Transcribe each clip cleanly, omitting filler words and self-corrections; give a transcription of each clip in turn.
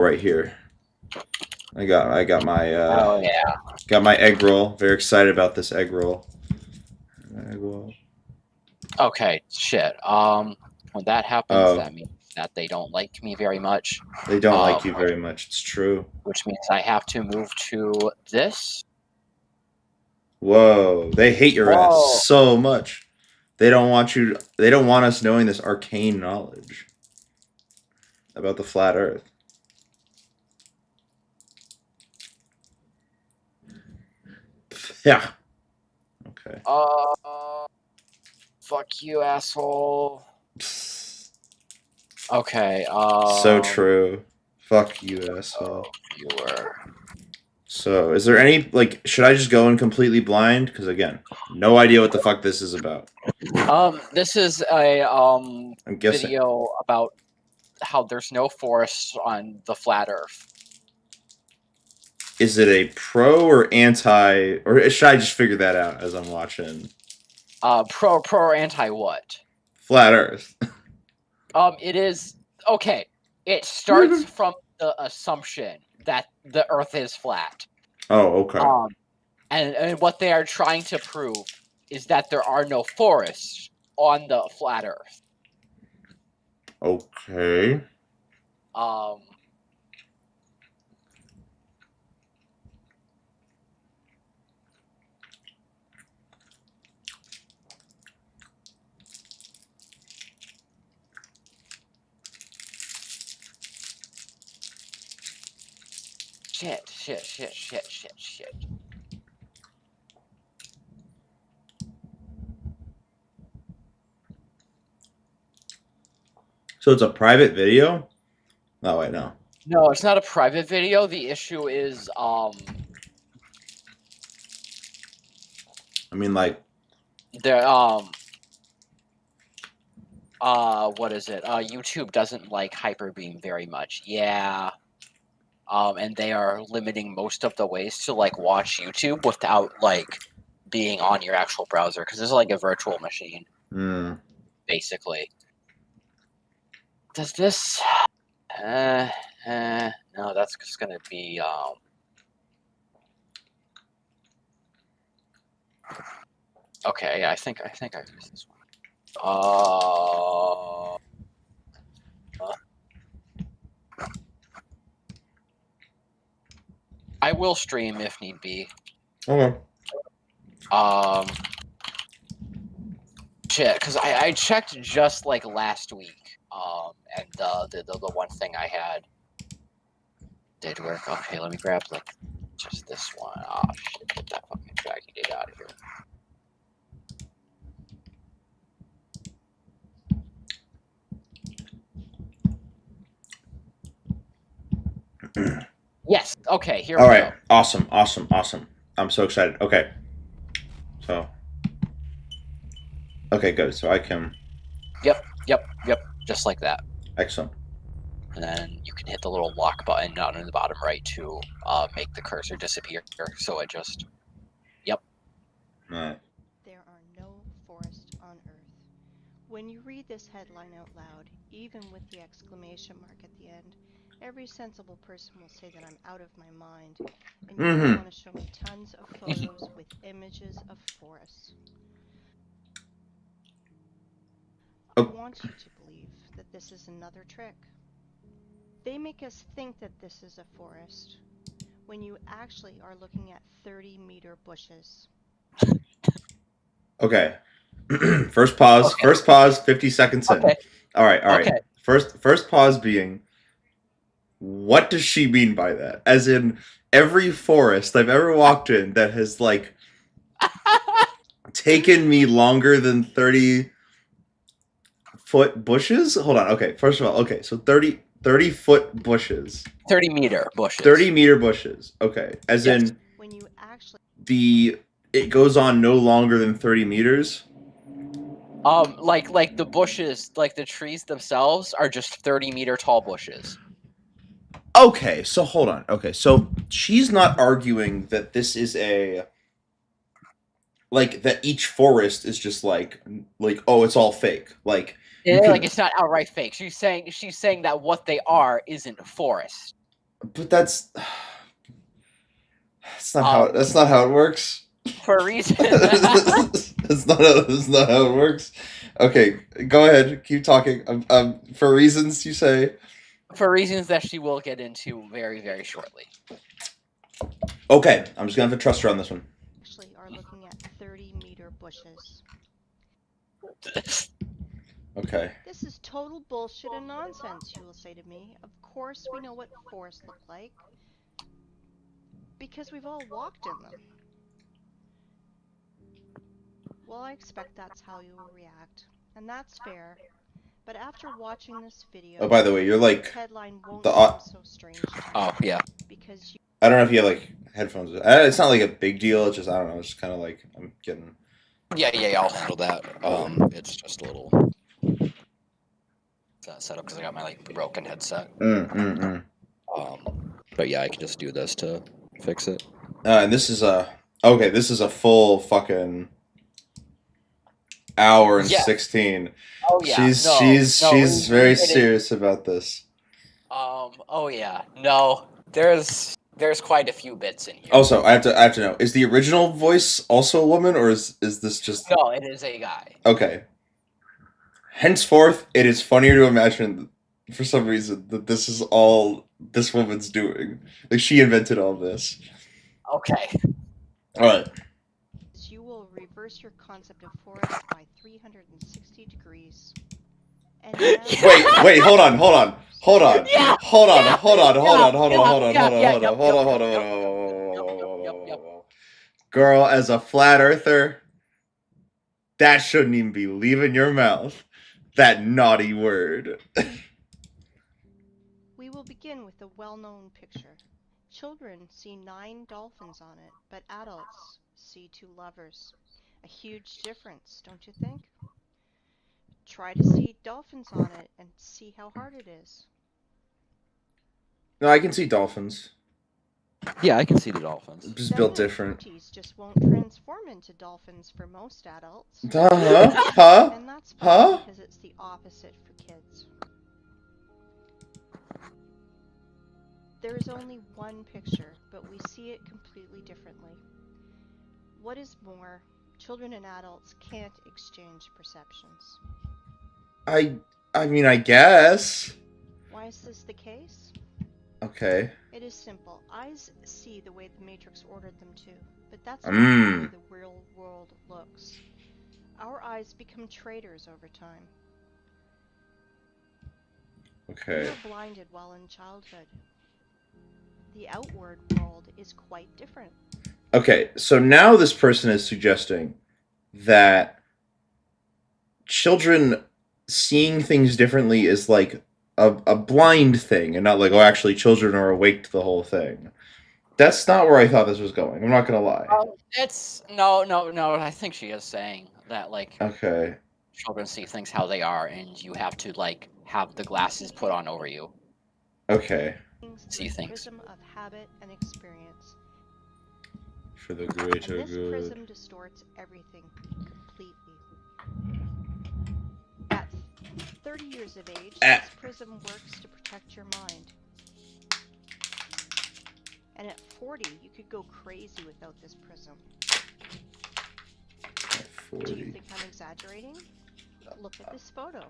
right here. I got my Oh yeah. got my egg roll. Very excited about this egg roll. Egg roll. Okay. Shit. When that happens, Oh, that means that they don't like me very much. they don't like you very much. It's true. Which means I have to move to this. Whoa, they hate your ass Whoa. so much. They don't want you. They don't want us knowing this arcane knowledge about the flat Earth. Yeah. Okay. Fuck you, asshole. Okay. So true. Fuck you, asshole. Viewer. So, is there any like? Should I just go in completely blind? Because again, no idea what the fuck this is about. This is a I'm guessing. video about how there's no forests on the flat Earth. Is it a pro or anti, or should I just figure that out as I'm watching Pro or anti what? Flat Earth? It is okay. It starts from the assumption that the Earth is flat. Oh, okay. And what they are trying to prove is that there are no forests on the flat Earth. Okay. Shit. So it's a private video? Oh, wait, no. No, it's not a private video. The issue is, I mean, like, what is it? YouTube doesn't like Hyperbeam very much. Yeah. And they are limiting most of the ways to like watch YouTube without like being on your actual browser because it's like a virtual machine, basically. Does this? No, that's just gonna be Okay, yeah, I think I used this one. I will stream if need be. okay. Shit, because I checked just like last week, and the one thing I had did work. Okay, let me grab like just this one. Oh shit, get that fucking tracking data out of here. Yes. Okay. Here we go. Awesome. I'm so excited. Okay. So. Okay, good. So I can. Yep. Just like that. Excellent. And then you can hit the little lock button down in the bottom right to make the cursor disappear. So it just. Yep. All right. There are no forests on Earth. When you read this headline out loud, even with the exclamation mark at the end, every sensible person will say that I'm out of my mind, and you want to show me tons of photos with images of forests. I want you to believe that this is another trick. They make us think that this is a forest, when you actually are looking at 30-meter bushes. Okay. First pause. Okay. First pause. 50 seconds in. Okay. All right. Okay. First pause being, what does she mean by that? As in, every forest I've ever walked in that has like taken me longer than 30-foot bushes. Hold on. Okay. First of all, okay. So 30-foot bushes. 30-meter bushes. 30-meter bushes. Okay. As in, when you actually it goes on no longer than 30 meters. Like the bushes, like the trees themselves are just 30-meter tall bushes. Okay, so hold on. Okay, so she's not arguing that this is like that each forest is just like oh, it's all fake. Like like it's not outright fake. She's saying that what they are isn't a forest. But that's not how it works. For a reason. That's not how it works. Okay, go ahead. Keep talking. For reasons you say. For reasons that she will get into very, very shortly. Okay, I'm just gonna have to trust her on this one. Actually are looking at 30-meter bushes. Okay. This is total bullshit and nonsense, you will say to me. Of course we know what forests look like, because we've all walked in them. Well, I expect that's how you will react, and that's fair. But after watching this video, Oh, by the way, you're this like headline won't the. seem so strange to you, Oh, yeah. because you I don't know if you have like headphones. It's not like a big deal. It's just I don't know. It's just kind of like I'm getting. Yeah, I'll handle that. It's just a little setup because I got my like broken headset. But yeah, I can just do this to fix it. And this is This is a full fucking hour and Yeah. 16. Oh yeah. She's very serious about this. Oh yeah. No. There's quite a few bits in here. Also, I have to know: is the original voice also a woman, or is this just? No, it is a guy. Okay. Henceforth, it is funnier to imagine, for some reason, that this is all this woman's doing. Like she invented all this. Okay. All right. you will reverse your concept of forest by 360 degrees. And now Wait, hold on. Yeah. Hold on. Hold on. Yeah. Hold on. Yeah. Hold on. Yep. Girl, as a flat earther, that shouldn't even be leaving your mouth. That naughty word. we will begin with a well-known picture. Children see 9 dolphins on it, but adults see 2 lovers. A huge difference, don't you think? Try to see dolphins on it and see how hard it is. No, I can see dolphins. Yeah, I can see the dolphins. Just built Feminine different. booties just won't transform into dolphins for most adults. Huh? And that's fine Huh? because it's the opposite for kids. There is only one picture, but we see it completely differently. What is more, children and adults can't exchange perceptions. I mean, I guess. Why is this the case? Okay. It is simple. Eyes see the way the Matrix ordered them to, but that's not the way the real world looks. Our eyes become traitors over time. Okay. We are blinded while in childhood. The outward world is quite different. Okay, so now this person is suggesting that children seeing things differently is like a blind thing and not like, oh, actually, children are awake to the whole thing. That's not where I thought this was going. I'm not gonna lie. It's no. I think she is saying that like Okay. children see things how they are, and you have to like have the glasses put on over you. Okay. See things. Prism of habit and experience. For the greater And this good. prism distorts everything completely. At 30 years of age, this prism works to protect your mind. And at 40, you could go crazy without this prism. 40. Do you think I'm exaggerating? Look at this photo.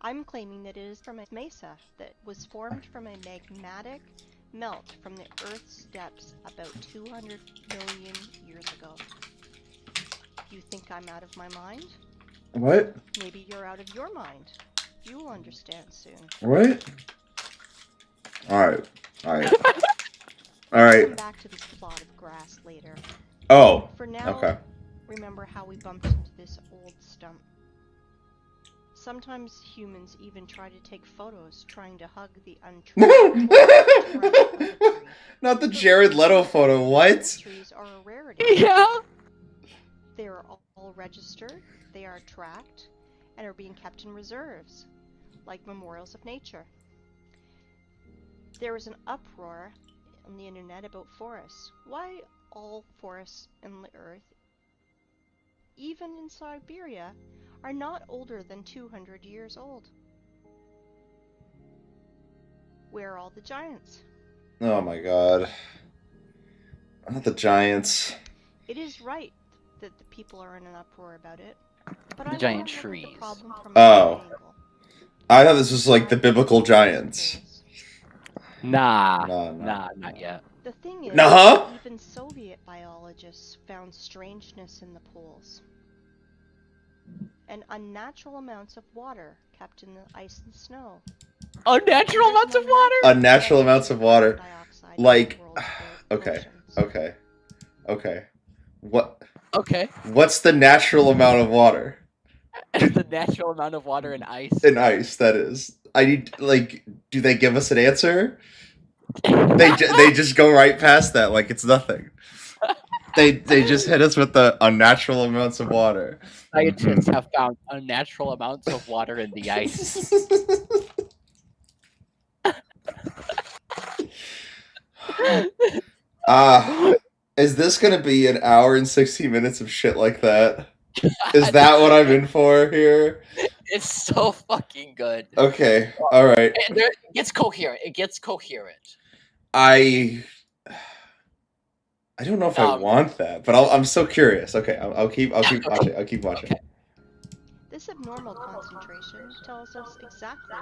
I'm claiming that it is from a mesa that was formed from a magmatic melt from the Earth's depths about 200 million years ago. You think I'm out of my mind? What? Maybe you're out of your mind. You will understand soon. What? Alright. We'll come back to this plot of grass later. Oh. For now, Okay. remember how we bumped into this old stump. Sometimes humans even try to take photos trying to hug the untrue. Not the Jared Leto photo. What? Trees are a rarity. Yeah. They are all registered, they are tracked, and are being kept in reserves, like memorials of nature. There is an uproar on the internet about forests. Why all forests in the earth, even in Siberia, are not older than 200 years old? Where are all the giants? Oh my god. Not the giants. It is right that the people are in an uproar about it, but The I giant want to look at trees. the problem from a Oh. different angle. I thought this was like the biblical giants. Poles. Nah, No. not yet. The thing is, Nuh-huh. even Soviet biologists found strangeness in the poles. And unnatural amounts of water kept in the ice and snow. Unnatural And there's amounts no of water? Unnatural amounts of water. carbon dioxide Like, in the world's okay, oceans. okay. What? Okay. What's the natural amount of water? The natural amount of water in ice. In ice, that is. I need, like, do they give us an answer? They just go right past that like it's nothing. They just hit us with the unnatural amounts of water. Scientists have found unnatural amounts of water in the ice. Is this gonna be an hour and 60 minutes of shit like that? Is that what I'm in for here? It's so fucking good. Okay, alright. It gets coherent. It gets coherent. I don't know if I want that, but I'm so curious. Okay, I'll keep watching. I'll keep watching. Okay. This abnormal concentration tells us exactly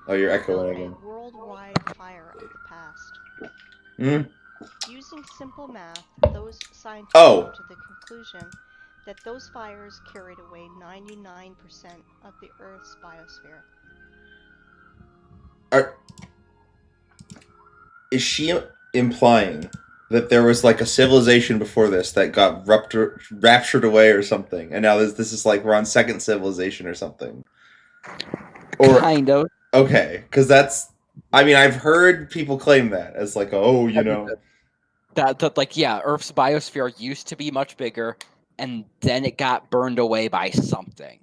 Oh, you're about echoing a again. worldwide fire of the past. Hmm. Using simple math, those scientists Oh. come to the conclusion that those fires carried away 99% of the Earth's biosphere. Is she implying that there was like a civilization before this that got raptured away or something, and now this is like we're on second civilization or something? Or Kind of. okay, because that's. I mean, I've heard people claim that as like, oh, you know, that like yeah, Earth's biosphere used to be much bigger, and then it got burned away by something.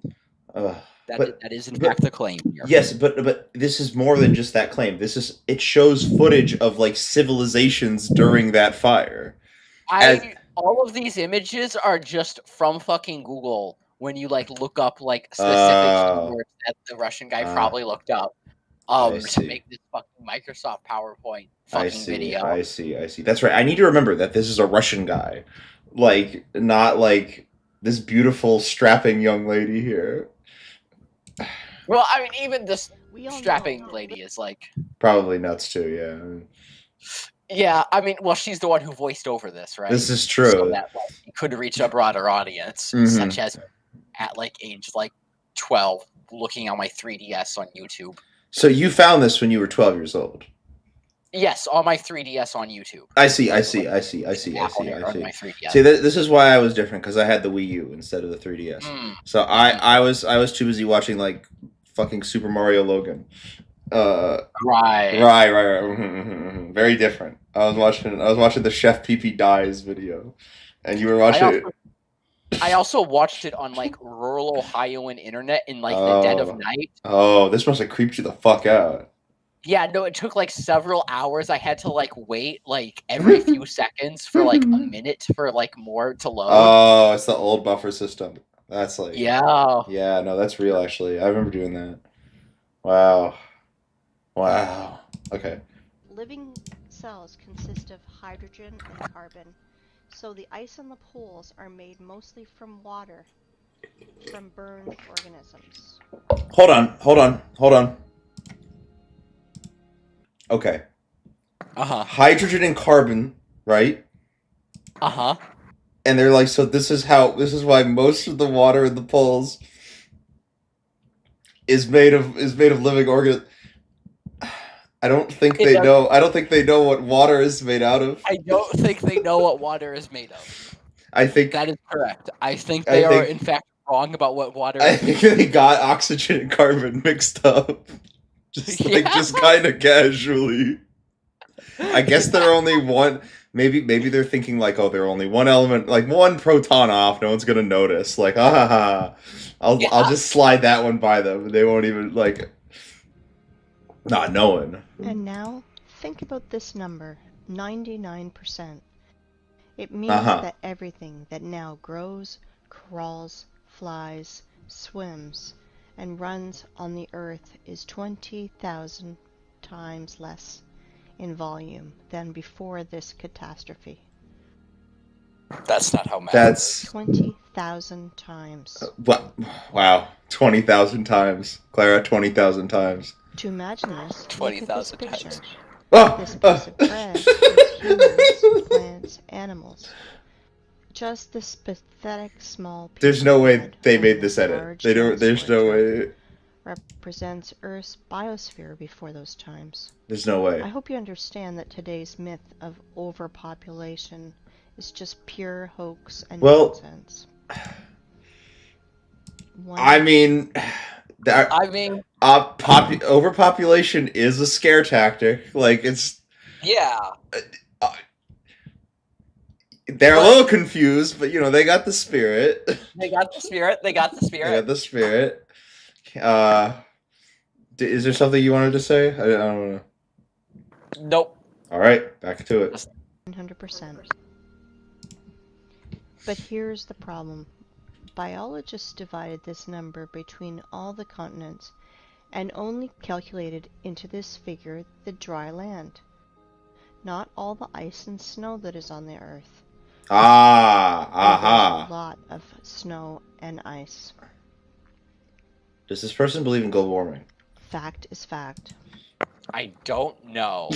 That is in fact the claim here. Yes, but this is more than just that claim. It shows footage of like civilizations during that fire. All of these images are just from fucking Google when you like look up like specific keywords that the Russian guy probably looked up to make this fucking Microsoft PowerPoint fucking video. I see. That's right. I need to remember that this is a Russian guy. Like, not like this beautiful strapping young lady here. Well, I mean, even this strapping lady is like probably nuts too. Yeah. Yeah, I mean, well, she's the one who voiced over this, right? This is true. So that like, it could reach a broader audience, such as at like age like 12, looking on my 3DS on YouTube. So you found this when you were 12 years old? Yes, on my 3DS on YouTube. I see. My 3DS. See, this is why I was different, because I had the Wii U instead of the 3DS. So I was too busy watching like fucking Super Mario Logan. Right. Very different. I was watching the Chef PP Dies video, and you were watching it. I also watched it on like rural Ohioan internet in like the dead of night. Oh, this must have creeped you the fuck out. Yeah, no, it took like several hours. I had to like wait like every few seconds for like a minute for like more to load. Oh, it's the old buffer system. That's like yeah, no, that's real actually. I remember doing that. Wow. Okay. Living cells consist of hydrogen and carbon, so the ice on the poles are made mostly from water, from burned organisms. Hold on. Okay. Hydrogen and carbon, right? And they're like, so this is why most of the water in the poles is made of living organisms. I don't think they know. I don't think they know what water is made out of. I don't think they know what water is made of. I think that is correct. I think they are in fact wrong about what water is. I think they got oxygen and carbon mixed up. Just kind of casually. I guess they're only one. Maybe they're thinking like, oh, they're only one element, like one proton off. No one's gonna notice. Like, I'll just slide that one by them. They won't even like. Not knowing. And now think about this number, 99%. It means that everything that now grows, crawls, flies, swims, and runs on the Earth is 20,000 times less in volume than before this catastrophe. That's not how math That's 20,000 times. what? Wow, 20,000 times, Clara. 20,000 times. To imagine this, look at this 20,000 picture. times. This piece of bread is humans, plants, animals. Just this pathetic small piece There's of no way bread they on made this edit. large They don't. There's dinosaur no turf way. represents Earth's biosphere before those times. There's no I way. hope you understand that today's myth of overpopulation is just pure hoax and Well, nonsense. I mean, that I mean, overpopulation is a scare tactic. Like it's. yeah. They're a But- little confused, but you know they got the spirit. They got the spirit. They got the They spirit. got the spirit. Is there something you wanted to say? I don't know. Nope. All right, back to it. 100%. But here's the problem. Biologists divided this number between all the continents and only calculated into this figure the dry land, not all the ice and snow that is on the Earth. Ah, And there's a aha. lot of snow and ice. Does this person believe in global warming? Fact is fact. I don't know.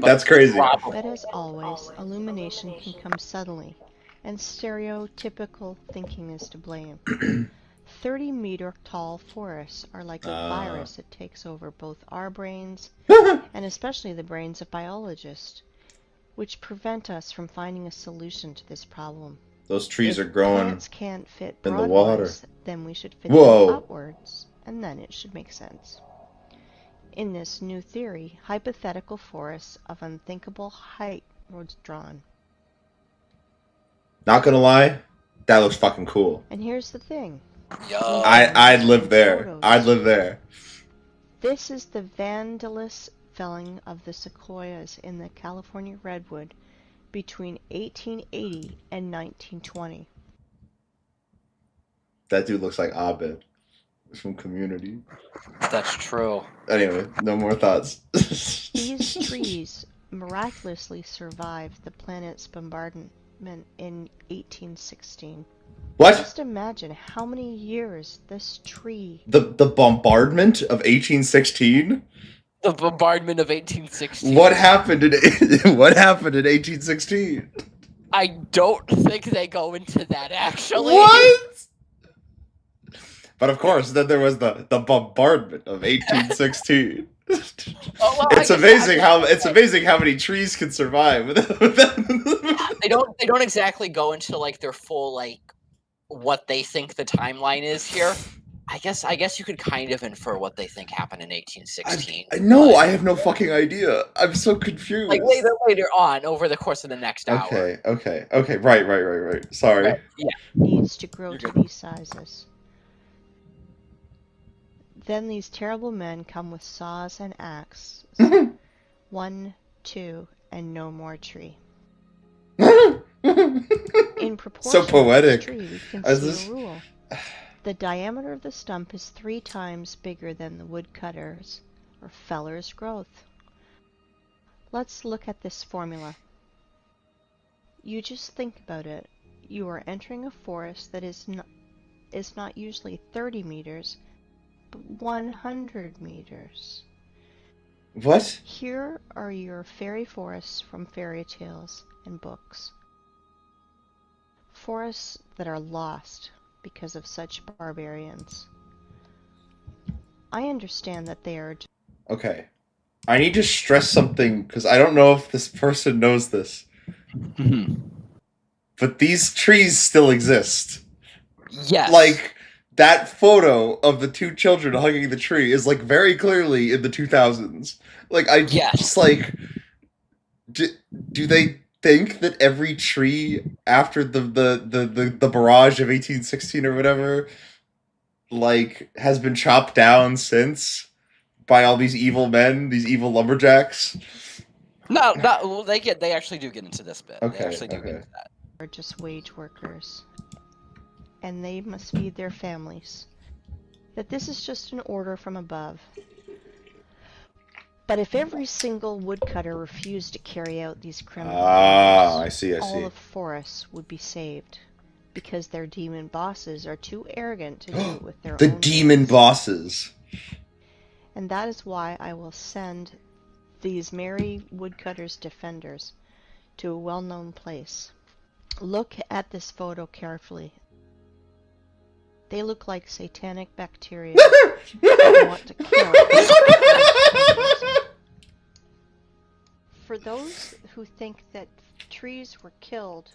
That's crazy. But as always, illumination can come suddenly, and stereotypical thinking is to blame. 30-meter tall forests are like a virus that takes over both our brains and especially the brains of biologists, which prevent us from finding a solution to this problem. Those trees If are growing. plants can't fit in the water. broadwise, then we should fit Whoa. them upwards, and then it should make sense. In this new theory, hypothetical forests of unthinkable height were drawn. Not gonna lie, that looks fucking cool. And here's the thing. Yo. I'd live there. I'd live there. This is the vandalous felling of the sequoias in the California redwood between 1880 and 1920. That dude looks like Abed from Community. That's true. Anyway, no more thoughts. These trees miraculously survived the planet's bombardment in 1816. What? Just imagine how many years this tree... The bombardment of 1816? The bombardment of 1816. What happened in 1816? I don't think they go into that, actually. What? But of course, then there was the bombardment of 1816. Oh, well, It's amazing how many trees can survive without that. They don't exactly go into like their full like what they think the timeline is here. I guess you could kind of infer what they think happened in 1816. No, I have no fucking idea. I'm so confused. Like later on over the course of the next hour. Okay. Right. Sorry. Right, yeah. needs to grow You're to good. these sizes. Then these terrible men come with saws and axes. 1, 2, and no more tree. In proportion So poetic. to the tree, we can Is see this- a rule. The diameter of the stump is 3 times bigger than the woodcutter's or feller's growth. Let's look at this formula. You just think about it. You are entering a forest that is not usually 30 meters, but 100 meters. What? Here are your fairy forests from fairy tales and books. Forests that are lost because of such barbarians. I understand that they are... Okay. I need to stress something because I don't know if this person knows this. But these trees still exist. Yes. Like, that photo of the two children hugging the tree is, like, very clearly in the 2000s. Like, Yes. just, like... Do they think that every tree after the barrage of 1816 or whatever, like, has been chopped down since by all these evil men, these evil lumberjacks? No, well, they actually do get into this bit. Okay, They actually do okay. get into that. are just wage workers, and they must feed their families. That this is just an order from above. But if every single woodcutter refused to carry out these criminal Ah, I orders, see, I all see. the forests would be saved. Because their demon bosses are too arrogant to do it with their The own demon hands. bosses. And that is why I will send these merry woodcutters defenders to a well-known place. Look at this photo carefully. They look like satanic bacteria that want to kill every. For those who think that trees were killed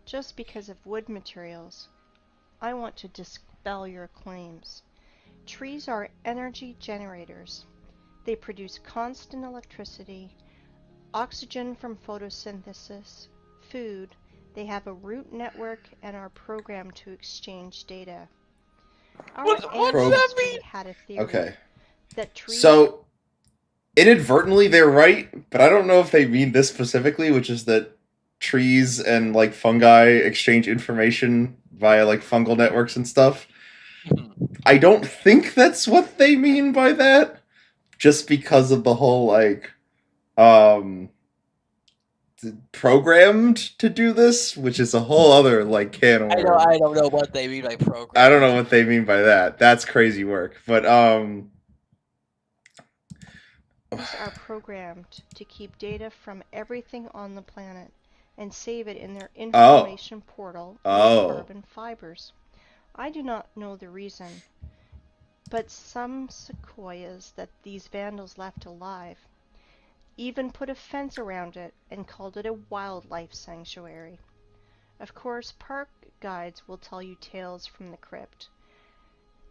just because of wood materials, I want to dispel your claims. Trees are energy generators. They produce constant electricity, oxygen from photosynthesis, food. They have a root network and are programmed to exchange data. Our What does that ancestry mean? had a theory Okay. that trees. So, inadvertently, they're right, but I don't know if they mean this specifically, which is that trees and like fungi exchange information via like fungal networks and stuff. I don't think that's what they mean by that, just because of the whole like programmed to do this, which is a whole other like can of worms. I don't know what they mean by program. I don't know what they mean by that. That's crazy work. But are programmed to keep data from everything on the planet and save it in their information portal with carbon fibers. I do not know the reason, but some sequoias that these vandals left alive even put a fence around it and called it a wildlife sanctuary. Of course, park guides will tell you tales from the crypt.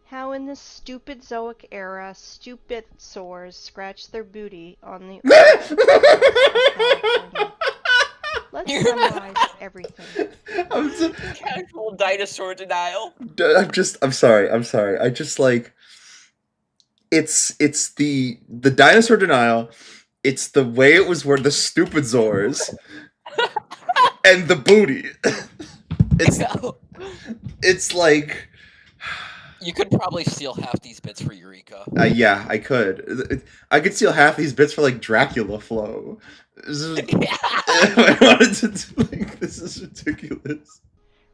How in the stupid Zoic era, stupid sores scratched their booty on the earth of California. Let's summarize everything. Casual dinosaur denial. I'm sorry. I just like it's the dinosaur denial. It's the way it was worded, the stupid Zors, and the booty. It's like you could probably steal half these bits for Eureka. Yeah, I could. I could steal half these bits for like Dracula flow. I wanted to do, like, this is ridiculous.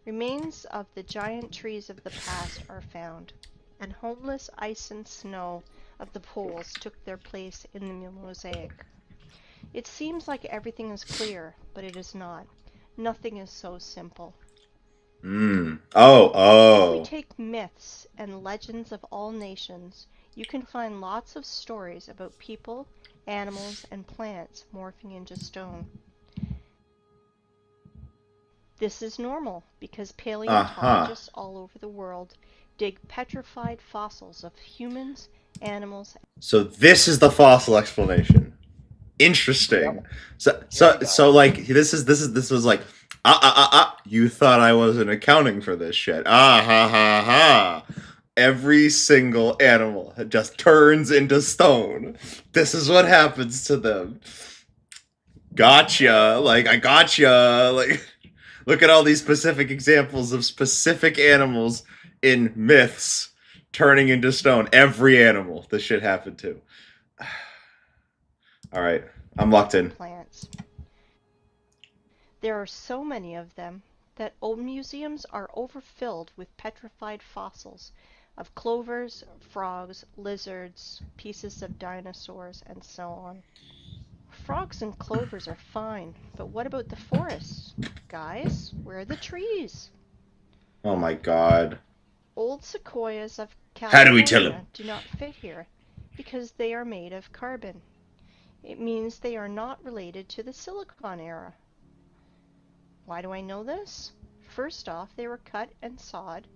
Remains of the giant trees of the past are found, and homeless ice and snow of the poles took their place in the mosaic. It seems like everything is clear, but it is not. Nothing is so simple. If we take myths and legends of all nations, you can find lots of stories about people, animals, and plants morphing into stone. This is normal because paleontologists all over the world dig petrified fossils of humans, animals. So this is the fossil explanation. Interesting. So like this was like you thought I wasn't accounting for this shit. Ha ha ha. Every single animal just turns into stone. This is what happens to them. Gotcha. Like I gotcha. Like look at all these specific examples of specific animals in myths turning into stone. Every animal this shit happened to. All right, I'm locked in. Plants. There are so many of them that old museums are overfilled with petrified fossils of clovers, frogs, lizards, pieces of dinosaurs, and so on. Frogs and clovers are fine, but what about the forests? Guys, where are the trees? Oh my god. Old sequoias of California How do we tell them? Do not fit here because they are made of carbon. It means they are not related to the Silicon era. Why do I know this? First off, they were cut and sawed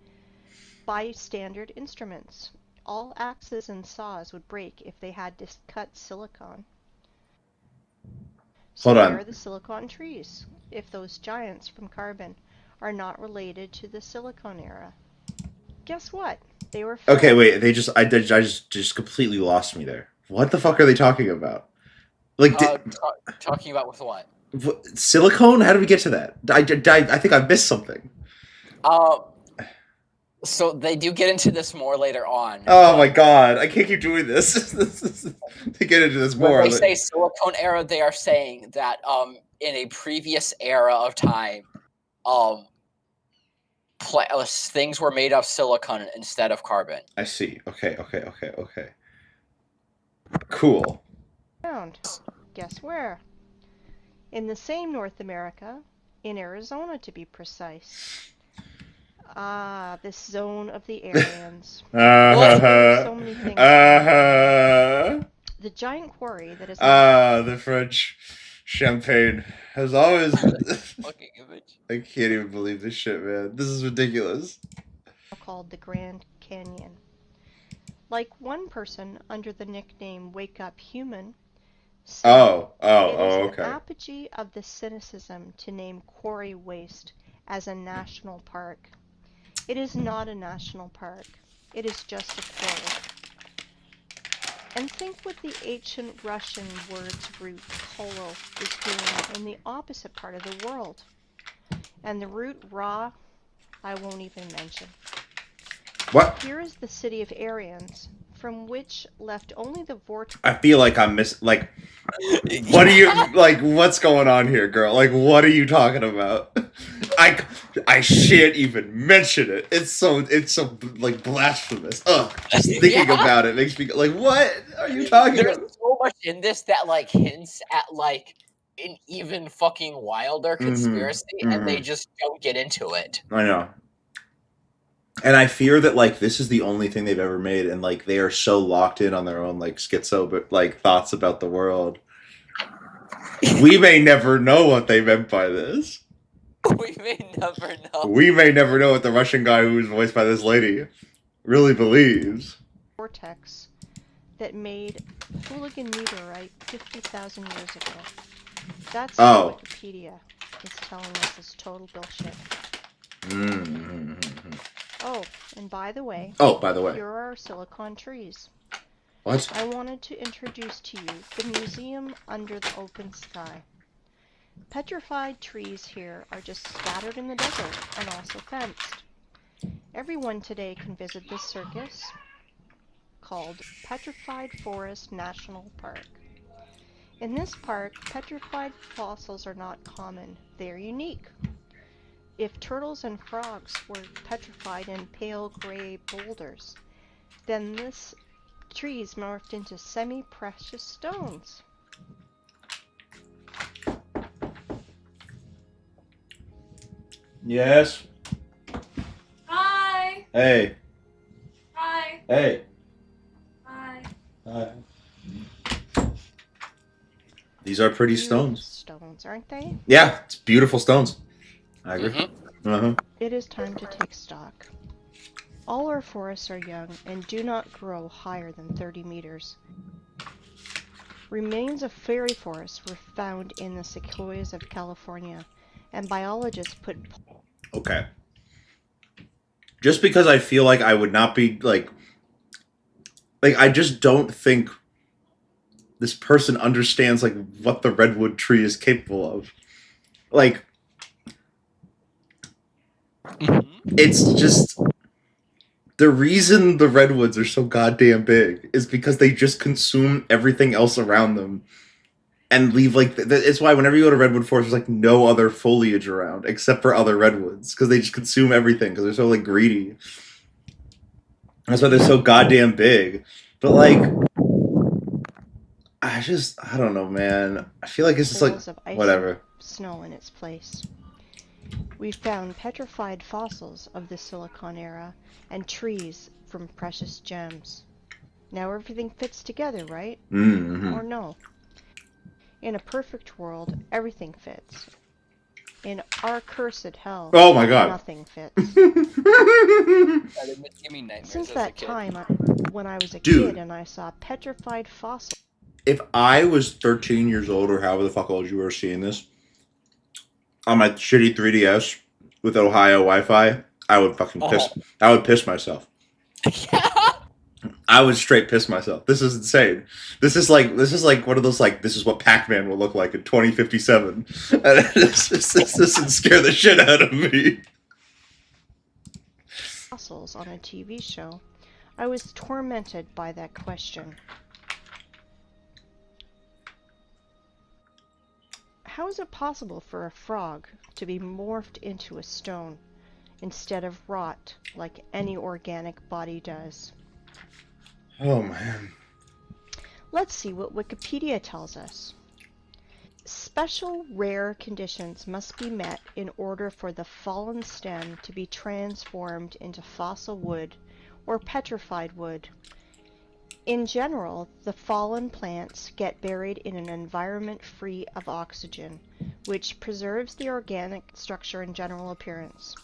by standard instruments. All axes and saws would break if they had to cut silicon. So where are the silicon trees, if those giants from carbon are not related to the Silicon era? Guess what? They were found. Okay, wait, I just completely lost me there. What the fuck are they talking about? Like talking about with what? Silicone? How did we get to that? I think I missed something. So they do get into this more later on. Oh my god, I can't keep doing this. To get into this more. When they say silicone era, they are saying that in a previous era of time, things were made of silicone instead of carbon. I see. Okay. Cool. Guess where? In the same North America, in Arizona to be precise. Ah, this zone of the Aryans. So many things. The giant quarry that is the French champagne has always. Fucking image. I can't even believe this shit, man. This is ridiculous. Called the Grand Canyon. Like one person under the nickname Wake Up Human said, it is okay. an apogee of the cynicism to name Quarry Waste as a national park. It is not a national park. It is just a quarry. And think what the ancient Russian word's root kolo is doing in the opposite part of the world. And the root ra, I won't even mention. What? Here is the city of Aryans, from which left only the vortex. I feel like I'm what are you, what's going on here, girl? Like, what are you talking about? I shan't even mention it. It's so, like, blasphemous. Ugh, just thinking about it makes me, like, what are you talking about? There's so much in this that, like, hints at, like, an even fucking wilder conspiracy, and they just don't get into it. I know. And I fear that, like, this is the only thing they've ever made, and, like, they are so locked in on their own, like, schizo, but, like, thoughts about the world. We may never know what they meant by this. We may never know. We may never know what the Russian guy who was voiced by this lady really believes. Vortex that made hooligan meteorite 50,000 years ago. That's what Wikipedia is telling us is total bullshit. Oh, and by the way. Here are our silicon trees. What? I wanted to introduce to you the museum under the open sky. Petrified trees here are just scattered in the desert and also fenced. Everyone today can visit this circus called Petrified Forest National Park. In this park, petrified fossils are not common. They are unique. If turtles and frogs were petrified in pale gray boulders, then this trees morphed into semi-precious stones. Yes. Hi. Hey. Hi. Hey. Hi. Hi. These are pretty stones. Stones, aren't they? Yeah, it's beautiful stones. I agree. It is time to take stock. All our forests are young and do not grow higher than 30 meters. Remains of fairy forests were found in the sequoias of California, and biologists put... Okay. Just because I feel like I would not be, like, I just don't think this person understands, like, what the redwood tree is capable of. Like, it's just... The reason the redwoods are so goddamn big is because they just consume everything else around them and leave, like, it's why whenever you go to redwood forest, there's, like, no other foliage around except for other redwoods because they just consume everything because they're so, like, greedy. That's why they're so goddamn big. But, like, I don't know, man. I feel like it's just, like, whatever. Snow in its place. We found petrified fossils of the Silicon era and trees from precious gems. Now everything fits together, right? Or no? In a perfect world, everything fits. In our cursed hell, oh my God, nothing fits. Since that time, when I was a kid and I saw petrified fossils. If I was 13 years old or however the fuck old you were seeing this, on my shitty 3DS with Ohio Wi-Fi, I would fucking piss. I would piss myself. I would straight piss myself. This is insane. This is like one of those, like, this is what Pac-Man will look like in 2057. And this would scare the shit out of me. fossils on a TV show, I was tormented by that question. How is it possible for a frog to be morphed into a stone instead of rot like any organic body does? Oh man. Let's see what Wikipedia tells us. Special rare conditions must be met in order for the fallen stem to be transformed into fossil wood or petrified wood. In general, the fallen plants get buried in an environment free of oxygen, which preserves the organic structure and general appearance.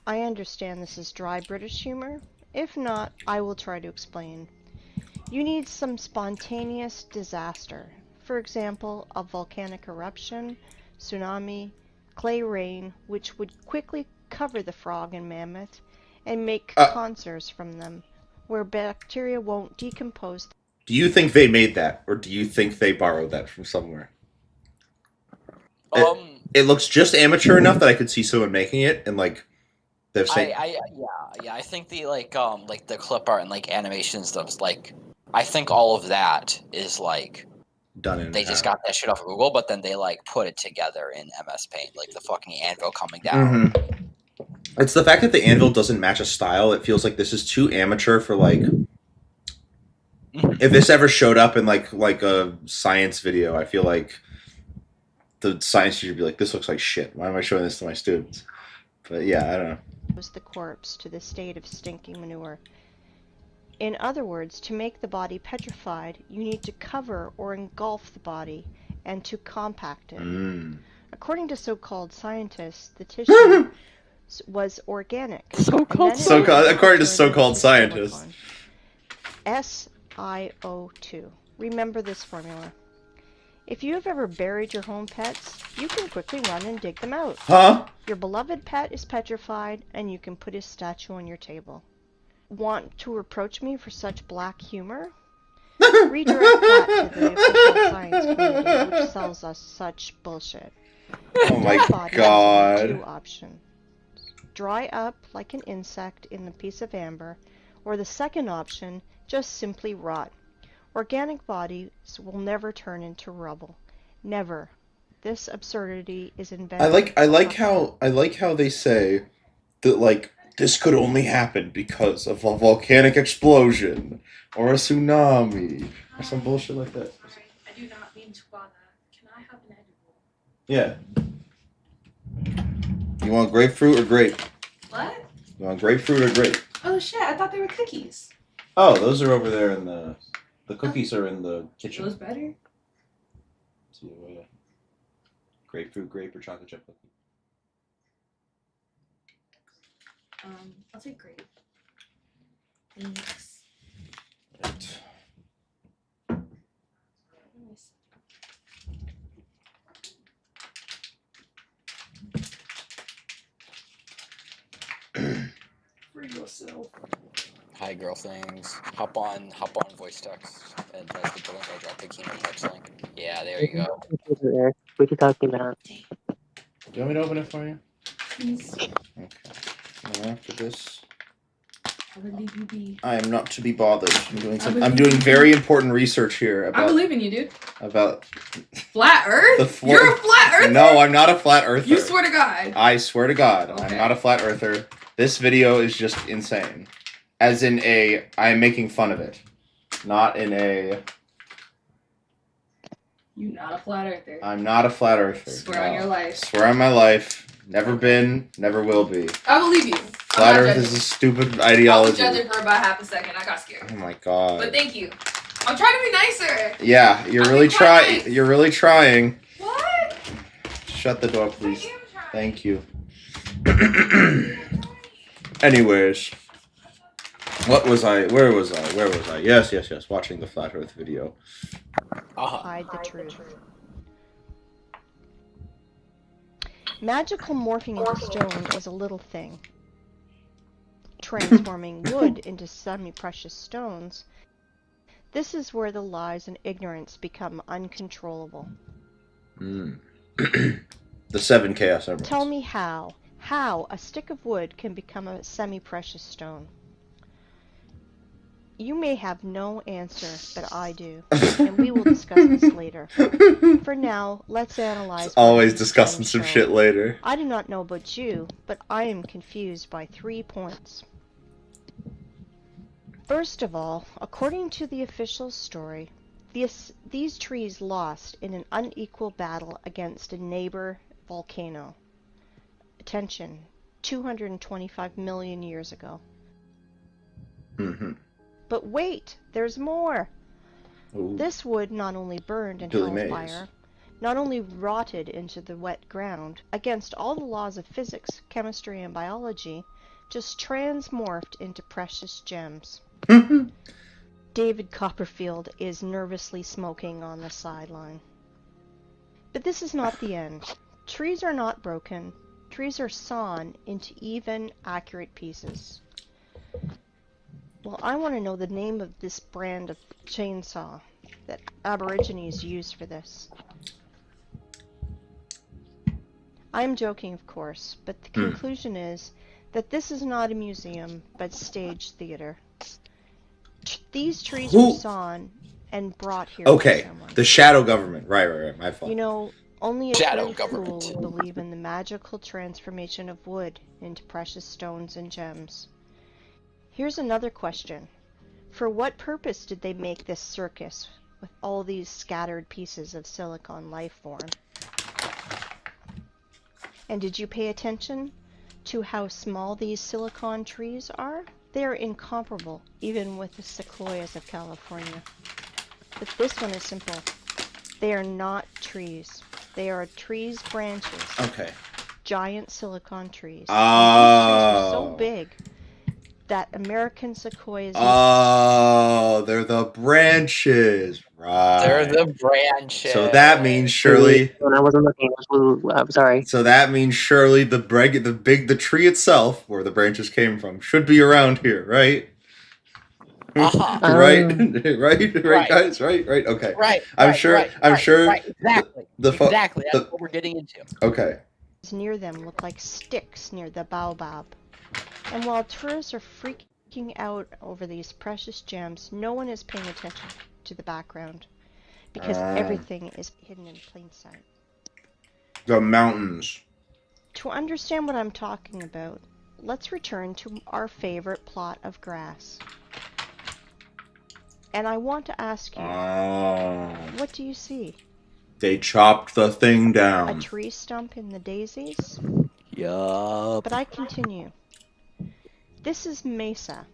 I understand this is dry British humor. If not, I will try to explain. You need some spontaneous disaster. For example, a volcanic eruption, tsunami, clay rain, which would quickly cover the frog and mammoth and make conserves from them, where bacteria won't decompose. Do you think they made that, or do you think they borrowed that from somewhere? It looks just amateur enough that I could see someone making it, and like they're saying, I think the like the clip art and like animations stuff, like I think all of that is like done in. They just got that shit off of Google, but then they like put it together in MS Paint, like the fucking anvil coming down. Mm-hmm. It's the fact that the anvil doesn't match a style. It feels like this is too amateur for like. If this ever showed up in like a science video, I feel like the science teacher would be like, "This looks like shit. Why am I showing this to my students?" But yeah, I don't know. Was the corpse to the state of stinking manure. In other words, to make the body petrified, you need to cover or engulf the body and to compact it. According to so-called scientists, the tissue was organic. According to so-called scientists. SiO2. Remember this formula. If you have ever buried your home pets, you can quickly run and dig them out. Huh? Your beloved pet is petrified, and you can put his statue on your table. Want to reproach me for such black humor? Redirect that to the official science community, which sells us such bullshit. Oh my god. Two options. Dry up like an insect in a piece of amber, or the second option, just simply rot. Organic bodies will never turn into rubble. Never. This absurdity is invented. I like how they say that like this could only happen because of a volcanic explosion or a tsunami or some bullshit like that. Sorry, I do not mean to bother. Can I have an edible? Yeah. You want grapefruit or grape? What? You want grapefruit or grape? Oh shit, I thought they were cookies. Oh, those are over there in the cookies are in the kitchen. Those better? So, grapefruit, grape, or chocolate chip cookie? I'll take grape. Thanks. Right. For yourself. Hi, girl things. Hop on voice text, and that's the link I dropped the Kingdom text link. Yeah, there you go. What you talking about? Do you want me to open it for you? Please. Okay. Well, after this, I believe you be. I am not to be bothered. I'm doing very important research here about. I believe in you, dude. About flat Earth? You're a flat Earther? No, I'm not a flat earther. You swear to God. I swear to God, Okay. I'm not a flat earther. This video is just insane. As in I am making fun of it. Not in a... You're not a flat Earther. I'm not a flat earther. Swear on your life. Swear on my life. Never been, never will be. I believe you. Flat Earth is a stupid ideology. I was judging for about half a second. I got scared. Oh my god. But thank you. I'm trying to be nicer. Yeah, you're really trying. nice. You're really trying. What? Shut the door, please. I am trying. Thank you. Anyways. What was I? Where was I? Yes. Watching the Flat Earth video. Hide the truth. Magical morphing into stone is a little thing. Transforming wood into semi-precious stones. This is where the lies and ignorance become uncontrollable. The 7 Chaos Emeralds. Tell me how. How a stick of wood can become a semi-precious stone. You may have no answer, but I do, and we will discuss this later. For now, let's analyze It's what always these discussing gems some show. shit later. I do not know about you, but I am confused by 3 points. First of all, according to the official story, these trees lost in an unequal battle against a neighbor volcano. Attention, 225 million years ago. Mm-hmm. But wait, there's more! Ooh. This wood not only burned in Billy Mays. hellfire, not only rotted into the wet ground, against all the laws of physics, chemistry, and biology, just transmorphed into precious gems. David Copperfield is nervously smoking on the sideline. But this is not the end. Trees are not broken. Trees are sawn into even, accurate pieces. Well, I want to know the name of this brand of chainsaw that Aborigines use for this. I'm joking, of course, but the conclusion is that this is not a museum, but stage theater. These trees were sawn and brought here by someone. The shadow government. Right. My fault. You know, only a Shadow true government. fool would believe in the magical transformation of wood into precious stones and gems. Here's another question. For what purpose did they make this circus with all these scattered pieces of silicon life form? And did you pay attention to how small these silicon trees are? They are incomparable, even with the sequoias of California. But this one is simple. They are not trees. They are trees' branches. Okay. Giant silicon trees. Oh. And these trees were so big that American sequoias... They're the branches. Right. They're the branches. So that means surely... When I wasn't looking, it was blue. I'm sorry. So that means surely the tree itself, where the branches came from, should be around here, right? Uh-huh. right, guys, right, okay. Right. I'm sure. Exactly. Exactly. That's what we're getting into. Okay. Near them look like sticks near the baobab. And while tourists are freaking out over these precious gems, no one is paying attention to the background because everything is hidden in plain sight. The mountains. To understand what I'm talking about, let's return to our favorite plot of grass. And I want to ask you, what do you see? They chopped the thing A down. tree stump in the daisies? Yup. But I continue. This is mesa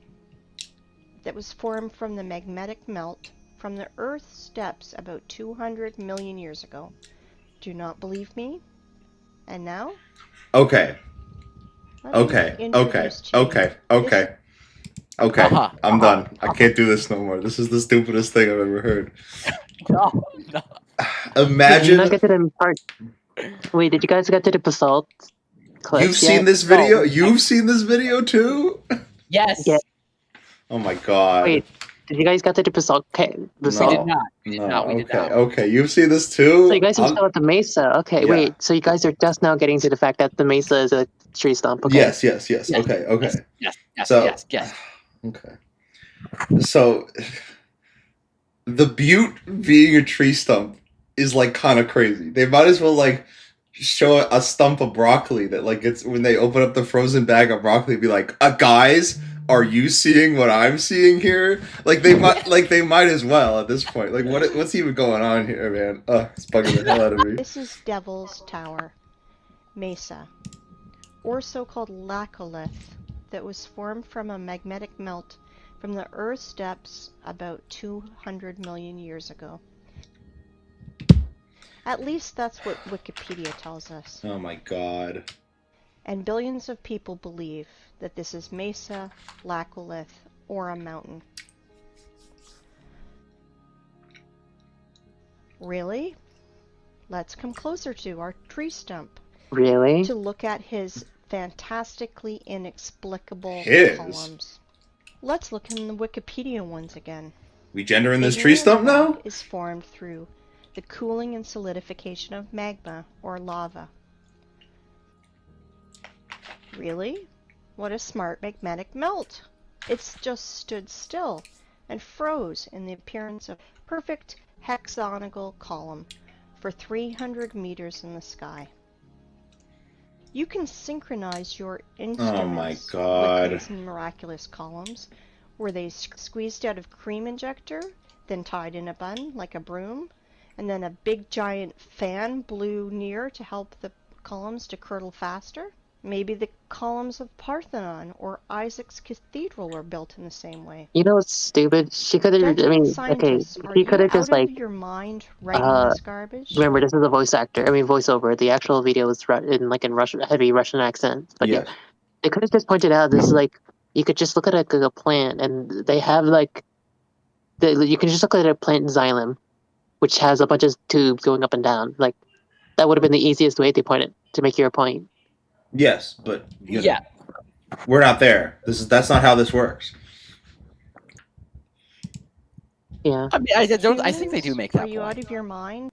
that was formed from the magnetic melt from the Earth's depths about 200 million years ago. Do not believe me? And now? Okay. Let me introduce to you. Okay. I'm done. I can't do this no more. This is the stupidest thing I've ever heard. No. Imagine. Did you not get to the part? Wait, did you guys get to the basalt cliffs You've seen this video? No. You've seen this video too? Yes. Yeah. Oh my god. Wait, did you guys get to the basalt? Okay, basalt. We did not. We did not. We did not. Okay. You've seen this too? So you guys are still at the mesa. Okay, Yeah. wait. So you guys are just now getting to the fact that the mesa is a tree stump. Okay. Yes. Okay. Yes. So- Yes. Okay. So, the butte being a tree stump is like kind of crazy. They might as well like show a stump of broccoli that like it's when they open up the frozen bag of broccoli, be like, guys, are you seeing what I'm seeing here? Like they might as well at this point. Like what's even going on here, man? It's bugging the hell out of me. This is Devil's Tower, Mesa, or so-called laccolith, that was formed from a magnetic melt from the Earth's depths about 200 million years ago. At least that's what Wikipedia tells us. Oh my god. And billions of people believe that this is mesa, laccolith, or a mountain. Really? Let's come closer to our tree stump Really? to look at his fantastically inexplicable His? poems. Let's look in the Wikipedia ones again. We gendering this Figure tree in stump rock now? is formed through the cooling and solidification of magma or lava. Really? What a smart magnetic melt! It's just stood still and froze in the appearance of a perfect hexagonal column for 300 meters in the sky. You can synchronize your instruments God. with these miraculous columns. Were they squeezed out of cream injector, then tied in a bun like a broom, and then a big giant fan blew near to help the columns to curdle faster? Maybe the columns of Parthenon or Isaac's Cathedral were built in the same way. You know what's stupid? She could have. I Gentlemen mean, okay, scientists, are he you could have out just of like. your mind writing this garbage? Remember, this is a voice actor. I mean, voiceover. The actual video was in Russian, heavy Russian accent. But yeah, Yes. they could have just pointed out this is like you could just look at a plant, and they have like you can just look at a plant xylem, which has a bunch of tubes going up and down. Like that would have been the easiest way to point it to make your point. Yes, but you know, Yeah. we're not there. That's not how this works. Yeah. I mean, I think they do make that Are you point. out of your mind?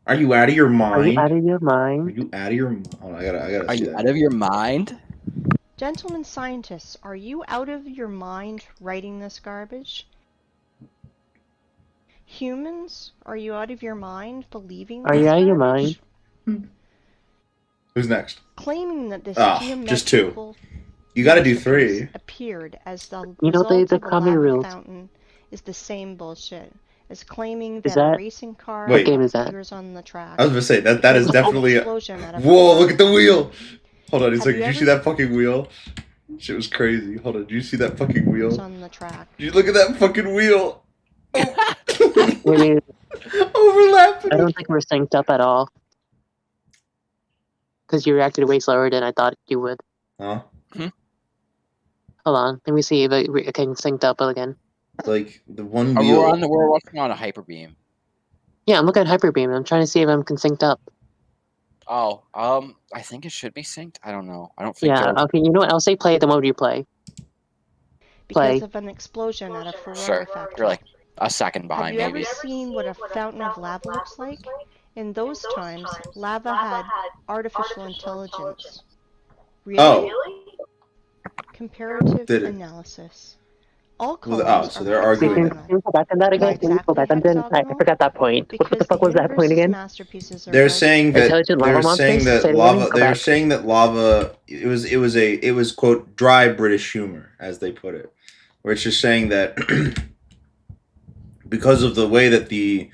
Are you out of your Are you mind? out of your Are mind? you out of your? Hold on, I gotta Are see you that. out of your mind? Gentlemen scientists, are you out of your mind writing this garbage? Humans, are you out of your mind believing this Are you out of your garbage? mind? Who's next? Claiming that this Just two. geometrical You got to do masterpiece 3. appeared as the You know, result the of a comedy lava rules. fountain is the same bullshit as claiming Is that a that- racing car Wait. What game is that? appears on the track. I was gonna say that is because of an definitely. explosion at a Whoa! farm. Look at the wheel. Hold on a Have second. you Did you see ever- that fucking wheel? Shit was crazy. Hold on. Did you see that fucking It's wheel? on the track. Did you look at that fucking wheel? Really, Overlapping. I don't think we're synced up at all. Because you reacted way slower than I thought you would. Huh? Hold on, let me see if I can sync up again. Like the one Oh, wheel. we're watching on a hyper beam. Yeah, I'm looking at Hyperbeam. I'm trying to see if I'm synced up. Oh, I think it should be synced. I don't know. I don't think. Yeah, okay, you know what? I'll say play the mode you play. Because Play. of an explosion at a Ferrari Sure. factory. You're like a second Have behind, you maybe. ever seen what a fountain of lava looks like? In those times, lava had artificial intelligence. Really? Oh. Comparative Did it? analysis. All Well, columns so are they're arguing Can hexagonal. you go back on that again? Can you go back on that? I forgot that point. What the Because fuck was that point universe's again? masterpieces are They're built saying that Intelligent lava they're saying monsters? that Say it again, lava. go They're back. saying that lava. It was quote dry British humor, as they put it, which is saying that because of the way that the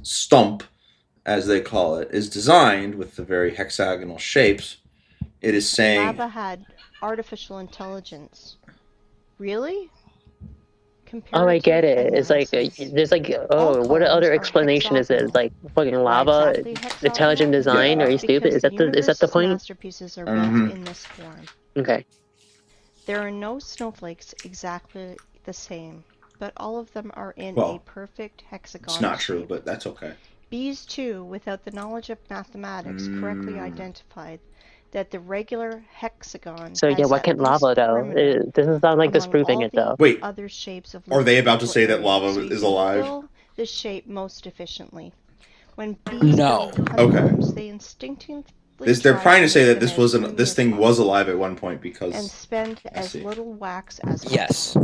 stump, as they call it, is designed with the very hexagonal shapes, it is saying. Lava had artificial intelligence. Really? Oh, I get it. It's like, Analysis. there's like, All oh, what columns other are explanation is it? hexagonal. Like, fucking Why lava, exactly hexagonal? intelligent design? Yeah. Are you stupid? Because Is that the universe's point? masterpieces are built Mhm. in this form. Okay. There are no snowflakes exactly the same, but all of them are in Well, a perfect hexagon. It's not true, but that's okay. Bees, too, without the knowledge of mathematics, correctly identified that the regular hexagon So yeah, has why at can't least lava though? perimeter It doesn't sound like among disproving all it though. the Wait, other shapes of are they about to equal say that area, lava so you is can alive? fill the shape most efficiently. When bees No. build honeycombs, they instinctively They're try trying to say make that them this as was roomy this as thing was possible alive at one point and because spend I as see. little wax as Yes.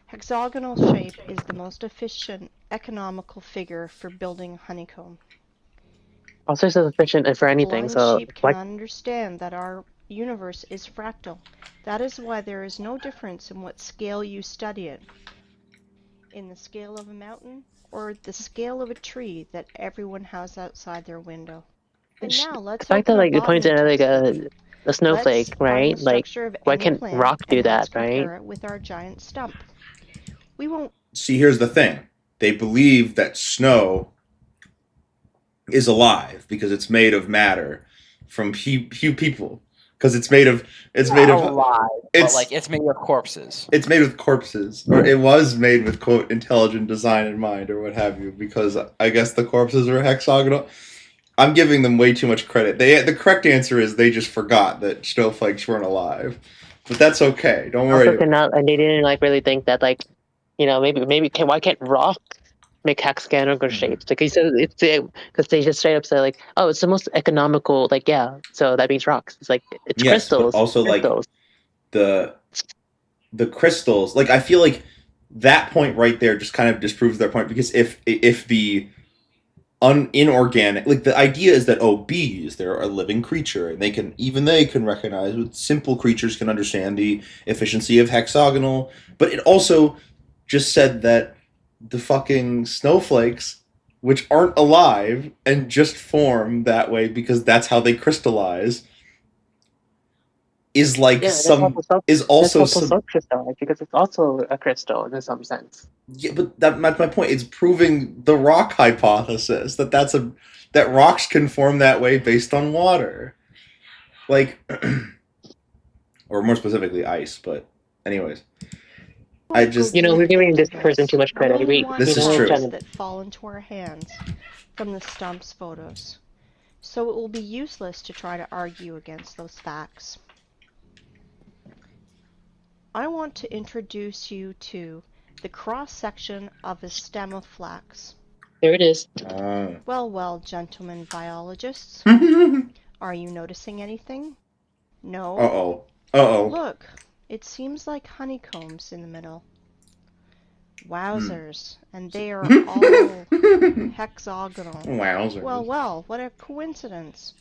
Hexagonal shape is the most efficient economical figure for building honeycomb. Also, it's sufficient for anything. Blind So sheep why? cannot understand that our universe is fractal. That is why there is no difference in what scale you study it. In the scale of a mountain or the scale of a tree that everyone has outside their window. And now let's The fact that open a like it points botany at like textbook. a snowflake, Let's find right? the Like, structure of why any can't plant rock do and that, let's compare right? it with our giant stump. We won't See, here's the thing. They believe that snow is alive because it's made of matter from few people. Because it's made of alive, it's but like it's made of corpses. it's made with corpses, or it was made with quote intelligent design in mind, or what have you. Because I guess the corpses are hexagonal. I'm giving them way too much credit. The correct answer is they just forgot that snowflakes weren't alive, but that's okay. Don't worry. Also, cannot, and they didn't like really think that like, you know, maybe why can't rock make hexagonal shapes. Like he said, it's because they just straight up say like, oh, it's the most economical. Like yeah, so that means rocks. It's like it's Yes, but crystals. also like crystals. the crystals. Like I feel like that point right there just kind of disproves their point, because if the inorganic, like the idea is that bees, they're a living creature and they can recognize, with simple creatures can understand the efficiency of hexagonal, but it also just said that the fucking snowflakes, which aren't alive and just form that way because that's how they crystallize, is like also some crystal, because it's also a crystal in some sense. Yeah, but that's my point. It's proving the rock hypothesis that rocks can form that way based on water, like, or more specifically, ice. But anyways, I just we're giving this person too much credit. This is true. That fall into our hands from the Stumps photos, so it will be useless to try to argue against those facts. I want to introduce you to the cross-section of a stem of flax. There it is. Well, gentlemen biologists. Are you noticing anything? No? Uh-oh. Look, it seems like honeycombs in the middle. Wowzers. And they are all hexagonal. Wowzers. Well, what a coincidence.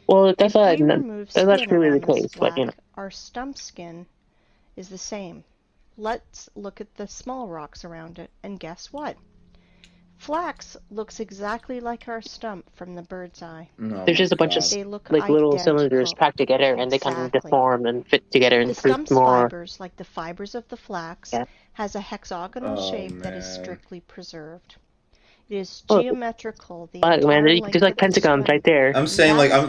Well, that's not really the case, Black, but our stump skin is the same. Let's look at the small rocks around it, and guess what? Flax looks exactly like our stump from the bird's eye. There's just a bunch of little cylinders packed together, and they kind of deform and fit together and the more. Fibers, like the fibers of the flax, has a hexagonal shape that is strictly preserved. It is geometrical. There's like pentagons right there. I'm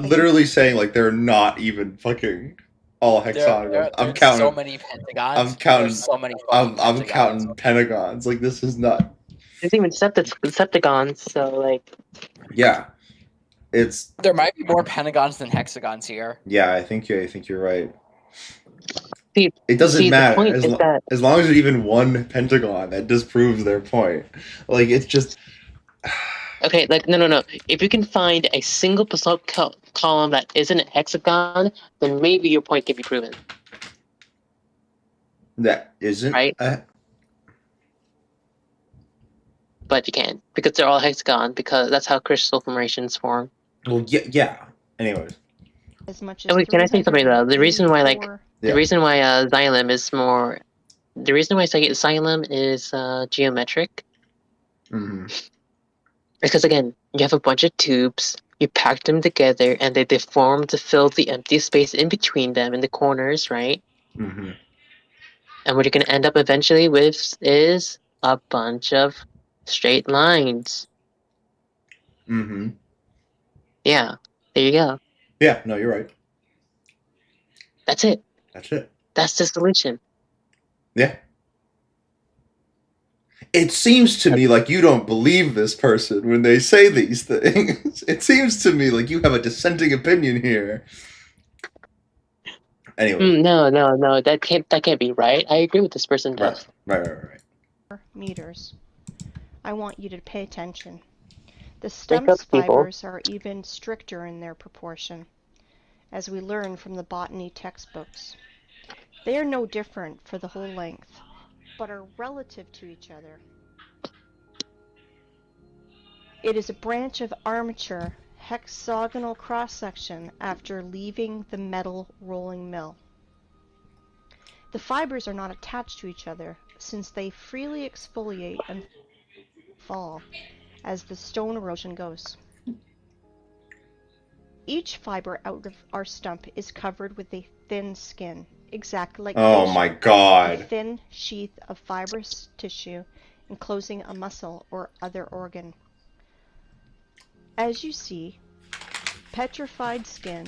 literally saying like they're not even fucking all hexagonal. I'm counting so many pentagons. I'm counting There's so many. I'm counting pentagons. Like this is nuts. There's even septagons. So like. Yeah, there might be more pentagons than hexagons here. Yeah, I think you're right. It doesn't matter as long as there's even one pentagon. That disproves their point. Like it's just. Okay, like no. If you can find a single basalt column that isn't a hexagon, then maybe your point can be proven. That isn't right. But you can't, because they're all hexagon, because that's how crystal formations form. Well, yeah. Anyways. As much as can I say something though? The reason why xylem is more, the reason why xylem is geometric. Mm-hmm. Because again, you have a bunch of tubes, you pack them together, and they deform to fill the empty space in between them in the corners, right? Mm-hmm. And what you're going to end up eventually with is a bunch of straight lines. Mm-hmm. Yeah, there you go. Yeah, no, you're right. That's it. That's the solution. Yeah. It seems to me like you don't believe this person when they say these things. It seems to me like you have a dissenting opinion here. Anyway. No. That can't be right. I agree with this person. Right. Meters. I want you to pay attention. The stumps fibers are even stricter in their proportion, as we learn from the botany textbooks. They are no different for the whole length, but are relative to each other. It is a branch of armature hexagonal cross-section after leaving the metal rolling mill. The fibers are not attached to each other, since they freely exfoliate and fall as the stone erosion goes. Each fiber out of our stump is covered with a thin skin, exactly like my God. A thin sheath of fibrous tissue enclosing a muscle or other organ. As you see, petrified skin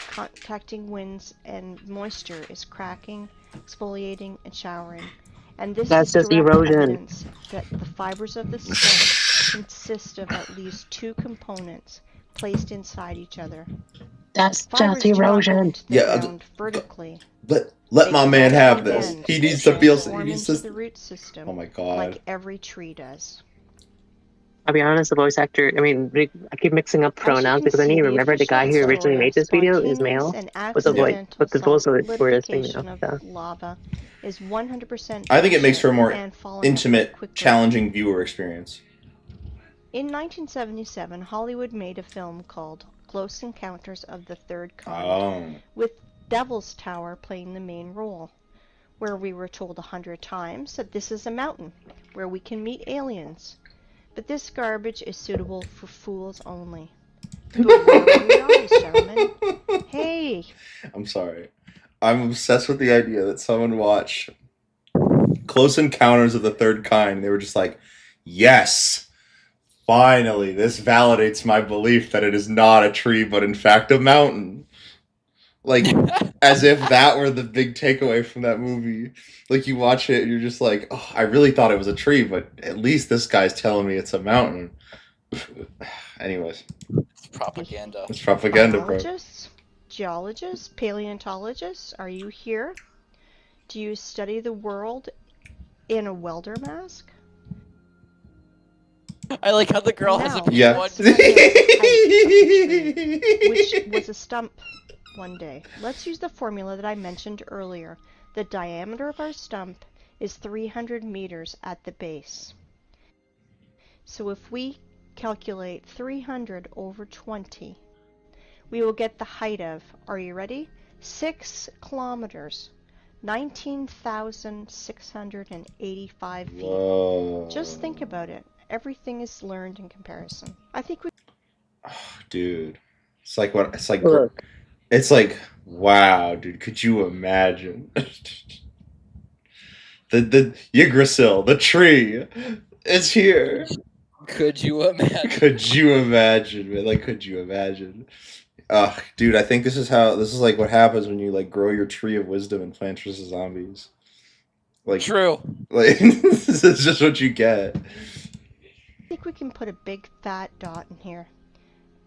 contacting winds and moisture is cracking, exfoliating, and showering. And this is just direct erosion. Evidence that the fibers of the stump consist of at least two components placed inside each other. That's just erosion. Vertically. Let my man have this. He needs to feel. He needs to. The root system. Oh my God. Like every tree does. I'll be honest, the voice actor. I mean, I keep mixing up As you pronouns can because I see, need to the remember the official guy who originally story made of this video is spontaneous male, and but accidental the voiceover is solidification female. of So. lava is 100% I think it makes for a more and falling apart intimate, quickly. challenging viewer experience. In 1977, Hollywood made a film called Close Encounters of the Third Kind, Oh. with Devil's Tower playing the main role, where we were told 100 times that this is a mountain where we can meet aliens. But this garbage is suitable for fools only. But where were your eyes, gentlemen? Hey! I'm sorry. I'm obsessed with the idea that someone watched Close Encounters of the Third Kind. They were just like, yes, finally, this validates my belief that it is not a tree, but in fact a mountain. Like, as if that were the big takeaway from that movie. Like, you watch it and you're just like, oh, I really thought it was a tree, but at least this guy's telling me it's a mountain. Anyways. It's propaganda. It's propaganda, bro. Biologists, geologists, paleontologists, are you here? Do you study the world in a welder mask? I like how the girl has a Now, Yeah. let's find out the height of the tree, which was a stump one day. Let's use the formula that I mentioned earlier. The diameter of our stump is 300 meters at the base. So if we calculate 300 over 20, we will get the height of, are you ready? 6 kilometers, 19,685 feet. Whoa. Just think about it. Everything is learned in comparison. I think we... Oh, dude. It's like what? It's like... Look. It's like, wow, dude, could you imagine? the Yggdrasil, the tree, it's here. Could you imagine? Could you imagine, man? Like, could you imagine? Dude, I think this is like what happens when you like grow your tree of wisdom in Plants vs. Zombies. Like, True. Like, this is just what you get. I think we can put a big fat dot in here.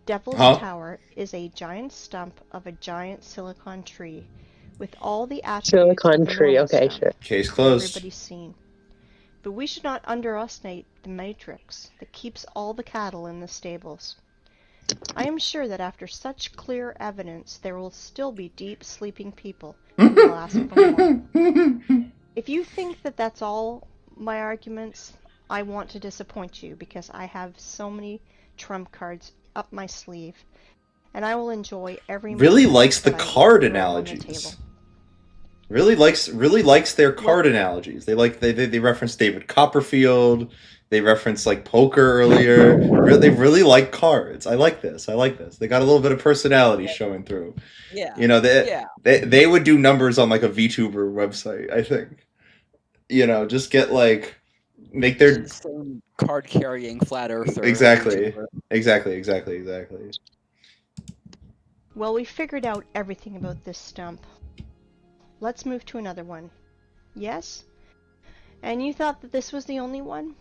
Devil's Tower is a giant stump of a giant silicon tree with all the attributes Silicon of a tree, normal okay, stump sure. Case closed. everybody's seen. But we should not underestimate the matrix that keeps all the cattle in the stables. I am sure that after such clear evidence, there will still be deep sleeping people who will ask for more. If you think that that's all my arguments, I want to disappoint you because I have so many trump cards up my sleeve, and I will enjoy every Really moment likes the that I card throw on the analogies. table. Really likes their card analogies. They reference David Copperfield. They reference like poker earlier. They really like cards. I like this. They got a little bit of personality showing through. Yeah. You know, they would do numbers on like a VTuber website, I think. You know, just get like make their same card carrying flat earther. Exactly. YouTuber. Exactly. Well, we figured out everything about this stump. Let's move to another one. Yes? And you thought that this was the only one?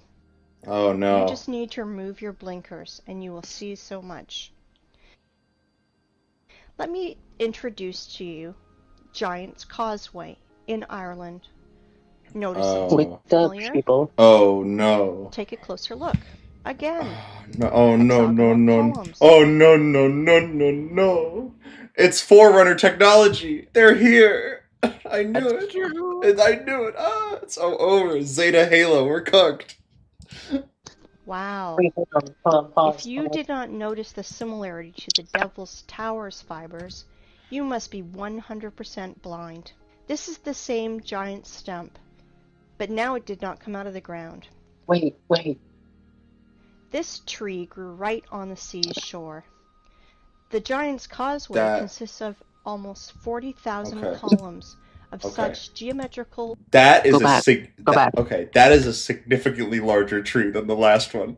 Oh no. You just need to remove your blinkers and you will see so much. Let me introduce to you Giant's Causeway in Ireland. Notice it. Wake up, Familiar? people. Oh no. Take a closer look. Again. No, oh no. Columns. Oh no. It's Forerunner technology. They're here. I knew it. Ah, it's all over. Zeta Halo, we're cooked. Wow. Wait, hold on, pause. If you did not notice the similarity to the Devil's Tower's fibers, you must be 100% blind. This is the same giant stump, but now it did not come out of the ground. Wait. This tree grew right on the sea's shore. The Giant's Causeway consists of almost 40,000 columns of such geometrical... That is Go back. Okay, that is a significantly larger tree than the last one.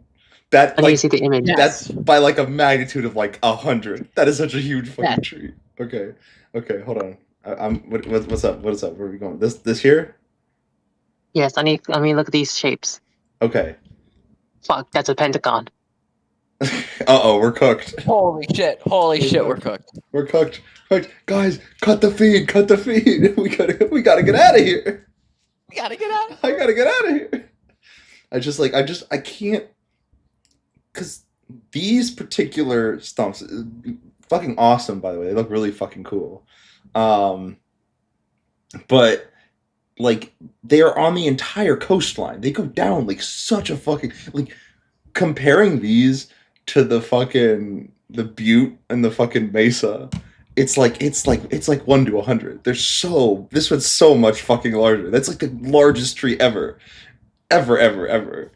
That I need to see the image. That's by like a magnitude of like 100. That is such a huge fucking tree. Okay, hold on. What's up? Where are we going? This here? Yes, I mean, look at these shapes. Okay. Fuck, that's a pentagon. Uh-oh, we're cooked. Holy shit, we're cooked. We're cooked. Guys, cut the feed. We gotta get out of here. We gotta get out. I gotta get out of here. I can't because these particular stumps, fucking awesome, by the way. They look really fucking cool. But like they are on the entire coastline. They go down like such a fucking like comparing these to the butte and the fucking mesa. It's like 1 to 100. This one's so much fucking larger. That's like the largest tree ever. Ever.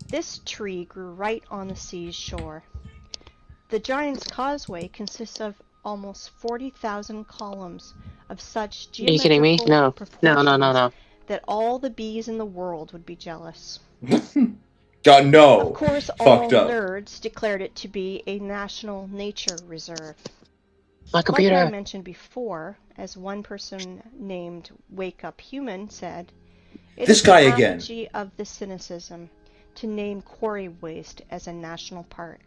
This tree grew right on the sea's shore. The Giant's Causeway consists of almost 40,000 columns of such Are you kidding me? geometrical No. proportions that all the bees in the world would be jealous. God, no. Of course, all Fucked up. nerds declared it to be a national nature reserve. My Like computer. I mentioned before, as one person named Wake Up Human said, it This is guy the again. apogee of the cynicism to name quarry waste as a national park.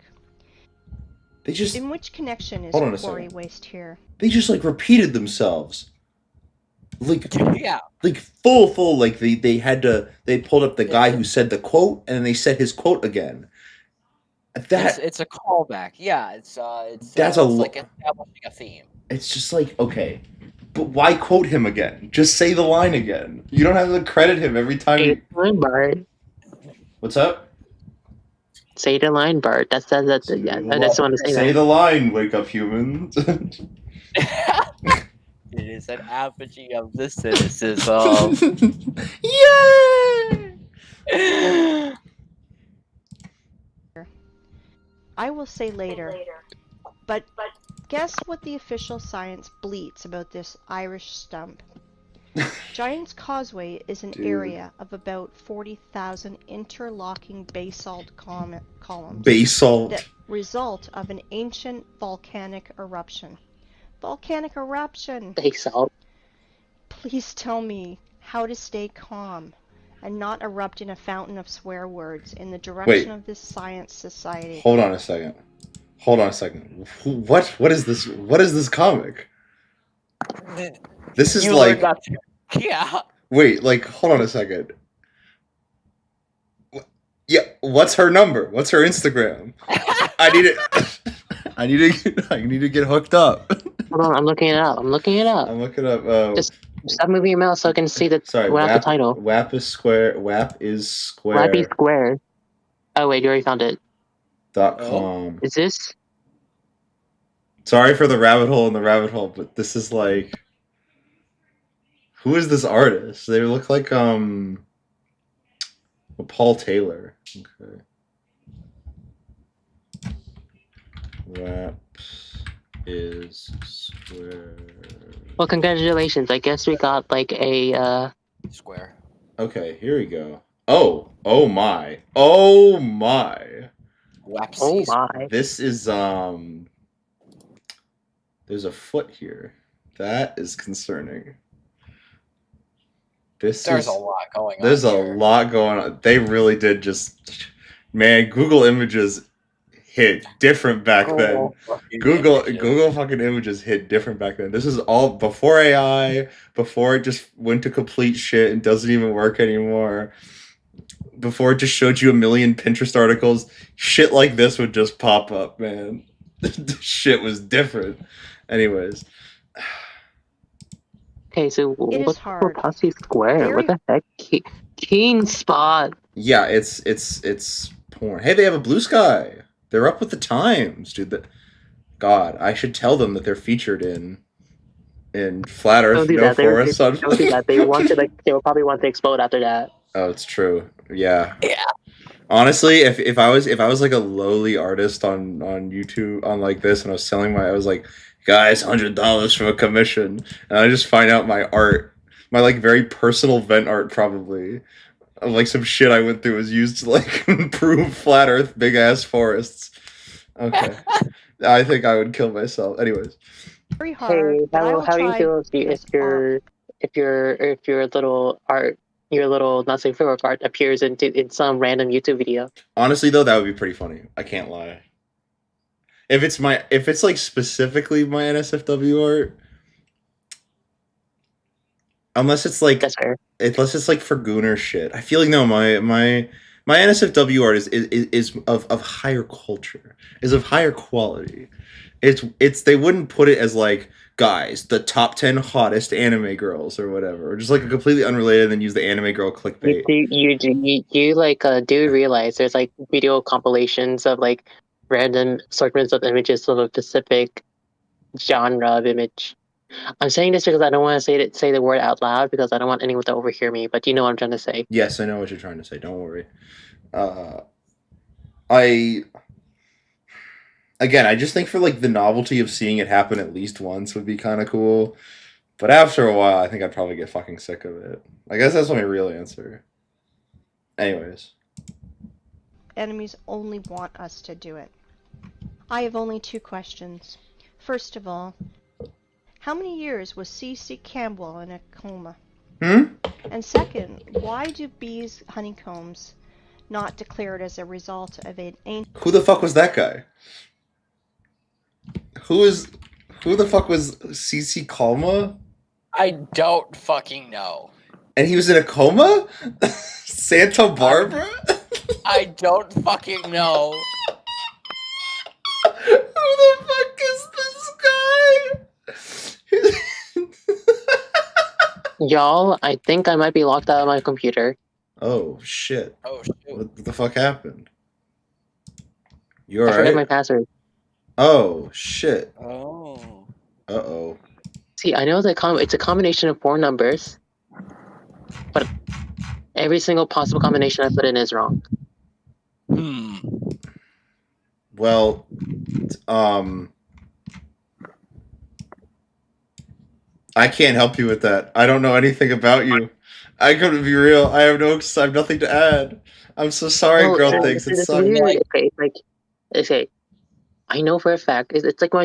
They just In which connection is Hold on a quarry second. waste here? like repeated themselves. Like Yeah. full like they pulled up the guy who said the quote and then they said his quote again. It's a callback. Yeah, it's That's a lo- like establishing a theme. It's just like, okay, but why quote him again? Just say the line again. You don't have to credit him every time. Say the line, Bart. What's up? Say the line, Bart. That's yeah. I just want to say Say that. the line, wake up human. It is an apogee of the cynicism. Yay! I will say later. But guess what the official science bleats about this Irish stump? Giant's Causeway is an Dude. area of about 40,000 interlocking basalt columns Basalt. that result of an ancient volcanic eruption. Volcanic eruption! Basalt. Please tell me how to stay calm and not erupt in a fountain of swear words in the direction of this science society. Hold on a second. What is this? What is this comic? This is You like learned not to. Yeah. wait, like hold on a second. Yeah, what's her number? What's her Instagram? I need it. I need to get hooked up. Hold on, I'm looking it up. I'm looking up. Just stop moving your mouse so I can see the Sorry, the title. WAP is square. WAP is square. Lappy Square. Oh wait, you already found it. .com. Is this? Sorry for the rabbit hole in the rabbit hole, but this is like, who is this artist? They look like Paul Taylor. Okay. Raps is square. Well, congratulations. I guess we got like a Square. Okay, here we go. Oh my. Oh my. Oh my. This is there's a foot here. That is concerning. There's a lot going on. There's a here. lot going on. They really did just, man, Google Images hit different back then. Google fucking Images hit different back then. This is all before AI, before it just went to complete shit and doesn't even work anymore. Before it just showed you a million Pinterest articles, shit like this would just pop up, man. Shit was different. Anyways. Okay, so It is what's hard. Posse Square? Very- What the heck? Keen Spot. Yeah, it's porn. Hey, they have a blue sky. They're up with the times, dude. God, I should tell them that they're featured in Flat Earth, Don't do No that. Forest. Don't do that. They want to they will probably want to explode after that. Oh, it's true. Yeah. Yeah. Honestly, if I was like a lowly artist on YouTube on like this, and I was selling I was like, guys, $100 for a commission, and I just find out my art, my like very personal vent art probably, of like some shit I went through was used to like improve flat Earth big ass forests. Okay, I think I would kill myself. Anyways, Very hard. Hey, but I will how do you try feel this if your little art, your little not safe for work art appears in some random YouTube video? honestly though, that would be pretty funny. I can't lie. If it's like specifically my NSFW art, unless it's like That's fair. unless it's like for Gooner shit. I feel like no, my My NSFW art is of higher culture, is of higher quality. It's they wouldn't put it as like, guys, the top 10 hottest anime girls or whatever, or just like a completely unrelated, and then use the anime girl clickbait. Do realize there's like video compilations of like random segments of images of a specific genre of image. I'm saying this because I don't want to say the word out loud because I don't want anyone to overhear me. But you know what I'm trying to say. Yes, I know what you're trying to say. Don't worry. I just think for like the novelty of seeing it happen at least once would be kind of cool. But after a while, I think I'd probably get fucking sick of it. I guess that's my real answer. Anyways. Enemies only want us to do it. I have only 2 questions. First of all, how many years was C.C. Campbell in a coma? And second, why do bees' honeycombs not declared as a result of an ancient... Who the fuck was that guy? Who the fuck was C.C. Kalma? I don't fucking know. And he was in a coma? Santa Barbara? I don't fucking know. Who the fuck is this guy? Y'all, I think I might be locked out of my computer. Oh shit. Oh shit. What the fuck happened? You I forgot alright? my password. Oh shit. Oh. Uh-oh. See, I know it's a combination of 4 numbers, but every single possible combination I put in is wrong. Well, I can't help you with that. I don't know anything about you. I gotta be real. I have nothing to add. I'm so sorry, No, girl it's things. It weird. sucks. Okay, I know for a fact. It's like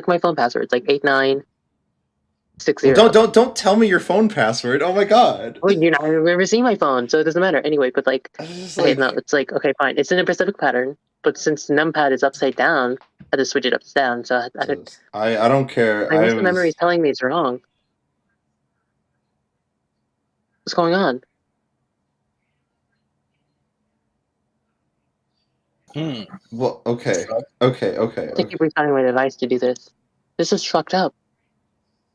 my phone password. It's like 8960. Well, don't tell me your phone password. Oh my god. Oh, you're not ever seen my phone, so it doesn't matter. Anyway, but like, It's okay, like, no, it's like, okay, fine. It's in a specific pattern, but since numpad is upside down, I had to switch it upside down. So I don't care. my muscle memory is telling me it's wrong. What's going on? Well, okay. Thank you for finding my device to do this. This is fucked up.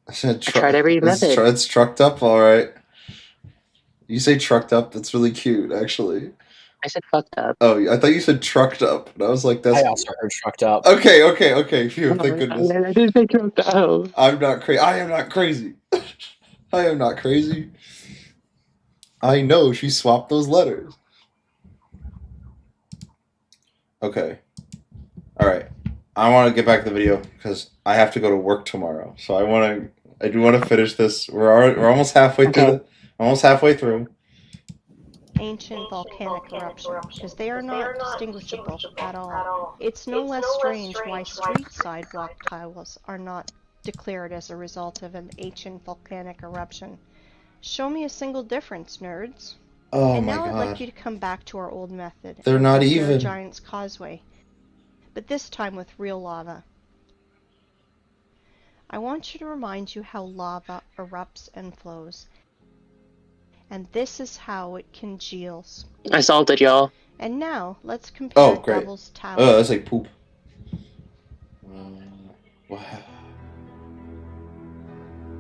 I said I tried every method. It's trucked up, all right. You say trucked up? That's really cute, actually. I said fucked up. Oh, I thought you said trucked up, and I was like, "That's." I also heard trucked up. Okay. Phew, thank goodness. I didn't say trucked up. I'm not crazy. I am not crazy. I am not crazy. I know she swapped those letters. Okay. All right. I want to get back to the video because I have to go to work tomorrow. So I do want to finish this. We're almost halfway through. Almost halfway through. Ancient volcanic eruption, because they are not distinguishable at all. It's no less strange why street sidewalk tiles are not declared as a result of an ancient volcanic eruption. Show me a single difference, nerds. Oh and my now god. I'd like you to come back to our old method. They're not the even. Giant's Causeway, but this time with real lava. I want you to remind you how lava erupts and flows. And this is how it congeals. I solved it, y'all. And now, let's compare great. Devil's Tower. Oh, that's like poop.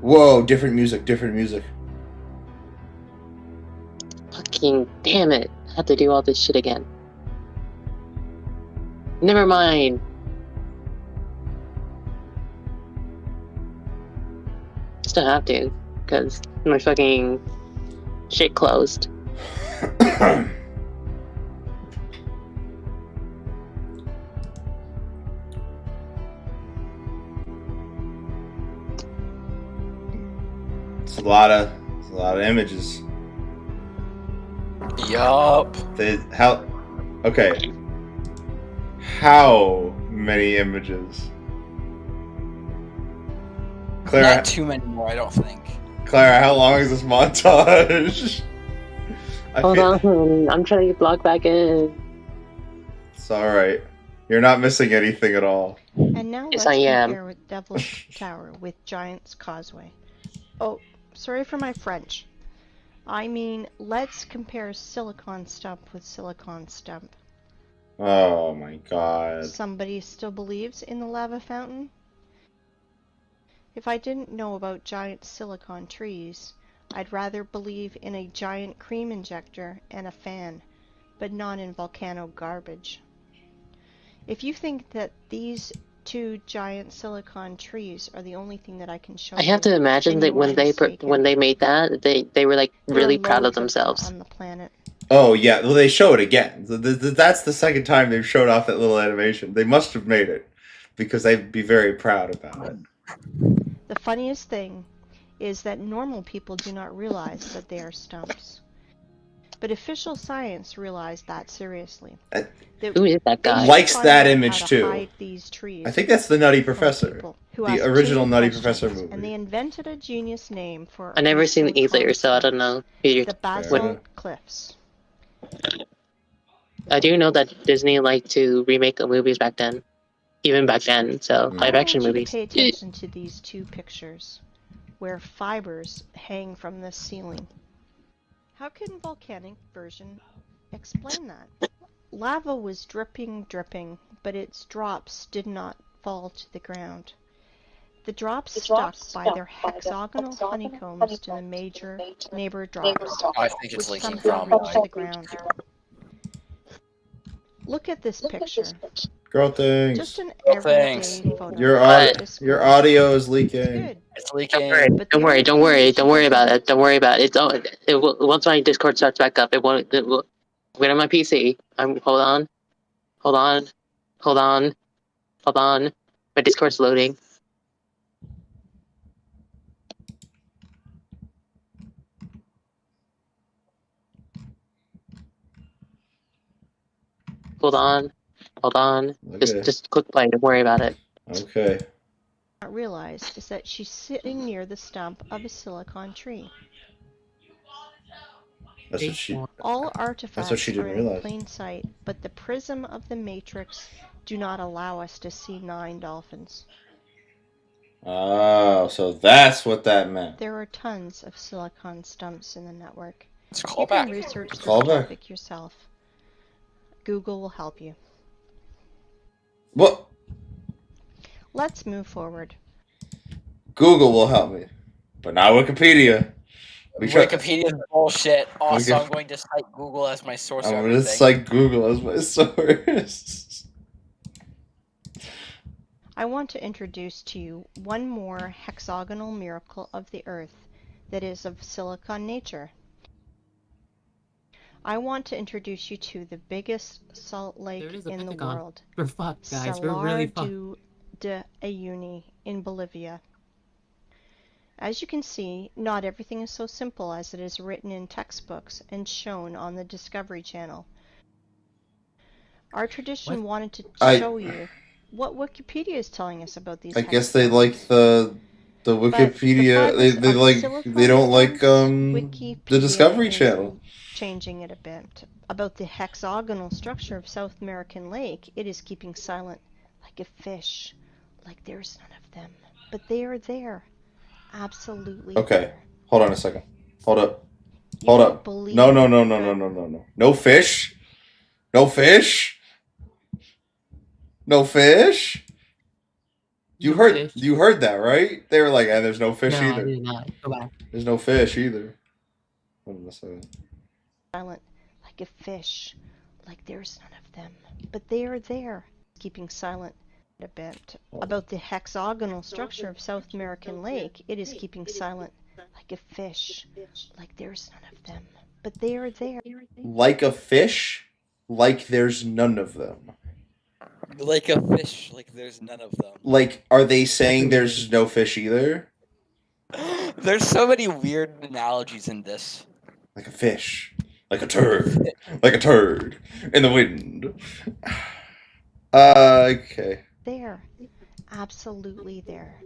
Whoa, different music. Fucking damn it. I have to do all this shit again. Never mind. Still have to, because my fucking shit closed. It's a lot of images. Yup. Okay. How many images? Clara, Not too many more, I don't think. Clara, how long is this montage? Hold on, I'm trying to get blocked back in. It's alright. You're not missing anything at all. And now Yes, let's I am. compare with Devil's Tower with Giant's Causeway. Oh, sorry for my French. I mean, let's compare silicon stump with silicon stump. Oh my god. Somebody still believes in the lava fountain? If I didn't know about giant silicon trees, I'd rather believe in a giant cream injector and a fan, but not in volcano garbage. If you think that these two giant silicon trees are the only thing that I can show I have to imagine then that you are mistaken. when they made that, they were like There really are proud of loads them themselves. on the planet. Oh yeah, well they show it again. That's the second time they've showed off that little animation. They must have made it because they'd be very proud about it. The funniest thing is that normal people do not realize that they are stumps. But official science realized that seriously. Who is that guy? Likes find that out image how to too. hide these trees I think that's the Nutty from Professor, people who the ask original too Nutty many Professor questions, movie. And they invented a genius name for I've never these seen either, silicon so I don't know. Who you're- The enough. basalt cliffs. I do know that Disney liked to remake the movies back then, even back then. So live action I want you movies. to pay attention to these two pictures, where fibers hang from the ceiling. How can volcanic version explain that? Lava was dripping, but its drops did not fall to the ground. The drops stuck by their hexagonal honeycombs to the major neighbor drops, I think it's which leaking somehow from reached the ground. Look at this picture. Girl things. Just an everyday Thanks. photo. Your audio is It's leaking. good. It's Don't leaking. worry, But the don't worry, only don't thing worry, that don't she worry about doesn't- it. Don't worry about it. It will, once my Discord starts back up, it won't. It will. Wait on my PC. Hold on, hold on, hold on, hold on. My Discord's loading. Hold on, hold on. Okay. Just click play. Don't worry about it. Okay. Not realize is that she's sitting near the stump of a silicon tree. That's what she. All artifacts she are didn't in realize. plain sight, but the prism of the matrix do not allow us to see 9 dolphins. Oh, so that's what that meant. There are tons of silicon stumps in the network. It's a You can callback. research this Callback. topic yourself. Google will help you. What? Let's move forward. Google will help me, but not Wikipedia. Wikipedia is bullshit. Also, Okay. I'm going to cite Google as my source I'm of gonna everything. cite Google as my source. I want to introduce to you one more hexagonal miracle of the Earth that is of silicon nature. I want to introduce you to the biggest salt lake There is a in the Pentagon. world, We're fucked, guys. We're Salar really fucked. de Uyuni in Bolivia. As you can see, not everything is so simple as it is written in textbooks and shown on the Discovery Channel. Our tradition wanted to show you what Wikipedia is telling us about these. I guess they like the Wikipedia. Wikipedia. They don't like the Discovery Channel. Changing it a bit. About the hexagonal structure of South American Lake, it is keeping silent, like a fish, like there's none of them. But they are there. Absolutely. Okay, there. hold on a second. Hold up. You Hold don't up. believe No. that- No fish. No fish. No fish. You heard that, right? They were like, there's no fish No, I either. did not. Go back. There's no fish either. Hold on a second. silent, like a fish, like there's none of them. But they are there. Keeping silent a bit. About the hexagonal structure of South American Lake, it is keeping silent, like a fish, like there's none of them. But they are there. Like a fish, like there's none of them. Like a fish, like there's none of them. Like, are they saying there's no fish either? There's so many weird analogies in this. Like a fish. Like a turd. Like a turd in the wind. Okay. There. Absolutely there.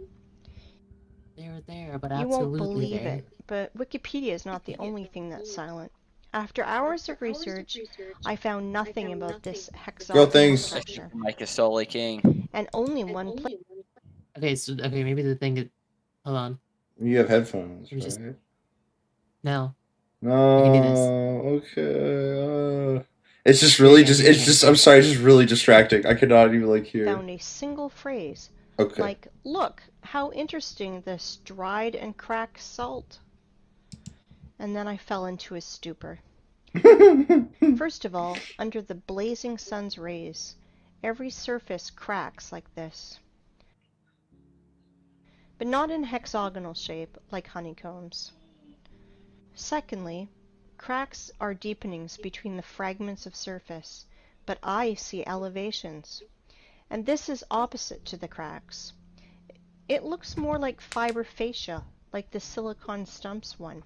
They're there, but You absolutely won't believe there. it, but Wikipedia is not the only thing that's silent. After hours of research, I found nothing about this hexagonal things. structure, Mike is still leaking. and only one place. Okay, maybe the thing is, hold on. You have headphones, It was just- right? No, Maybe this. Okay. It's just really I'm sorry, it's just really distracting. I could not even like hear. Found a single phrase Okay. like, "Look, how interesting this dried and cracked salt." And then I fell into a stupor. First of all, under the blazing sun's rays, every surface cracks like this. But not in hexagonal shape like honeycombs. Secondly, cracks are deepenings between the fragments of surface, but I see elevations. And this is opposite to the cracks. It looks more like fiber fascia, like the silicon stumps one.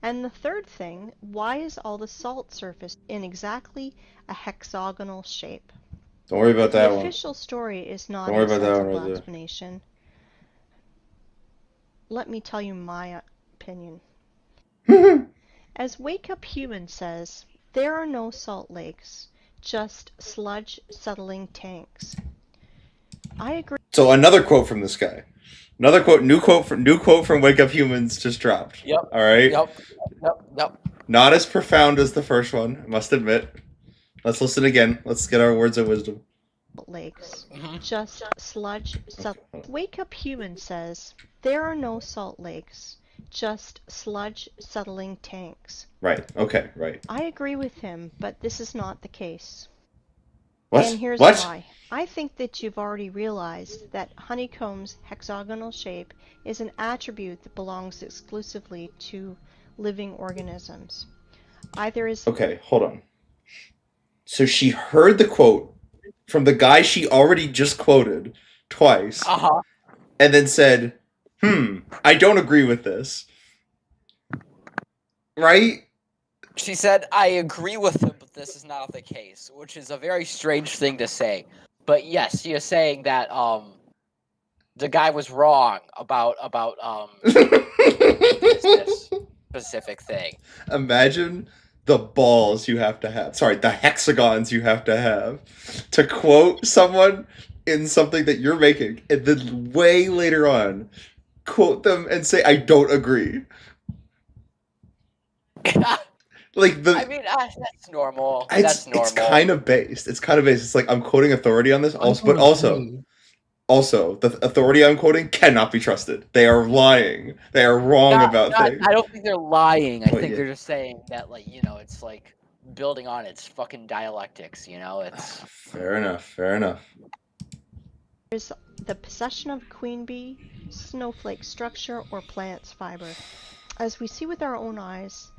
And the third thing, why is all the salt surface in exactly a hexagonal shape? Don't worry about that The one. official story is not Don't worry a about that one sensible right there. explanation. Let me tell you my opinion. As Wake Up Human says, there are no salt lakes, just sludge settling tanks. I agree. So another quote from this guy. Another quote, new quote from Wake Up Humans just dropped. Yep. All right. Yep. Not as profound as the first one, I must admit. Let's listen again. Let's get our words of wisdom. Lakes, Mhm. just sludge settling. Okay. Wake Up Human says, there are no salt lakes, just sludge settling tanks. Right. Okay. Right. I agree with him, but this is not the case. What? And here's What? why. I think that you've already realized that honeycomb's hexagonal shape is an attribute that belongs exclusively to living organisms. Either is Okay. Hold on. So she heard the quote from the guy she already just quoted twice, Uh-huh. and then said, I don't agree with this. Right? She said, I agree with him, but this is not the case, which is a very strange thing to say. But yes, you're saying that the guy was wrong about this specific thing. Imagine the balls you have to have. Sorry, the hexagons you have to quote someone in something that you're making, and then way later on, quote them and say, I don't agree. Like I mean, that's normal. That's normal. It's kind of based. It's like I'm quoting authority on this, also, but Unfortunately, also the authority I'm quoting cannot be trusted. They are lying. They are wrong about things. I don't think they're lying. I But think yeah. they're just saying that, like, it's like building on its fucking dialectics. It's Fair enough. the possession of a queen bee, snowflake structure, or plant's fiber. As we see with our own eyes,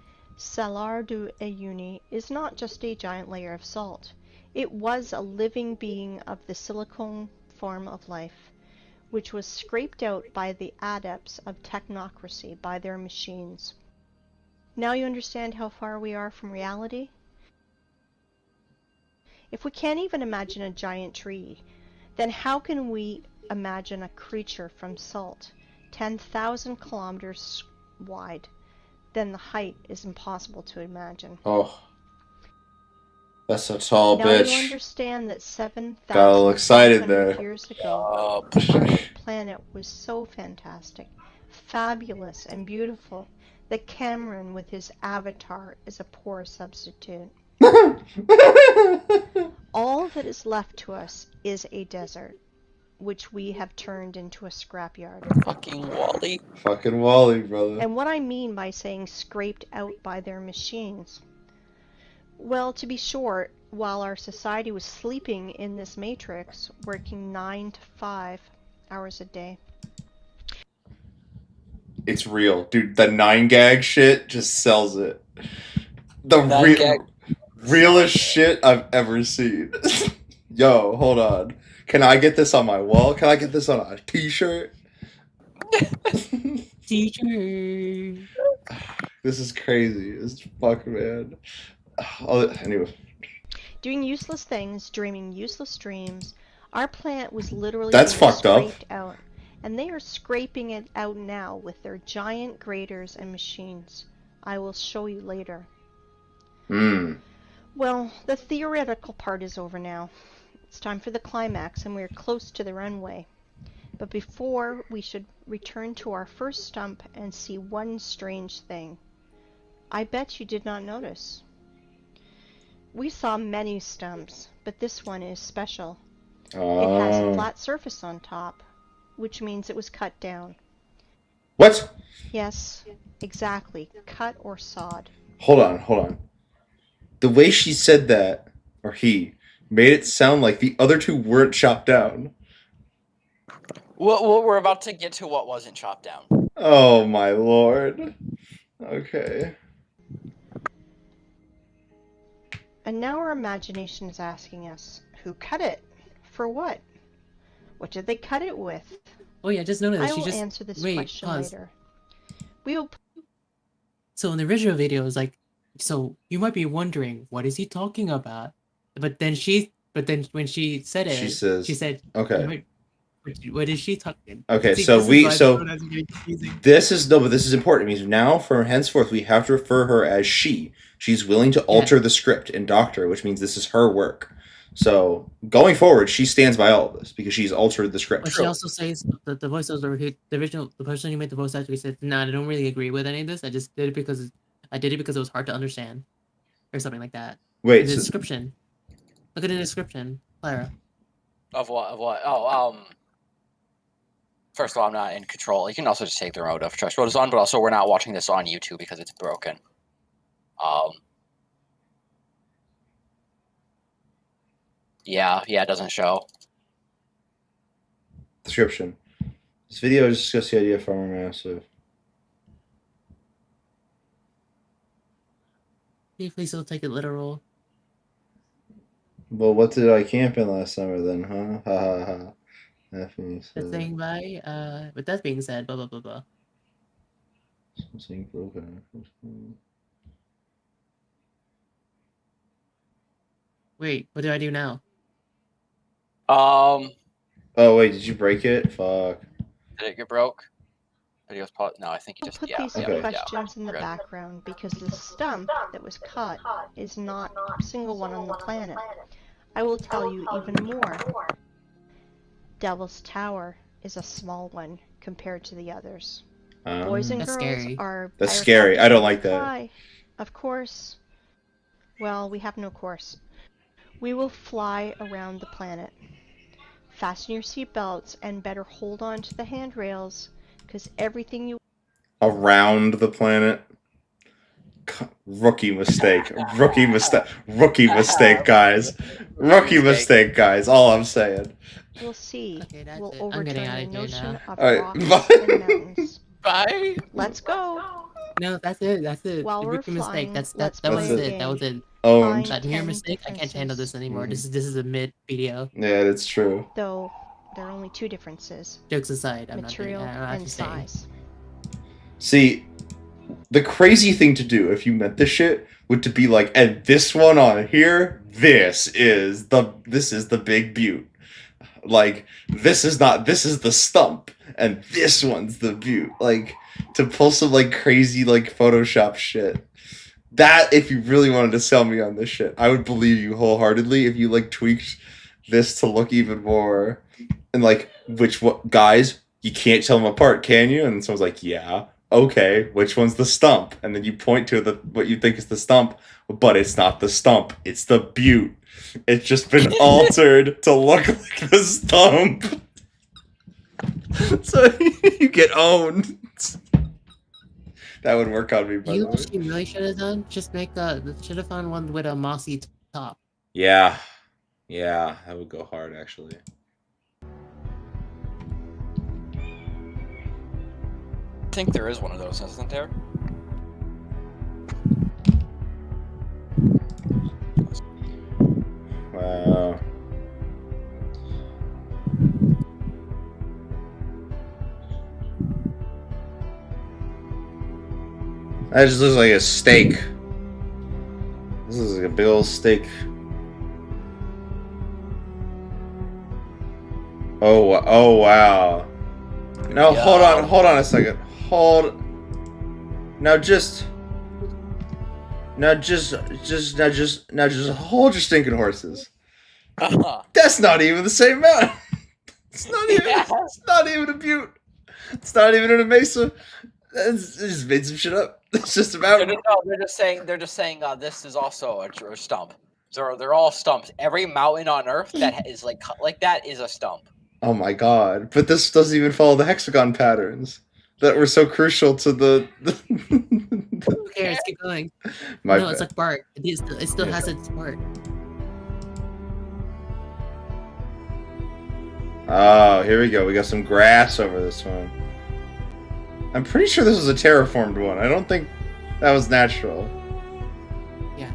Salar du Uyuni is not just a giant layer of salt. It was a living being of the silicone form of life, which was scraped out by the adepts of technocracy, by their machines. Now you understand how far we are from reality? If we can't even imagine a giant tree, then how can we imagine a creature from salt, 10,000 kilometers wide? Then the height is impossible to imagine. Oh, that's a tall Now you bitch. understand that Got a little excited 7,500 there. years ago, our planet was so fantastic, fabulous, and beautiful that Cameron with his avatar is a poor substitute. All that is left to us is a desert, which we have turned into a scrapyard. fucking Wally. Fucking Wally, brother. And what I mean by saying scraped out by their machines, well, to be short, while our society was sleeping in this matrix, working 9 to 5 hours a day. It's real, dude. The 9gag shit just sells it. The 9gag realest shit I've ever seen. Yo, hold on. Can I get this on my wall? Can I get this on a t-shirt? teacher. This is crazy. It's fucking man. Anyway. Doing useless things, dreaming useless dreams, our planet was literally That's being fucked up. scraped out. And they are scraping it out now with their giant graders and machines. I will show you later. Well, the theoretical part is over now. It's time for the climax, and we are close to the runway. But before, we should return to our first stump and see one strange thing. I bet you did not notice. We saw many stumps, but this one is special. It has a flat surface on top, which means it was cut down. What? Yes, exactly. Cut or sawed. Hold on. The way she said that, or he, made it sound like the other two weren't chopped down. Well, we're about to get to what wasn't chopped down. Oh my lord. Okay. And now our imagination is asking us, who cut it? For what? What did they cut it with? Oh yeah, just noticed I she will just answer this wait, question pause. later. We will. So in the original video, it's like, so you might be wondering, what is he talking about? But then when she said it, She says, she said, okay. What is she talking? Okay, See, so this is we why so pronouns are getting confusing. this is no, but this is important. It means now from henceforth we have to refer her as she. She's willing to alter the script and doctor, which means this is her work. So going forward, she stands by all of this because she's altered the script. But she also says that the voiceover, the person who made the voice actor said, "Nah, I don't really agree with any of this. I just did it because it was hard to understand, or something like that." Wait, The so description. Look at the description, Clara. Of what? Oh, first of all, I'm not in control. You can also just take the remote if Trust Road is on, but also we're not watching this on YouTube because it's broken. Yeah, it doesn't show. description. This video discusses the idea of Farmer Massive. Can you please don't take it literal? Well, what did I camp in last summer then, huh? Ha ha ha. That thing by, with that being said, blah blah blah blah. Something broken. Wait, what do I do now? Oh wait, did you break it? Fuck. Did it get broke? Video's paused. No, I think you We'll just put these Okay. questions in the We're good. background because the stump that was cut is not a single one on the planet. I will tell you even more. Devil's Tower is a small one compared to the others. Boys and That's girls scary. are. That's scary. I don't like that. Fly. Of course. Well, we have no course. We will fly around the planet. Fasten your seatbelts and better hold on to the handrails, because everything you Around the planet. Rookie mistake. Rookie mistake. Rookie mistake, guys. Rookie mistake, guys. All I'm saying. will see Okay, that's will it. I'm overturn getting out the of here notion now. of Alright, rocks bye. and mountains. Bye. Let's go. No, that's it. That's it. While The we're rookie mistake. flying, That let's was play a it. That game. was it. Owned. Find That mere 10 mistake. I can't handle this anymore. Mhm. This is a mid video. Yeah, that's true. Though there are only two differences: Jokes aside, I'm material not and just saying. size. See, the crazy thing to do if you meant this shit would to be like, and this one on here, this is the big butte. Like, this is the stump, and this one's the butte. Like, to pull some like crazy like Photoshop shit. That, if you really wanted to sell me on this shit, I would believe you wholeheartedly if you like tweaked this to look even more. And like, guys, you can't tell them apart, can you? And someone's like, yeah. Okay, which one's the stump? And then you point to what you think is the stump, but it's not the stump, it's the butte. It's just been altered to look like the stump. So you get owned. That would work on me, by You the know way. what you really should have done? Just should have found one with a mossy top. Yeah, that would go hard, actually. I think there is one of those, isn't there? Wow. That just looks like a steak. This is like a big old steak. Oh wow. No, Yeah. hold on a second. Now just hold your stinking horses. That's not even the same mountain. It's not even. Yeah. It's not even a butte. It's not even in a mesa. They just made some shit up. It's just They're about. just, no, they're just saying this is also a stump. They're all stumps. Every mountain on Earth that is like cut like that is a stump. Oh my god! But this doesn't even follow the hexagon patterns that were so crucial to the. Who cares? Keep going. My No, it's bad. like bark. It still Yeah. has its bark. Oh, here we go. We got some grass over this one. I'm pretty sure this was a terraformed one. I don't think that was natural. Yeah.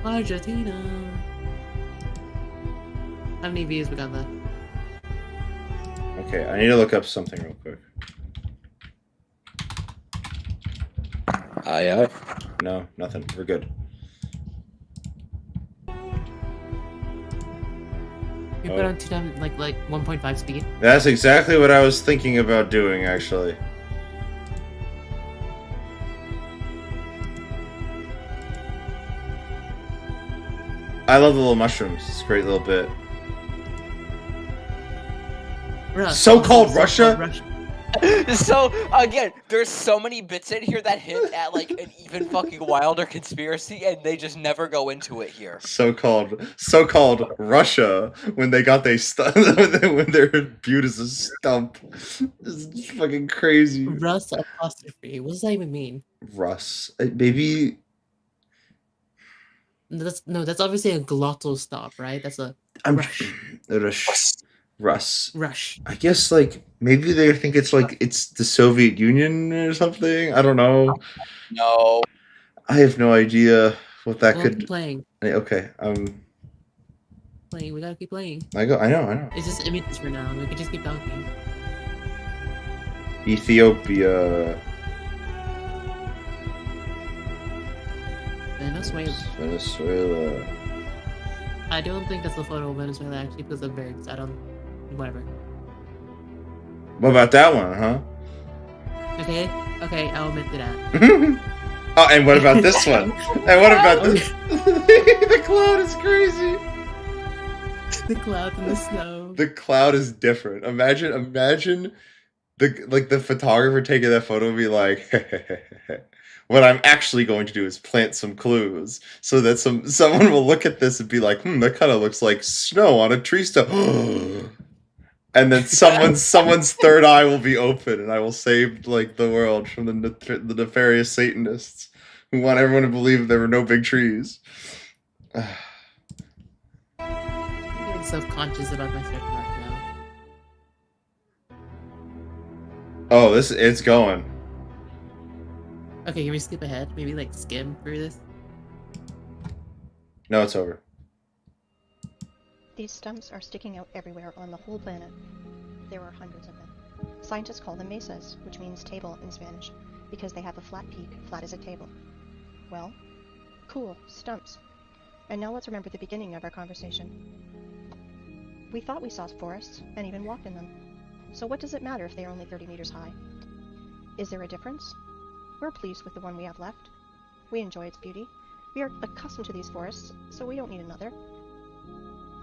Argentina. How many views we got left? Okay, I need to look up something real quick. Yeah. No, nothing. We're good. You put on 2 times like 1.5 speed. That's exactly what I was thinking about doing, actually. I love the little mushrooms. It's a great little bit. So-called Russia? So again, there's so many bits in here that hint at like an even fucking wilder conspiracy, and they just never go into it here. So-called Russia when they got they when they're viewed as a stump. This is fucking crazy. Russ apostrophe. What does that even mean? Russ, maybe. That's obviously a glottal stop, right? That's a I'm rush. Rush. I guess like maybe they think it's like it's the Soviet Union or something. I don't know. No. I have no idea what that Well, could. keep playing. Okay. Playing. We gotta keep playing. I know. It's just images for now. We can just keep talking. Ethiopia. Venezuela. I don't think that's the photo of Venezuela actually because of birds. I don't. Whatever. What about that one, huh? Okay, I'll admit to that. Oh, and what about this one? And what about this? The cloud is crazy. The clouds and the snow. The cloud is different. Imagine the photographer taking that photo and be like, what I'm actually going to do is plant some clues so that someone will look at this and be like, that kind of looks like snow on a tree stump. And then someone's third eye will be open, and I will save like the world from the nefarious Satanists who want everyone to believe there were no big trees. I'm getting self-conscious about my search mark now. Oh, it's going. Okay, can we skip ahead? Maybe like skim through this? No, it's over. These stumps are sticking out everywhere on the whole planet. There are hundreds of them. Scientists call them mesas, which means table in Spanish, because they have a flat peak, flat as a table. Well, cool, stumps. And now let's remember the beginning of our conversation. We thought we saw forests, and even walked in them. So what does it matter if they are only 30 meters high? Is there a difference? We're pleased with the one we have left. We enjoy its beauty. We are accustomed to these forests, so we don't need another.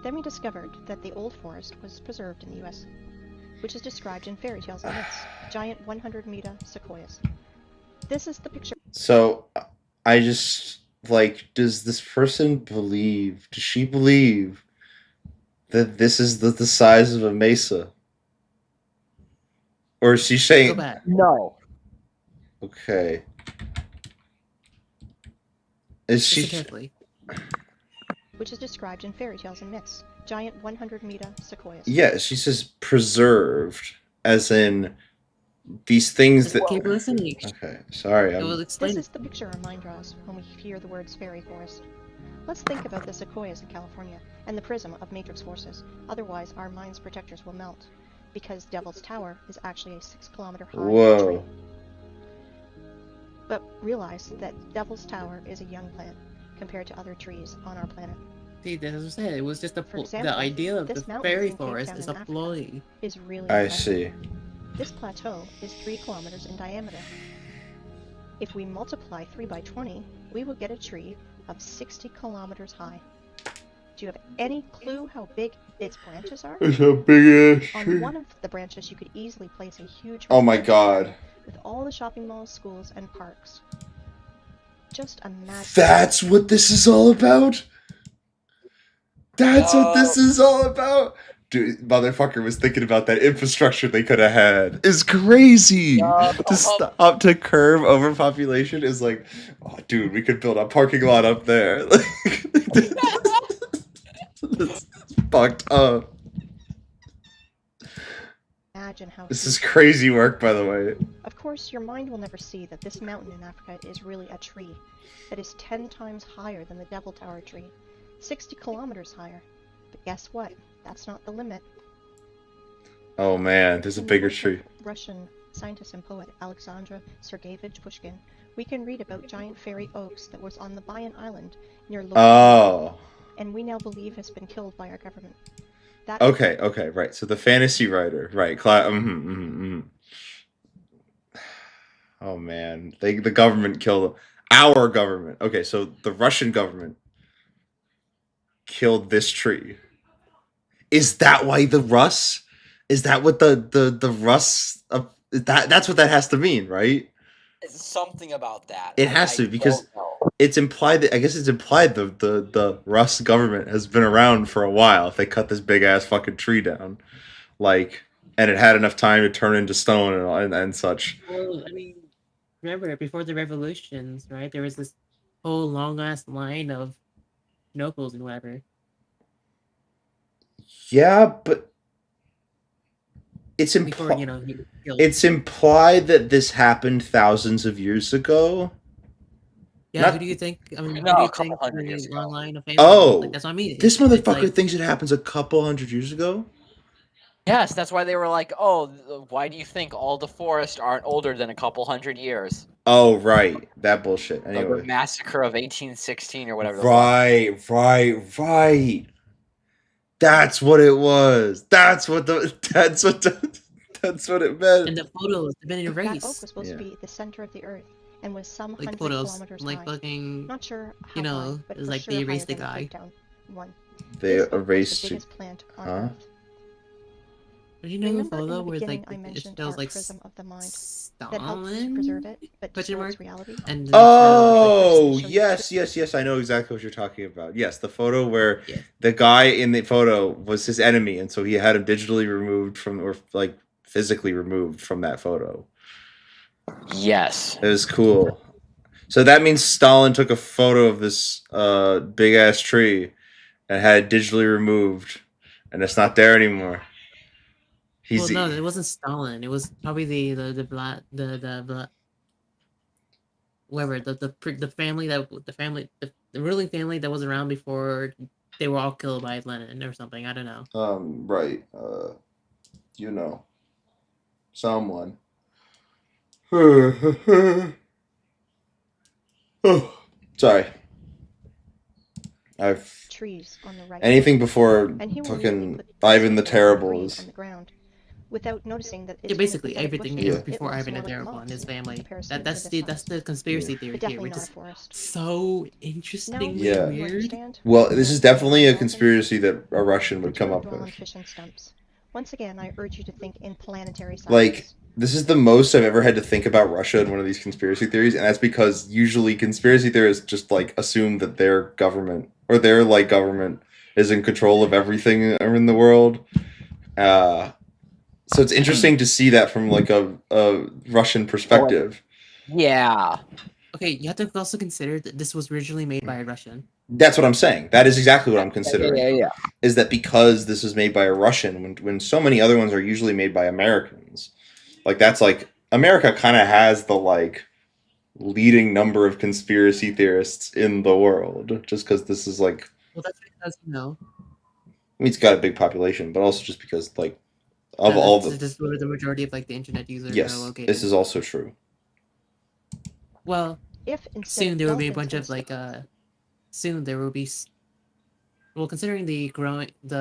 Then we discovered that the old forest was preserved in the US, which is described in fairy tales and myths, giant 100-meter sequoias. This is the picture. So, I just, like, does she believe that this is the size of a mesa? Or is she Go saying... back. No. Okay. Is Listen she... carefully. Which is described in fairy tales and myths, giant 100-meter sequoias. Yeah, she says preserved, as in these things Just that... keep listening. Okay, sorry. It will This explain. is the picture our mind draws when we hear the words fairy forest. Let's think about the sequoias in California and the prism of matrix forces. Otherwise, our mind's projectors will melt, because Devil's Tower is actually a 6-kilometer high Whoa. tree. But realize that Devil's Tower is a young plant compared to other trees on our planet. See, that's what I said. It was just For example, the idea of this the mountain fairy in Cape forest Town is in a Africa ploy. is really I impressive. see. This plateau is 3 kilometers in diameter. If we multiply 3 by 20, we will get a tree of 60 kilometers high. Do you have any clue how big its branches are? It's a big ass On tree. one of the branches, you could easily place a huge Oh my residential god. area with all the shopping malls, schools, and parks. Just imagine. That's what this is all about? That's what this is all about? Dude, motherfucker was thinking about that infrastructure they could have had. It's crazy. To curb overpopulation is like, oh, dude, we could build a parking lot up there. That's fucked up. Imagine how. This is crazy work, by the way. Of course, your mind will never see that this mountain in Africa is really a tree that is 10 times higher than the Devil Tower tree, 60 kilometers higher. But guess what? That's not the limit. Oh man, there's a In the bigger work of tree. Russian scientist and poet Alexander Sergeyevich Pushkin, we can read about giant fairy oaks that was on the Bayan Island near Lorraine, Oh. and we now believe has been killed by our government. That Okay, right. So the fantasy writer, right? Oh man, the government killed our government. Okay, so the Russian government killed this tree. Is that why the Russ? Is that what the Russ? That's what that has to mean, right? It's something about that. It has to, because it's implied that, I guess it's implied the Russ government has been around for a while. If they cut this big ass fucking tree down, like, and it had enough time to turn into stone and such. Well, I mean, remember before the revolutions, right? There was this whole long ass line of nobles and whatever. Yeah, but it's Before he killed. it's implied that this happened thousands of years ago. Yeah, not- who do you think? I mean, No, who do a you couple think hundred the years ago. long line of family? Oh, Like, that's what I mean. This It's motherfucker like- thinks it happens a couple hundred years ago. Yes, that's why they were like, oh, why do you think all the forests aren't older than a couple hundred years? Oh, right, that bullshit. The Anyway, massacre of 1816 or whatever. the fuck. right. That's what it was. That's what it meant. And the photos have been that oak erased. was supposed Yeah. to be the center of the earth and was some Like 100 photos, kilometers like high. fucking. Not sure how you know, high, but it's for like sure they higher erased the than guy. Cape Town one. They This oak was erased the you. biggest plant on Huh? Earth. But you know the Remember in photo the where beginning like I it mentioned shows our like prism of the mind that helps to Stalin? preserve it, but Question distorts mark? reality? And Oh, Show you yes. I know exactly what you're talking about. Yes, the photo where Yeah. the guy in the photo was his enemy, and so he had him digitally removed from, or like physically removed from that photo. Yes. It was cool. So that means Stalin took a photo of this big ass tree and had it digitally removed, and it's not there anymore. Well, no, it wasn't Stalin. It was probably the black whoever the family the ruling family that was around before they were all killed by Lenin or something. I don't know. Right. Someone. Sorry. I've trees on the right. anything before And he will fucking immediately put Ivan the something Terrible green is. on the ground, without noticing that Yeah, basically everything Yeah. is before Ivan the Terrible and his family. That's the conspiracy theory But here, definitely which not is a forest. so Now interestingly Yeah. you weird. understand? Well, this is definitely a conspiracy that a Russian would come Return up dwell on with. fish and stumps. Once again, I urge you to think in planetary sizes. Like, this is the most I've ever had to think about Russia in one of these conspiracy theories, and that's because usually conspiracy theorists just like assume that their government or their like government is in control of everything in the world. So it's interesting to see that from like a Russian perspective. Yeah. Okay, you have to also consider that this was originally made by a Russian. That's what I'm saying. That is exactly what I'm considering. Yeah. Is that because this was made by a Russian when so many other ones are usually made by Americans. Like, that's like, America kind of has the like leading number of conspiracy theorists in the world, just because this is like, Well, that's because I mean, it's got a big population, but also just because like of all the this is where the majority of like the internet users yes, are located. this is also true. Well, if instead soon of there will be a dolphins bunch of and like soon there will be well, considering the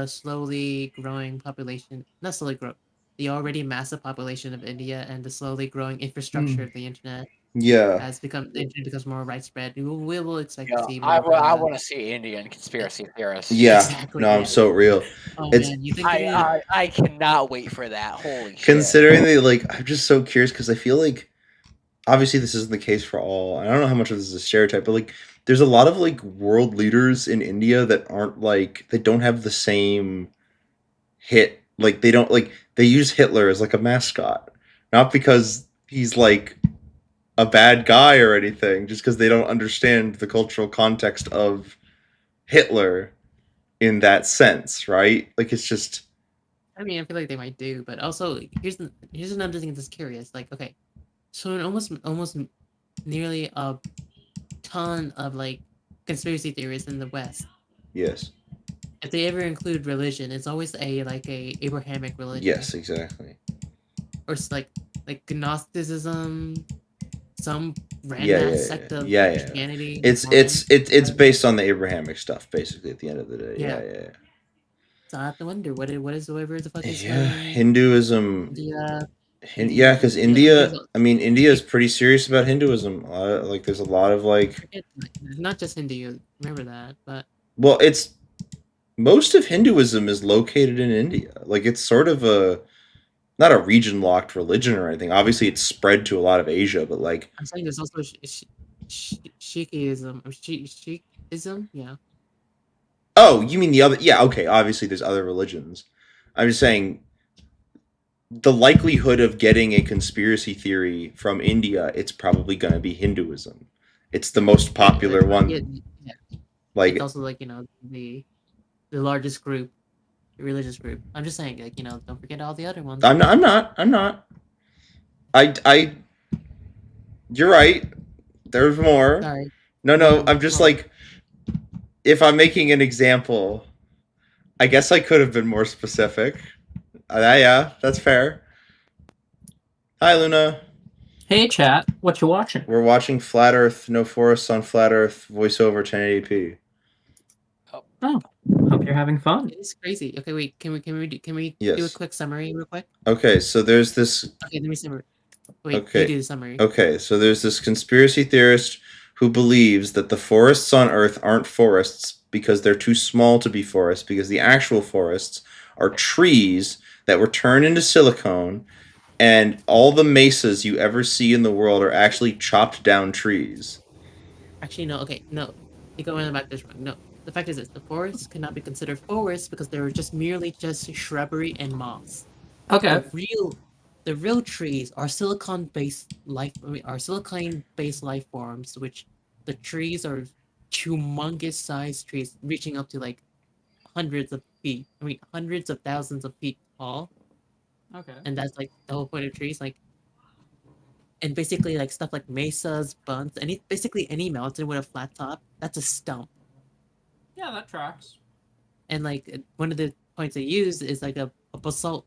slowly growing population, the already massive population of India and the slowly growing infrastructure of the internet, Yeah. as it becomes more widespread, we will expect to Yeah, see I more. want to see Indian conspiracy theorists. Yeah. Exactly. No, I'm Yeah. so real. Oh It's man, you think they? I cannot wait for that. Holy shit! considering they like. I'm just so curious because I feel like obviously this isn't the case for all. I don't know how much of this is a stereotype, but like there's a lot of like world leaders in India that aren't like they don't have the same hit. Like they don't like they use Hitler as like a mascot, not because he's like a bad guy or anything, just because they don't understand the cultural context of Hitler in that sense, right? Like it's just I mean, I feel like they might do, but also like, here's another thing that's curious. Like, okay, so in almost nearly a ton of like conspiracy theories in the West, yes, if they ever include religion, it's always a Abrahamic religion. yes, exactly. Or it's like Gnosticism, some random Yeah, sect of yeah. Christianity. It's based on the Abrahamic stuff, basically. At the end of the day, Yeah. yeah. So I have to wonder what is whatever the fuck is Yeah, Hinduism. India. Yeah, because Yeah, India. I mean, India is pretty serious about Hinduism. Like, there's a lot of like. forget, not just India. Remember that, but Well, it's most of Hinduism is located in India. Like, it's sort of a not a region locked religion or anything. Obviously, it's spread to a lot of Asia, but like. I'm saying there's also Sikhism or Sikhism. Yeah. Oh, you mean the other? Yeah, okay. Obviously, there's other religions. I'm just saying the likelihood of getting a conspiracy theory from India, it's probably going to be Hinduism. It's the most popular one. Yeah. Like it's also like the largest group, the religious group. I'm just saying like don't forget all the other ones. I'm not. I. You're right. There's more. Sorry. No. I'm just like, if I'm making an example, I guess I could have been more specific. Yeah, that's fair. Hi, Luna. Hey chat, what you watching? We're watching Flat Earth, No Forests on Flat Earth, voiceover 1080p. Oh, hope you're having fun. It is crazy. Okay, wait. Can we do a Yes. quick summary real quick? Okay, so there's this. Okay, let me summary. Wait, Okay. you do the summary. Okay, so there's this conspiracy theorist who believes that the forests on Earth aren't forests because they're too small to be forests, because the actual forests are trees that were turned into silicone, and all the mesas you ever see in the world are actually chopped down trees. Actually, no. Okay, no. You go in back this wrong. No. The fact is this: the forests cannot be considered forests because they were merely shrubbery and moss. Okay. The real trees are silicon-based life forms, which the trees are humongous sized trees reaching up to like hundreds of feet. I mean, hundreds of thousands of feet tall. Okay. And that's like the whole point of trees, like, and basically like stuff like mesas, bunts, basically any mountain with a flat top, that's a stump. Yeah, that tracks. And like one of the points they use is like a basalt.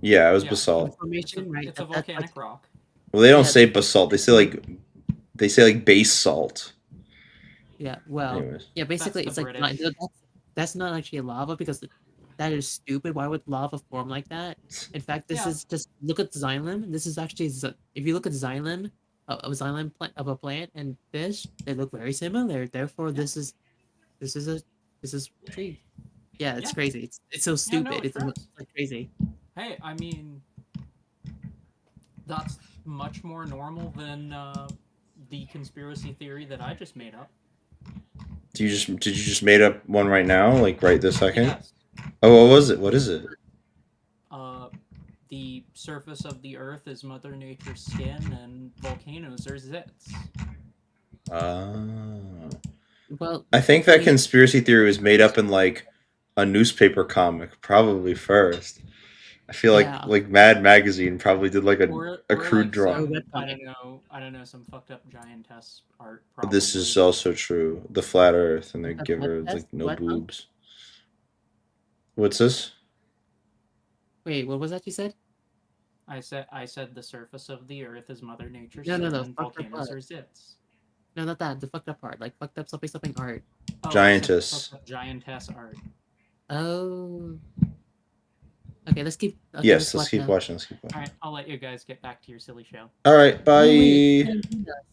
Yeah, it was basalt. Formation, right? It's a volcanic rock. Well, they don't say basalt. They say like base salt. Yeah. Well. Anyways. Yeah. Basically, it's like that's not actually lava because that is stupid. Why would lava form like that? In fact, this is just look at Xylem. This is actually if you look at Xylem, of a plant and fish, they look very similar. Therefore, this is tree. Yeah, it's crazy. It's so stupid. It's like crazy. Hey, I mean, that's much more normal than the conspiracy theory that I just made up. Did you just made up one right now, like right this second? Yes. Oh, what was it? What is it? The surface of the Earth is Mother Nature's skin, and volcanoes are zits. Well, I think that conspiracy theory was made up in like a newspaper comic, probably first. I feel like Mad Magazine probably did like a crude like drawing. I don't know, some fucked up giantess art. Probably. This is also true. The flat Earth, and they give her like no boobs. What's this? Wait, what was that you said? I said the surface of the Earth is Mother Nature's no, skin, and volcanoes are zits. No, not that. The fucked up part. Like fucked up something art. Giantess. Giantess art. Oh. Okay, let's keep. Okay, Yes, let's watch keep now. watching. Let's keep watching. All right, I'll let you guys get back to your silly show. All right, bye. Oh, wait, can't do that.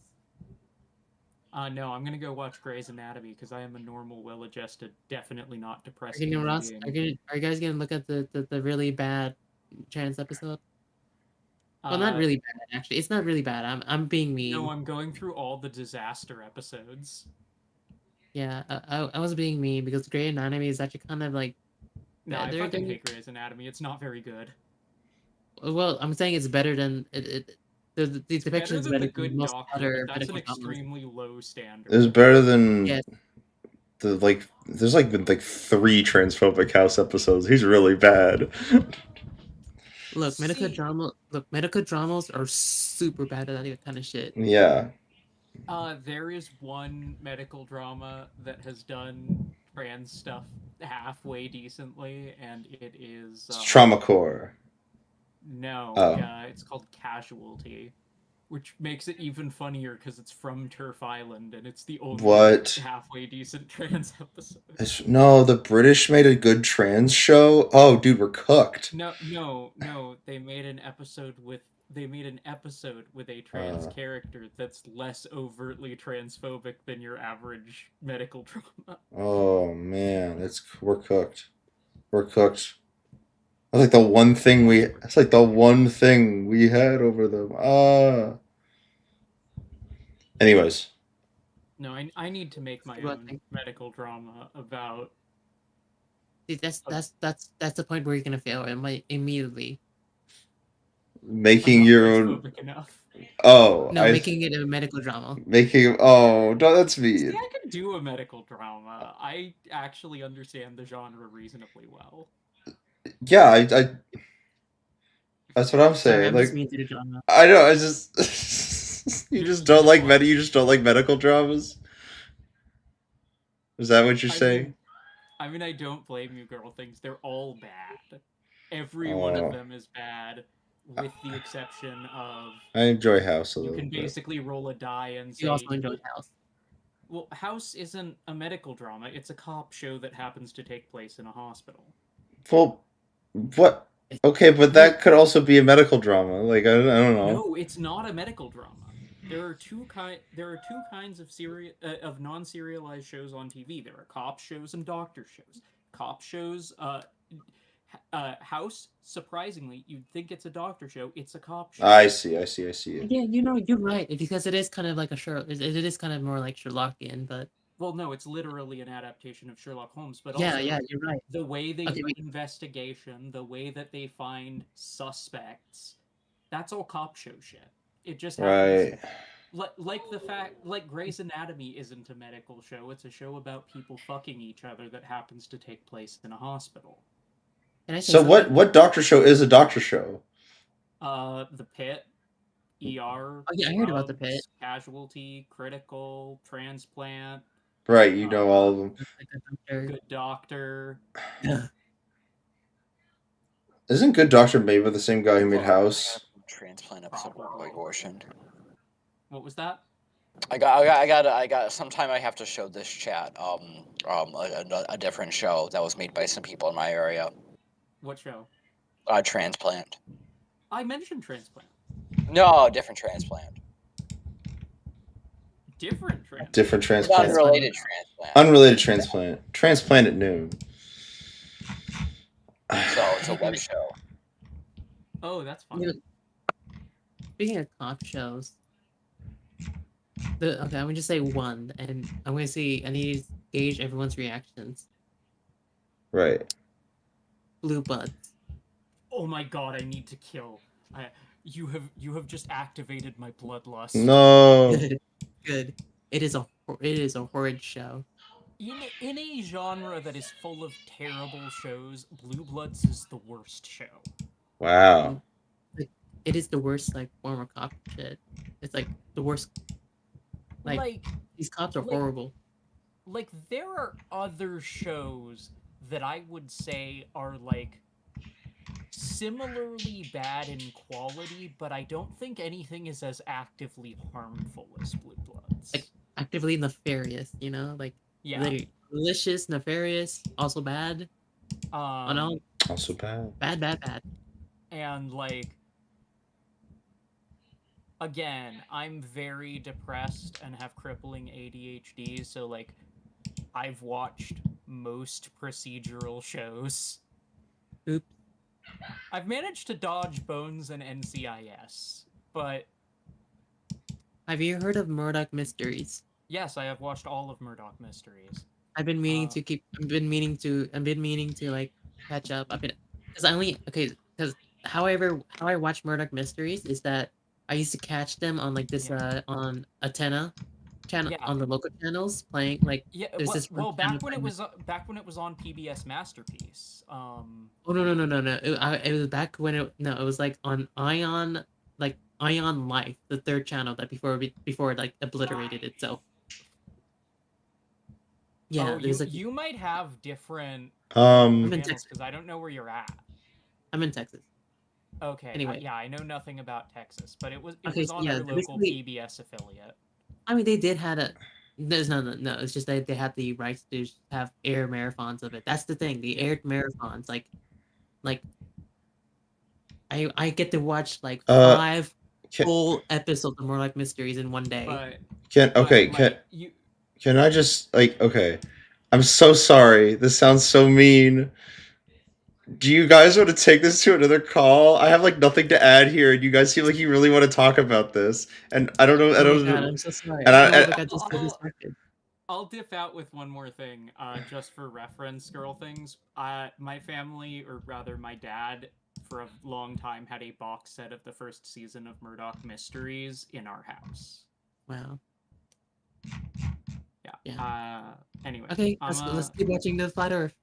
No, I'm gonna go watch Grey's Anatomy because I am a normal, well-adjusted, definitely not depressed Are you, human Ross, being. are you guys gonna look at the really bad trans episode? Well, not really bad actually. It's not really bad. I'm being mean. No, I'm going through all the disaster episodes. Yeah, I was being mean because Grey Anatomy is actually kind of like. No, I fucking hate Grey's Anatomy. It's not very good. Well, I'm saying it's better than the depiction is Better than better The Good than most Doctor, other but that's an medical dramas. extremely low standard. It's better than Yes. there's been 3 transphobic house episodes. He's really bad. Look, medical dramas are super bad at that kind of shit. Yeah. There is one medical drama that has done trans stuff halfway decently, and it is It's Trauma Core. No, Oh. it's called Casualty, which makes it even funnier because it's from Turf Island and it's the only halfway decent trans episode. No, the British made a good trans show. Oh, dude, we're cooked. No. They made an episode with a trans character that's less overtly transphobic than your average medical drama. Oh man, we're cooked. We're cooked. That's like the one thing we had over them. Anyways. No, I need to make my own medical drama about. See, that's the point where you're gonna fail immediately. Making your own. Enough. Oh, no, making it a medical drama. No, that's mean. See, I can do a medical drama. I actually understand the genre reasonably well. Yeah, I that's what I'm saying. I know. I just you just don't like medical dramas. Is that what you're saying? I mean, I don't blame you, girl. Things they're all bad. Every one of them is bad, with the exception of. I enjoy House a little bit. You can bit. basically roll a die and say. You also enjoy House. Well, House isn't a medical drama. It's a cop show that happens to take place in a hospital. Well, what? Okay, but that could also be a medical drama. Like I don't know. No, it's not a medical drama. There are two kinds of non-serialized shows on TV. There are cop shows and doctor shows. Cop shows, House. Surprisingly, you'd think it's a doctor show. It's a cop show. I see. Yeah, you're right because it is kind of like a Sherlock. It is kind of more like Sherlockian, but. Well, no, it's literally an adaptation of Sherlock Holmes, but yeah, also you're right. The way they do investigation, the way that they find suspects, that's all cop show shit. It just happens. Right. Like Grey's Anatomy isn't a medical show. It's a show about people fucking each other that happens to take place in a hospital. So what doctor show is a doctor show? The Pit, ER. Oh yeah, I heard about the Pit. Casualty, Critical, Transplant. Right, you know all of them. Good Doctor. Isn't Good Doctor made by the same guy who made House? Transplant episode like Ocean. What was that? I got. Sometime I have to show this chat. A different show that was made by some people in my area. What show? Transplant. I mentioned Transplant. No, different Transplant. Different Transplant. Different Transplant. Unrelated Transplant. Unrelated Transplant. Transplant at noon. So it's a web show. Oh, that's fun. Speaking of cop shows, okay, I'm gonna just say one, and I'm gonna see. I need to gauge everyone's reactions. Right. Blue Bloods. Oh my god! I need to kill. You have just activated my bloodlust. No. Good. It is a horrid show. In a genre that is full of terrible shows, Blue Bloods is the worst show. Wow. It is the worst form of cop shit. It's the worst. These cops are horrible. There are other shows that I would say are similarly bad in quality, but I don't think anything is as actively harmful as Blue Bloods. Actively nefarious, yeah. Malicious, nefarious, also bad. Also bad. Bad. And like, again, I'm very depressed and have crippling ADHD, so like, I've watched most procedural shows. Oops. I've managed to dodge Bones and NCIS, but Have you heard of Murdoch Mysteries? yes, I have watched all of Murdoch Mysteries. I've been meaning to keep. I've been meaning to like catch up. Because I only because how I watch Murdoch Mysteries is that I used to catch them on like this on Antenna channel Yeah. on the local channels playing like Yeah, there's this one channel back when playing it was on PBS Masterpiece. oh no it was back when it was like on Ion Life, the third channel that before it like obliterated itself. Yeah, oh, there's like you might have different I'm in channels Texas. because I don't know where you're at. I'm in Texas. Okay. Anyway. Yeah, I know nothing about Texas, but it was Okay, so on yeah, our local basically, PBS affiliate. I mean, they did had a. There's no. It's just that they had the rights to have air marathons of it. That's the thing. The aired marathons, like I get to watch like 5 Can, full episodes of More Like Mysteries in one day. But can I just like okay? I'm so sorry. This sounds so mean. Do you guys want to take this to another call? I have like nothing to add here, and you guys seem like you really want to talk about this. And I don't know. I Oh don't my know. God, I'm so sorry. And I got just so distracted. I'll dip out with one more thing, just for reference, girl things. My family, or rather my dad, for a long time had a box set of the first season of Murdoch Mysteries in our house. Wow. Yeah. Anyway. Okay, let's keep watching the Flat Earth.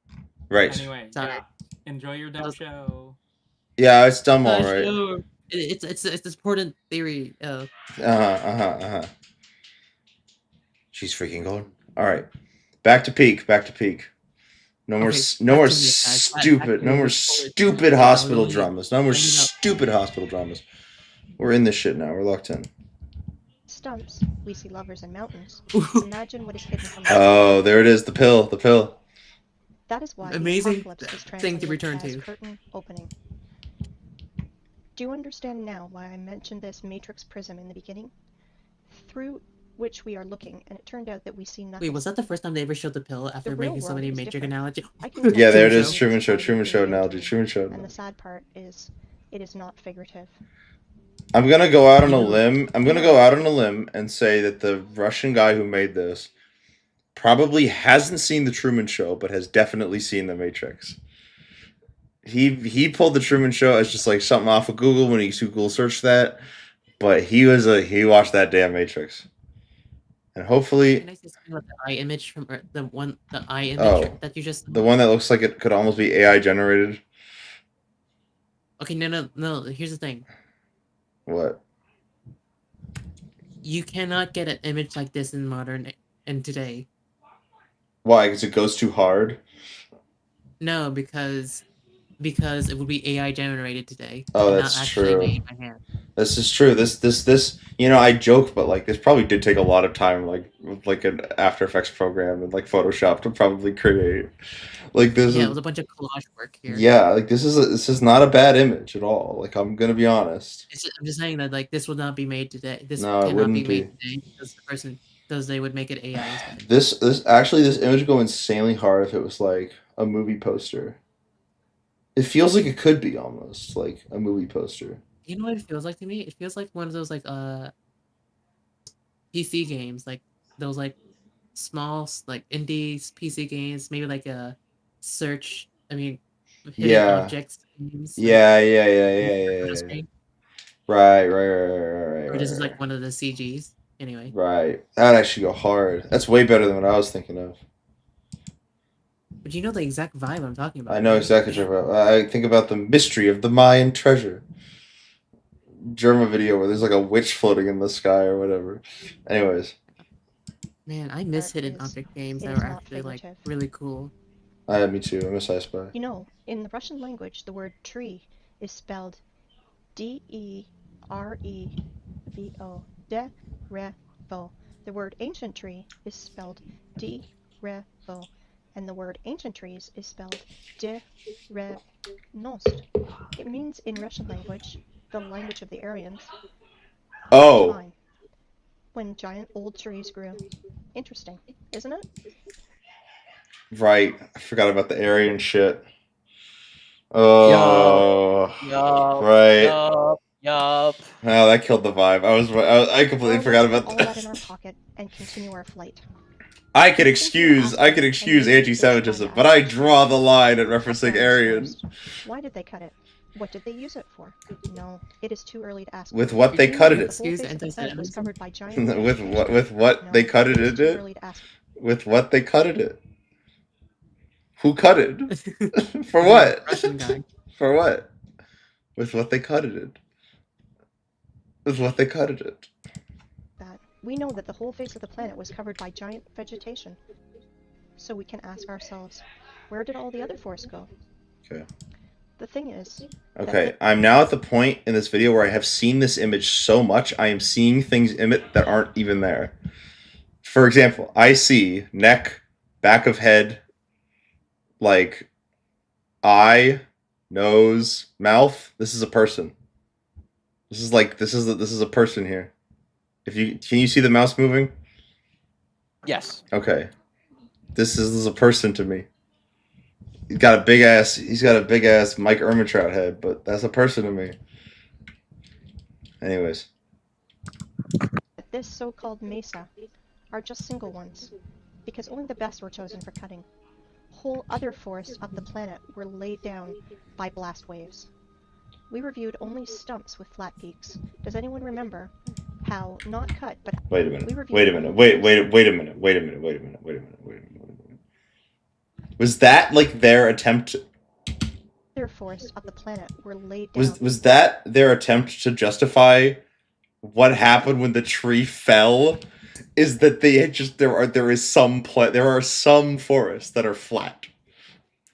Right. Anyway, Sorry. yeah. Enjoy your dumb show. Yeah, it's dumb, all right. It's an important theory. She's freaking golden. All right, back to peak. No more stupid hospital dramas. No more stupid hospital dramas. We're in this shit now. We're locked in. Stumps. We see lovers in mountains. Imagine what is hidden from the Oh, there it is. The pill. That is why amazing the apocalypse is thing to return as to. Curtain opening. Do you understand now why I mentioned this matrix prism in the beginning? Through which we are looking, and it turned out that we see nothing. Wait, was that the first time they ever showed the pill after making so many matrix analogies? Yeah, there it is. Truman Show analogy. Truman Show. And the sad part is, it is not figurative. I'm gonna go out on a limb. And say that the Russian guy who made this probably hasn't seen the Truman Show, but has definitely seen the Matrix. He pulled the Truman Show as just like something off of Google when he Google searched that, but he watched that damn Matrix, and hopefully. Can I say something about the eye image from the eye image that you just saw? The one that looks like it could almost be AI generated. Okay, no. Here's the thing. What? You cannot get an image like this in today. Why? Because it goes too hard. No, because it would be AI generated today. Oh, that's true. Made by hand. This is true. This. I joke, but like this probably did take a lot of time, like an After Effects program and like Photoshop to probably create. Like this. Yeah, it was a bunch of collage work here. Yeah, like this is not a bad image at all. Like I'm gonna be honest. I'm just saying that like this would not be made today. This cannot be made today because they would make it AI instead. This image would go insanely hard if it was like a movie poster. It feels like it could be almost like a movie poster. You know what it feels like to me? It feels like one of those like PC games, like those like small like indie PC games, maybe like a search. I mean, hidden objects games. Yeah. Right. Or this is like one of the CGs. Anyway. Right. That'd actually go hard. That's way better than what I was thinking of. But you know the exact vibe I'm talking about. I know exactly what you're about. I think about the mystery of the Mayan treasure. German video where there's like a witch floating in the sky or whatever. Anyways. Man, I miss hidden object games that are actually like really cool. Me too. I miss I Spy. You know, in the Russian language, the word tree is spelled Derevo. Derevo. The word ancient tree is spelled Derevo. And the word ancient trees is spelled de-re-nost. It means in Russian language, the language of the Aryans, Oh. time. When giant old trees grew. Interesting, isn't it? Right. I forgot about the Aryan shit. Oh. Yup. Right. Yup. Oh, that killed the vibe. I completely Well, forgot let's about put all that. that in our pocket and continue our flight. I could excuse anti-Semitism, but I draw the line at referencing Aryan. Why did they cut it? What did they use it for? No, it is too early to ask. With what they Did you cut it. The whole excuse face of the planet was anti-Semitism? covered by giant with what No, they cut it it is in too it? early to ask. With what they cut it. Who cut it? For what? Russian guy. For what? With what they cut it. With what they cut it. That we know that the whole face of the planet was covered by giant vegetation. So we can ask ourselves, where did all the other forests go? Okay. The thing is... Okay, I'm now at the point in this video where I have seen this image so much, I am seeing things in it that aren't even there. For example, I see neck, back of head, like eye, nose, mouth. This is a person. This is a person here. Can you see the mouse moving? Yes. Okay. This is a person to me. He's got a big ass Mike Ehrmantraut head, but that's a person to me. Anyways. This so-called mesa are just single ones, because only the best were chosen for cutting. Whole other forests of the planet were laid down by blast waves. We reviewed only stumps with flat peaks. Does anyone remember how not cut, but Wait a minute. we reviewed Wait a minute. Wait a minute. Was that like their attempt? other forests of the planet were laid down. Was that their attempt to justify what happened when the tree fell? Is that they had just there are some forests that are flat.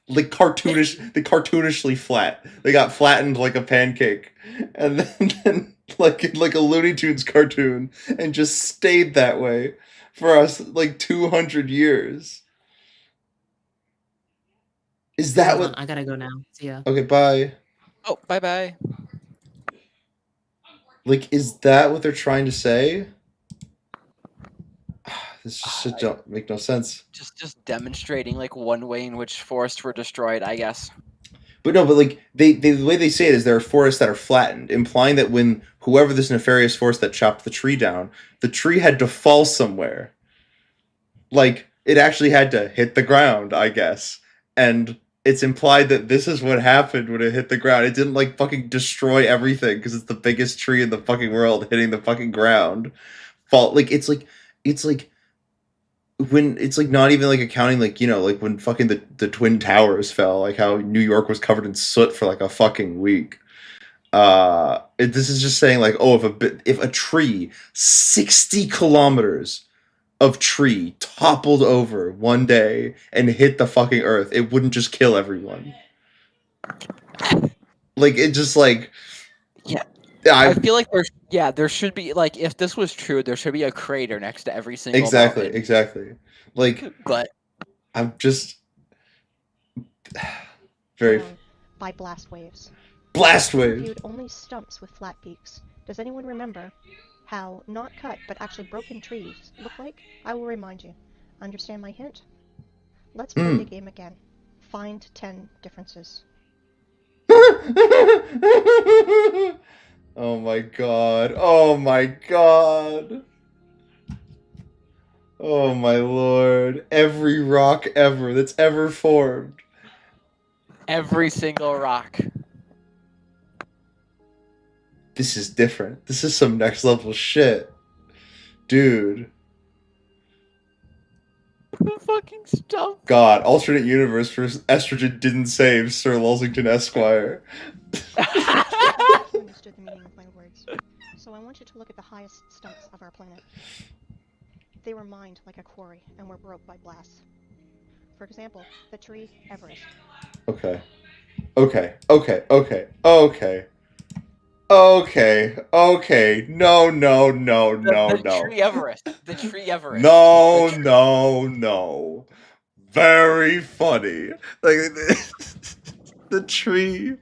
Like cartoonishly flat. They got flattened like a pancake, and then like a Looney Tunes cartoon, and just stayed that way for us like 200 years. Is that Hold what? on, I gotta go now. See ya. Okay, bye. Oh, bye. Like, is that what they're trying to say? This just don't make no sense. Just demonstrating like one way in which forests were destroyed, I guess. But no, but like the way they say it is there are forests that are flattened, implying that when whoever this nefarious force that chopped the tree down, the tree had to fall somewhere. Like it actually had to hit the ground, I guess. And it's implied that this is what happened when it hit the ground. It didn't like fucking destroy everything because it's the biggest tree in the fucking world hitting the fucking ground. It's like when it's like not even like accounting like, you know, like when fucking the Twin Towers fell, like how New York was covered in soot for like a fucking week. This is just saying like, oh, if a tree 60 kilometers of tree toppled over one day and hit the fucking earth, it wouldn't just kill everyone. Like it just like I feel like there should be like if this was true, there should be a crater next to every single mountain. Exactly. Like But I'm just very by blast waves. Blast We waves. reviewed only stumps with flat peaks. Does anyone remember how not cut but actually broken trees look like? I will remind you. Understand my hint? Let's play the game again. Find 10 differences. Oh my god. Oh my god. Oh my lord. Every rock ever that's ever formed. every single rock. This is different. This is some next level shit. Dude. Fucking stuff. God, alternate universe for estrogen didn't save Sir Lulsington Esquire. I understood the meaning of my words. So I want you to look at the highest stumps of our planet. They were mined like a quarry and were broke by blasts. For example, the tree Everest. Okay. No. The tree Everest. The tree Everest. No. very funny. Like the tree,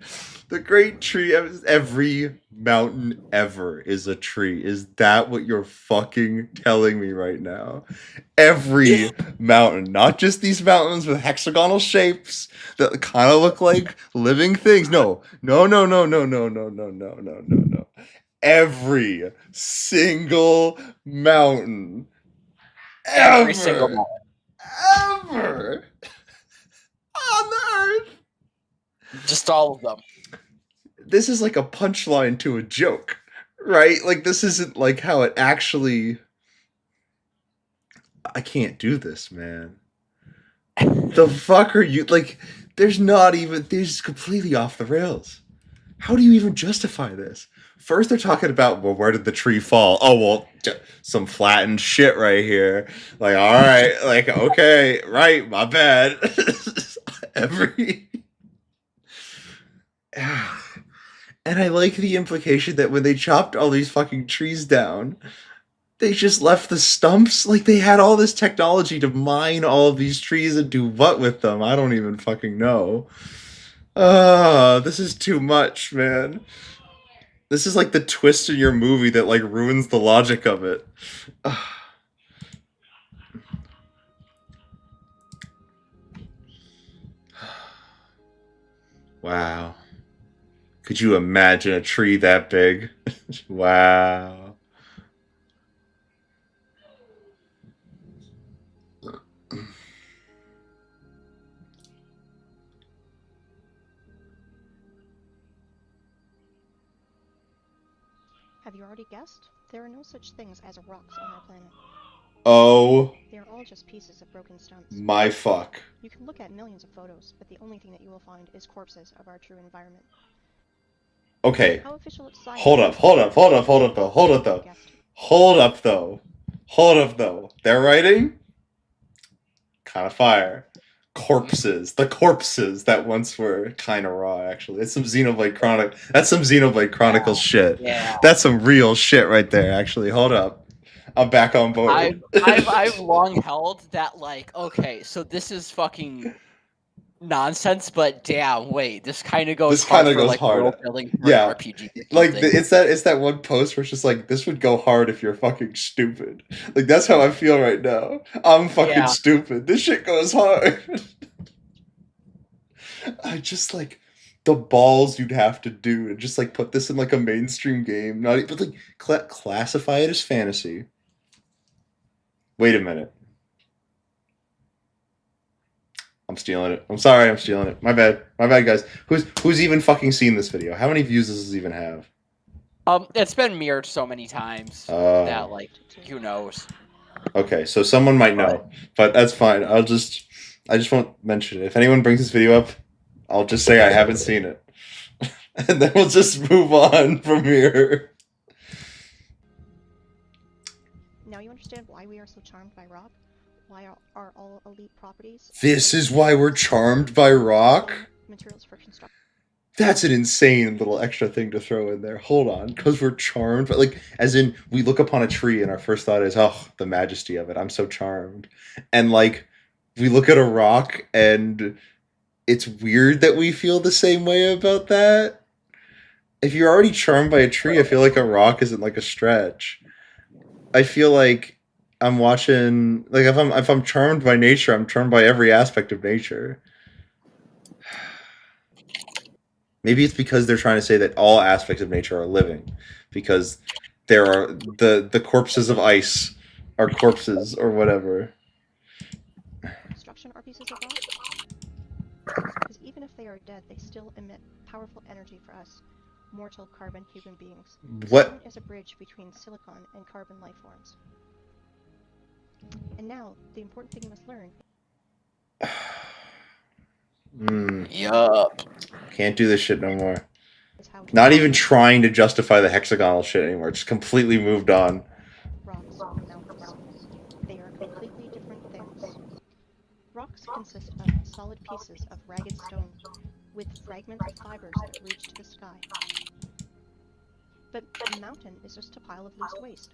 the great tree. Every mountain ever is a tree. Is that what you're fucking telling me right now? Every mountain, not just these mountains with hexagonal shapes that kind of look like living things. No. Every single mountain Every single ever, moment. ever on the earth. Just all of them. This is like a punchline to a joke, right? Like, this isn't like how it actually. I can't do this, man. The fuck are you like? There's not even. This is completely off the rails. How do you even justify this? First, they're talking about, well, where did the tree fall? Oh, well, some flattened shit right here. Like, all right, like, okay, right, my bad. Every. And I like the implication that when they chopped all these fucking trees down, they just left the stumps. Like, they had all this technology to mine all of these trees and do what with them? I don't even fucking know. This is too much, man. This is like the twist in your movie that like ruins the logic of it. Wow. Could you imagine a tree that big? Wow. Have you already guessed? There are no such things as rocks on our planet. Oh. They are all just pieces of broken stumps. My fuck. You can look at millions of photos, but the only thing that you will find is corpses of our true environment. Okay. How official it's Hold up though. They're writing? Kind of fire. Corpses. The corpses that once were kind of raw, actually. That's some Xenoblade Chronicles shit. Yeah. That's some real shit right there, actually. Hold up. I'm back on board. I've long held that, like, okay, so this is fucking nonsense, but damn, wait, this kind of goes hard for like world building for an RPG. Like it's that one post where it's just like, this would go hard if you're fucking stupid. Like, that's how I feel right now. I'm fucking stupid. This shit goes hard. I just like the balls you'd have to do and just like put this in like a mainstream game, not even like classify it as fantasy. Wait a minute. I'm stealing it. I'm sorry, I'm stealing it. My bad, guys. Who's even fucking seen this video? How many views does this even have? It's been mirrored so many times that, like, who knows? Okay, so someone might know, but that's fine. I just won't mention it. If anyone brings this video up, I'll just say I haven't seen it, and then we'll just move on from here. Now you understand why we are so charmed by rock? Why are all elite properties? This is why we're charmed by rock? Materials for construction. That's an insane little extra thing to throw in there. Hold on, because we're charmed. But like, as in, we look upon a tree and our first thought is, oh, the majesty of it. I'm so charmed. And like, we look at a rock and it's weird that we feel the same way about that. If you're already charmed by a tree, I feel like a rock isn't like a stretch. I feel like I'm watching, like, if I'm charmed by nature, I'm charmed by every aspect of nature. Maybe it's because they're trying to say that all aspects of nature are living, because there are the corpses of ice are corpses or whatever. Construction are pieces of rock? Because even if they are dead, they still emit powerful energy for us, mortal carbon human beings. What? Stone is a bridge between silicon and carbon life forms. And now, the important thing you must learn. Yup. Can't do this shit no more. Not even trying to justify the hexagonal shit anymore. Just completely moved on. Rocks and mountains. They are completely different things. Rocks consist of solid pieces of ragged stone with fragments of fibers that reach to the sky. But a mountain is just a pile of loose waste.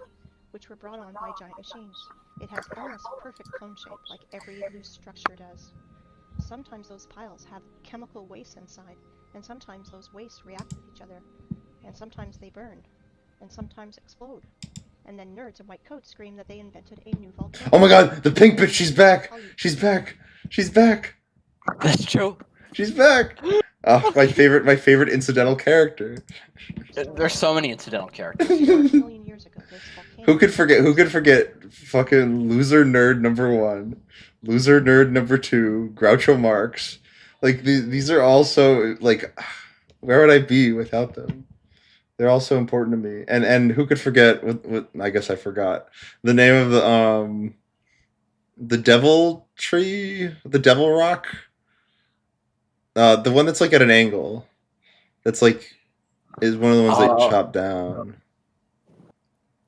which were brought on by giant machines. It has almost perfect cone shape, like every loose structure does. Sometimes those piles have chemical waste inside, and sometimes those wastes react with each other, and sometimes they burn, and sometimes explode. And then nerds in white coats scream that they invented a new volcano. Oh my god, the pink bitch, she's back! She's back! She's back! That's true. She's back! Oh, my favorite incidental character. There's so many incidental characters. Million years ago, this volcano Who could forget fucking loser nerd number 1, loser nerd number 2, Groucho Marx. Like, these are all so, like, where would I be without them? They're all so important to me. And who could forget, what I guess I forgot, the name of the devil tree? The devil rock? The one that's, like, at an angle. That's, like, is one of the ones they chopped down.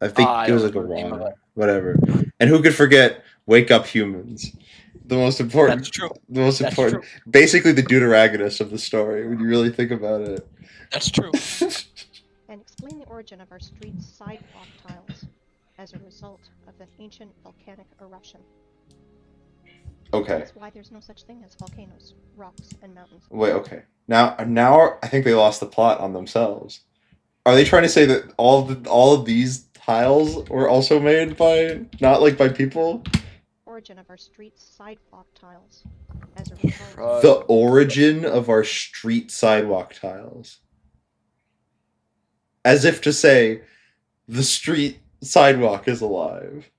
I think it was like a water. Whatever. And who could forget Wake Up Humans? The most important. That's true. The most That's important. true. Basically the Deuteragonist of the story, when you really think about it. That's true. and explain the origin of our street's sidewalk tiles as a result of an ancient volcanic eruption. Okay. That's why there's no such thing as volcanoes, rocks, and mountains. Wait, okay. Now I think they lost the plot on themselves. Are they trying to say that all of these tiles were also made by, not like by people? Origin of our street's sidewalk tiles as a result. The origin of our street sidewalk tiles. As if to say, the street sidewalk is alive.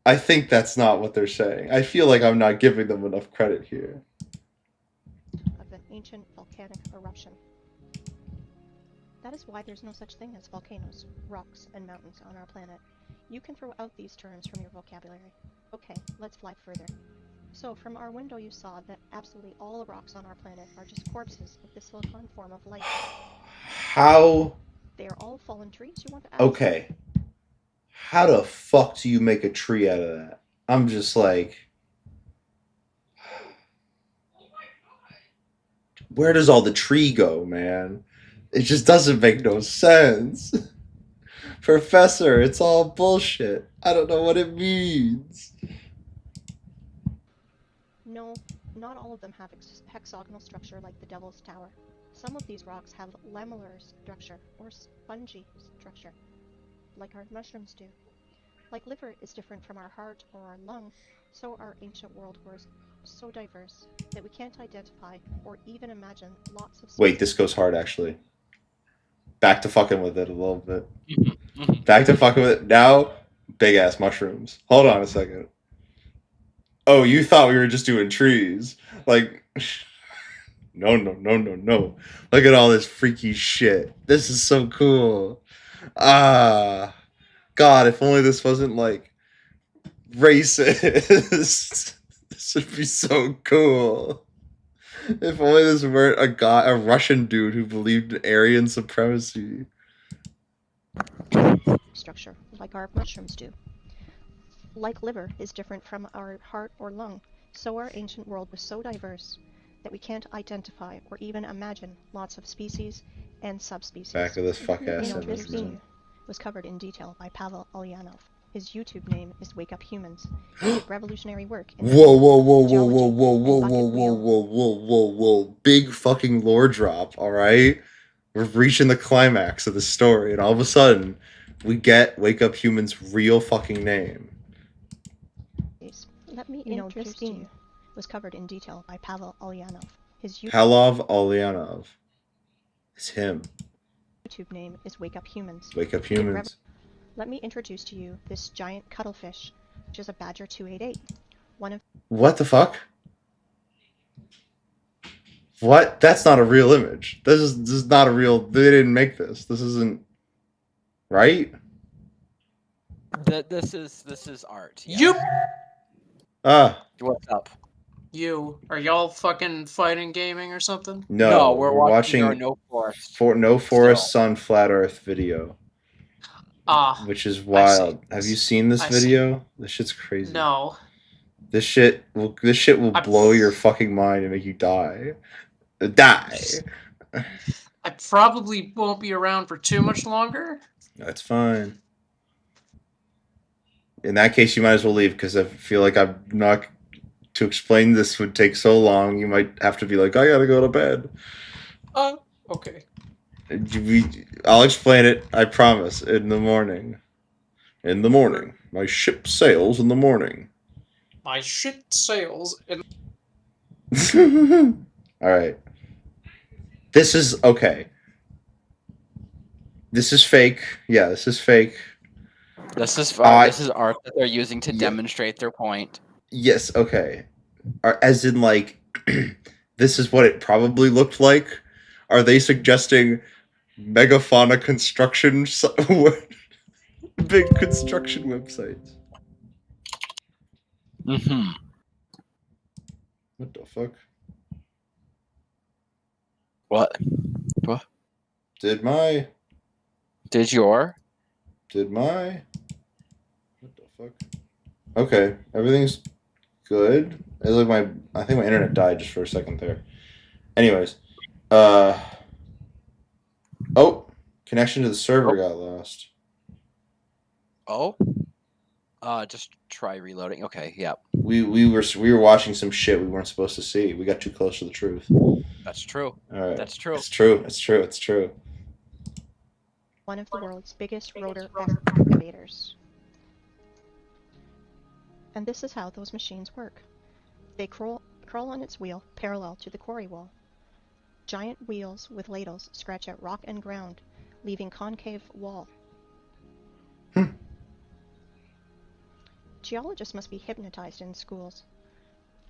I think that's not what they're saying. I feel like I'm not giving them enough credit here. Of an ancient volcanic eruption. That is why there's no such thing as volcanoes, rocks, and mountains on our planet. You can throw out these terms from your vocabulary. Okay, let's fly further. So, from our window you saw that absolutely all the rocks on our planet are just corpses of the silicon form of life. How? They are all fallen trees, you want to ask? Okay. How the fuck do you make a tree out of that? I'm just like... Where does all the tree go, man? It just doesn't make no sense. Professor, it's all bullshit. I don't know what it means. No, not all of them have hexagonal structure like the Devil's Tower. Some of these rocks have lamellar structure or spongy structure, like our mushrooms do. Like liver is different from our heart or our lung, so our ancient world was so diverse that we can't identify or even imagine lots of... Wait, this goes hard, actually. Back to fucking with it a little bit. Back to fucking with it. Now, big-ass mushrooms. Hold on a second. Oh, you thought we were just doing trees. Like, no. Look at all this freaky shit. This is so cool. Ah, God, if only this wasn't, like, racist. This would be so cool. If only this weren't a Russian dude who believed in Aryan supremacy. Structure, like our mushrooms do. Like liver is different from our heart or lung, so our ancient world was so diverse that we can't identify or even imagine lots of species and subspecies. Back of this fuck-ass You know, this image. theme was covered in detail by Pavel Ulyanov. His YouTube name is Wake Up Humans. He did revolutionary work in Whoa. Big fucking lore drop, alright? We're reaching the climax of the story, and all of a sudden, we get Wake Up Humans' real fucking name. Let me this theme was covered in detail by Pavel Ulyanov. His Pavel Ulyanov. It's him. YouTube name is Wake Up Humans. Wake Up Humans. Let me introduce to you this giant cuttlefish, which is a Badger 288. One of... What the fuck? What? That's not a real image. This is not a real... They didn't make this. This isn't... Right? This is art. Yeah. You. What's up? You. Are y'all fucking fighting gaming or something? No, we're watching No Forest. No Forests on Flat Earth video. Which is wild. I Have you seen this video? This shit's crazy. No. This shit will blow your fucking mind and make you die. Die. I probably won't be around for too much longer. That's fine. in that case, you might as well leave because I feel like I'm not to explain this would take so long. You might have to be like, I gotta go to bed. Okay. I'll explain it. I promise. In the morning. In the morning. My ship sails in the morning. My shit sails in. All right. This is okay. This is fake. Yeah, this is fake. This is art that they're using to demonstrate their point. Yes, okay. As in, like, this is what it probably looked like. Are they suggesting megafauna construction, big construction websites? Mm-hmm. What the fuck? What? Did my? What the fuck? Okay, everything's good. I think my internet died just for a second there. Anyways, oh, connection to the server got lost. Oh. Just try reloading. Okay, yeah. We were watching some shit we weren't supposed to see. We got too close to the truth. That's true. All right. That's true. It's true. It's true. It's true. One of the world's biggest rotor excavators. And this is how those machines work. They crawl on its wheel parallel to the quarry wall. Giant wheels with ladles scratch at rock and ground, leaving concave wall. Geologists must be hypnotized in schools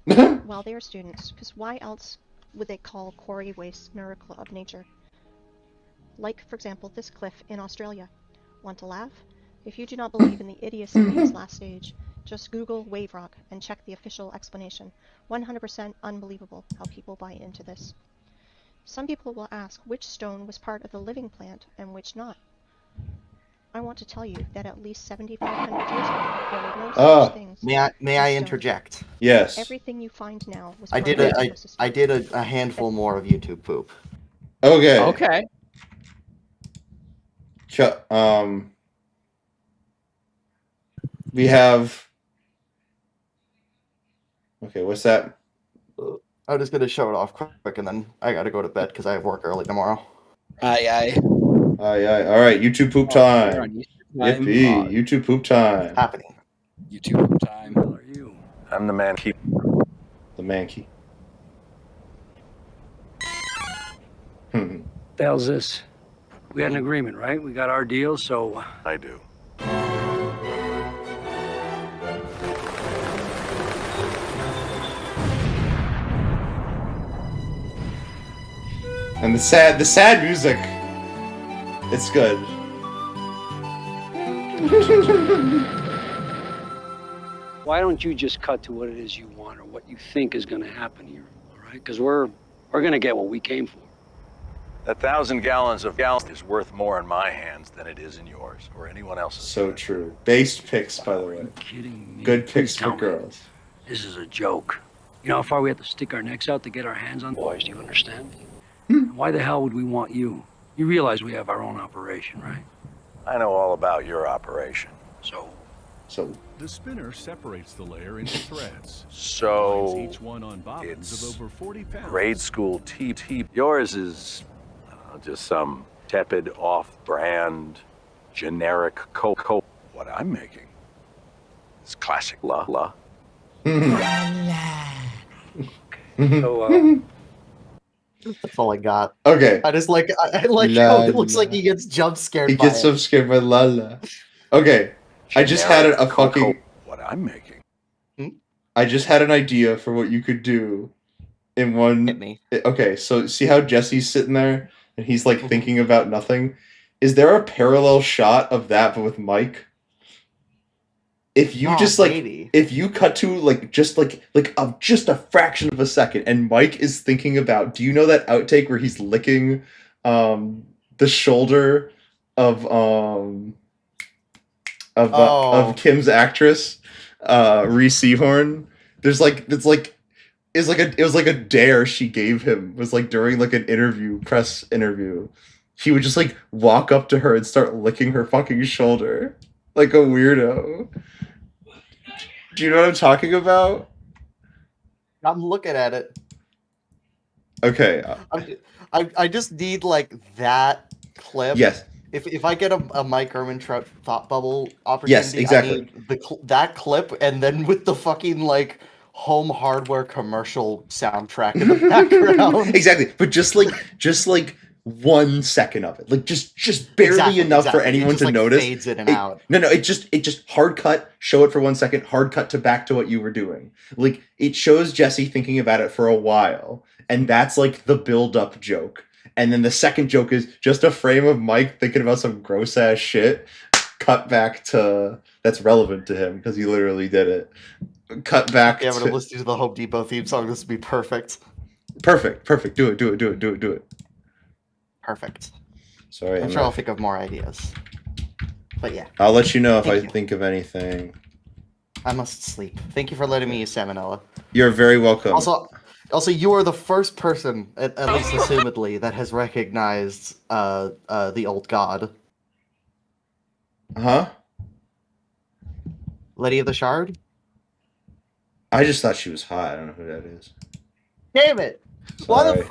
while they are students, because why else would they call quarry waste miracle of nature? Like, for example, this cliff in Australia. Want to laugh? If you do not believe in the idiocy of this last stage, just Google wave rock and check the official explanation. 100% unbelievable how people buy into this. Some people will ask which stone was part of the living plant and which not. I want to tell you that at least 7,500 years ago, there were no such things. May I interject? Yes. Everything you find now was I did a handful more of YouTube poop. Okay. Okay. We have. Okay, what's that? I'm just gonna show it off quick, and then I gotta go to bed because I have work early tomorrow. Aye. All right, YouTube poop time. Yippee! YouTube poop time. Happening. YouTube poop time. Who are you? I'm the man key. The man key. The hell's this? We had an agreement, right? We got our deal, so... I do. And the sad music. It's good. Why don't you just cut to what it is you want or what you think is going to happen here, all right? Because we're going to get what we came for. 1,000 gallons of gas is worth more in my hands than it is in yours or anyone else's. So true. Based picks, by the way. Are you kidding me? Good picks Please for tell me. girls. This is a joke. You know how far we have to stick our necks out to get our hands on boys, do you understand? Why the hell would we want you? You realize we have our own operation, right? I know all about your operation. So the spinner separates the layer into threads. So Each one on bobbins of over 40 pounds. grade school TT. Yours is just some tepid, off-brand, generic cocoa. What I'm making is classic la. So, That's all I got. Okay. I just like how it looks like he gets jump scared. He gets jump scared by Lala. Okay. I just had a fucking. What I'm making. I just had an idea for what you could do in one. Hit me. Okay, so see how Jesse's sitting there and he's like thinking about nothing? Is there a parallel shot of that but with Mike? If you if you cut to just a fraction of a second and Mike is thinking about, do you know that outtake where he's licking the shoulder of Kim's actress, Reese Seahorn? It was like a dare she gave him, was like during like an press interview. He would just like walk up to her and start licking her fucking shoulder like a weirdo. Do you know what I'm talking about? I'm looking at it. Okay. I just need like that clip. Yes. If I get a Mike Ehrman thought bubble opportunity, Yes, exactly. I need that clip, and then with the fucking like home hardware commercial soundtrack in the background. Exactly, but just like 1 second of it, like just barely enough for anyone to notice. Fades in and out. No, it just hard cut. Show it for 1 second. Hard cut to back to what you were doing. Like it shows Jesse thinking about it for a while, and that's like the build up joke. And then the second joke is just a frame of Mike thinking about some gross ass shit. Cut back to that's relevant to him because he literally did it. Cut back. Yeah, but I'm listening to the Home Depot theme song. This would be perfect. Perfect. Do it. Perfect. Sorry, I'm sure I'll think of more ideas. But yeah. I'll let you know if I think of anything. I must sleep. Thank you for letting me use Salmonella. You're very welcome. Also, you are the first person, at least assumedly, that has recognized the old god. Huh? Lady of the Shard? I just thought she was hot. I don't know who that is. Damn it! Why Sorry.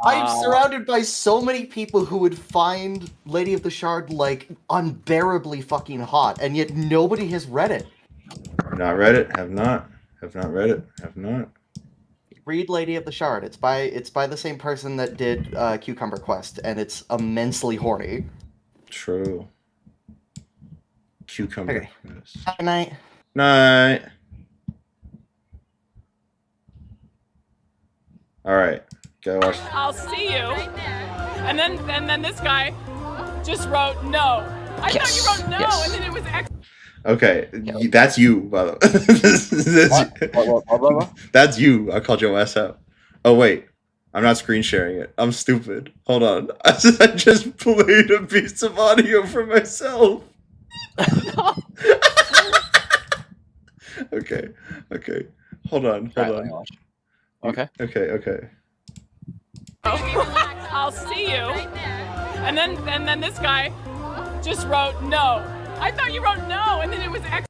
I'm surrounded by so many people who would find Lady of the Shard, like, unbearably fucking hot, and yet nobody has read it. Not read it. Have not read it. Have not. Read Lady of the Shard. It's by the same person that did Cucumber Quest, and it's immensely horny. True. Cucumber. Okay. Good night. Night. All right. Go watch. I'll see you. And then this guy just wrote no. I thought you wrote no, and then it was X. Okay, that's you, by the way. That's you. I called your ass out. Oh wait, I'm not screen sharing it. I'm stupid. Hold on. I just played a piece of audio for myself. Okay. Hold on. Okay. Okay. I'll see you. And then this guy just wrote no. I thought you wrote no, and then it was X.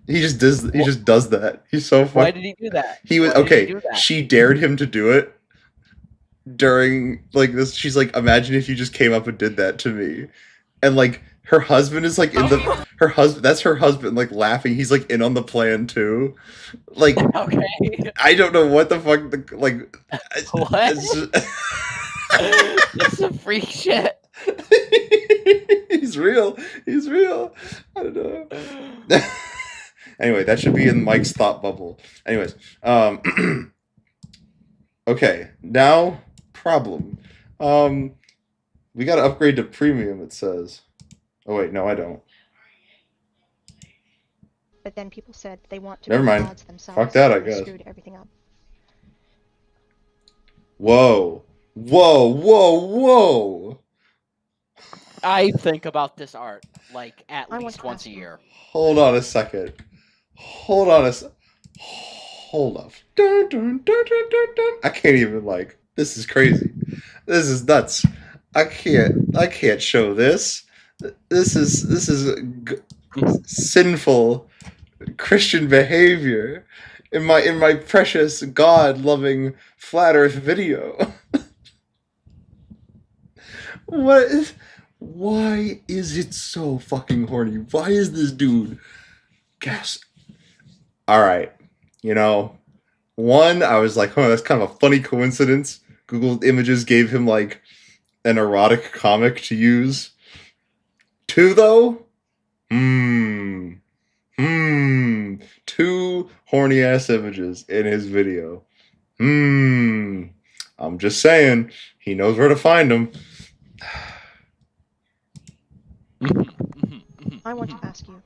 He just does that. He's so funny. Why did he do that? He was okay. She dared him to do it during like this. She's like, imagine if you just came up and did that to me, and like her husband is like in the her husband. That's her husband like laughing. He's like in on the plan too. Like okay. I don't know what the fuck what. It's some freak shit. He's real. I don't know. Anyway, that should be in Mike's thought bubble. Anyways, okay, now problem. We gotta upgrade to premium, it says. Oh wait, no, I don't. But then people said they want to Never be mind. gods themselves. Fuck that, I and they guess. Screwed everything up. Whoa. I think about this art like at least once a year. Hold on a second. Hold up. Dun, dun, dun, dun, dun, dun. I can't even like. This is crazy. This is nuts. I can't show this. This is sinful Christian behavior in my precious God-loving flat Earth video. Why is it so fucking horny? Why is this dude? Guess. All right, one, I was like, that's kind of a funny coincidence. Google Images gave him like an erotic comic to use. Two, though, two horny ass images in his video. I'm just saying, he knows where to find them. I want to ask you.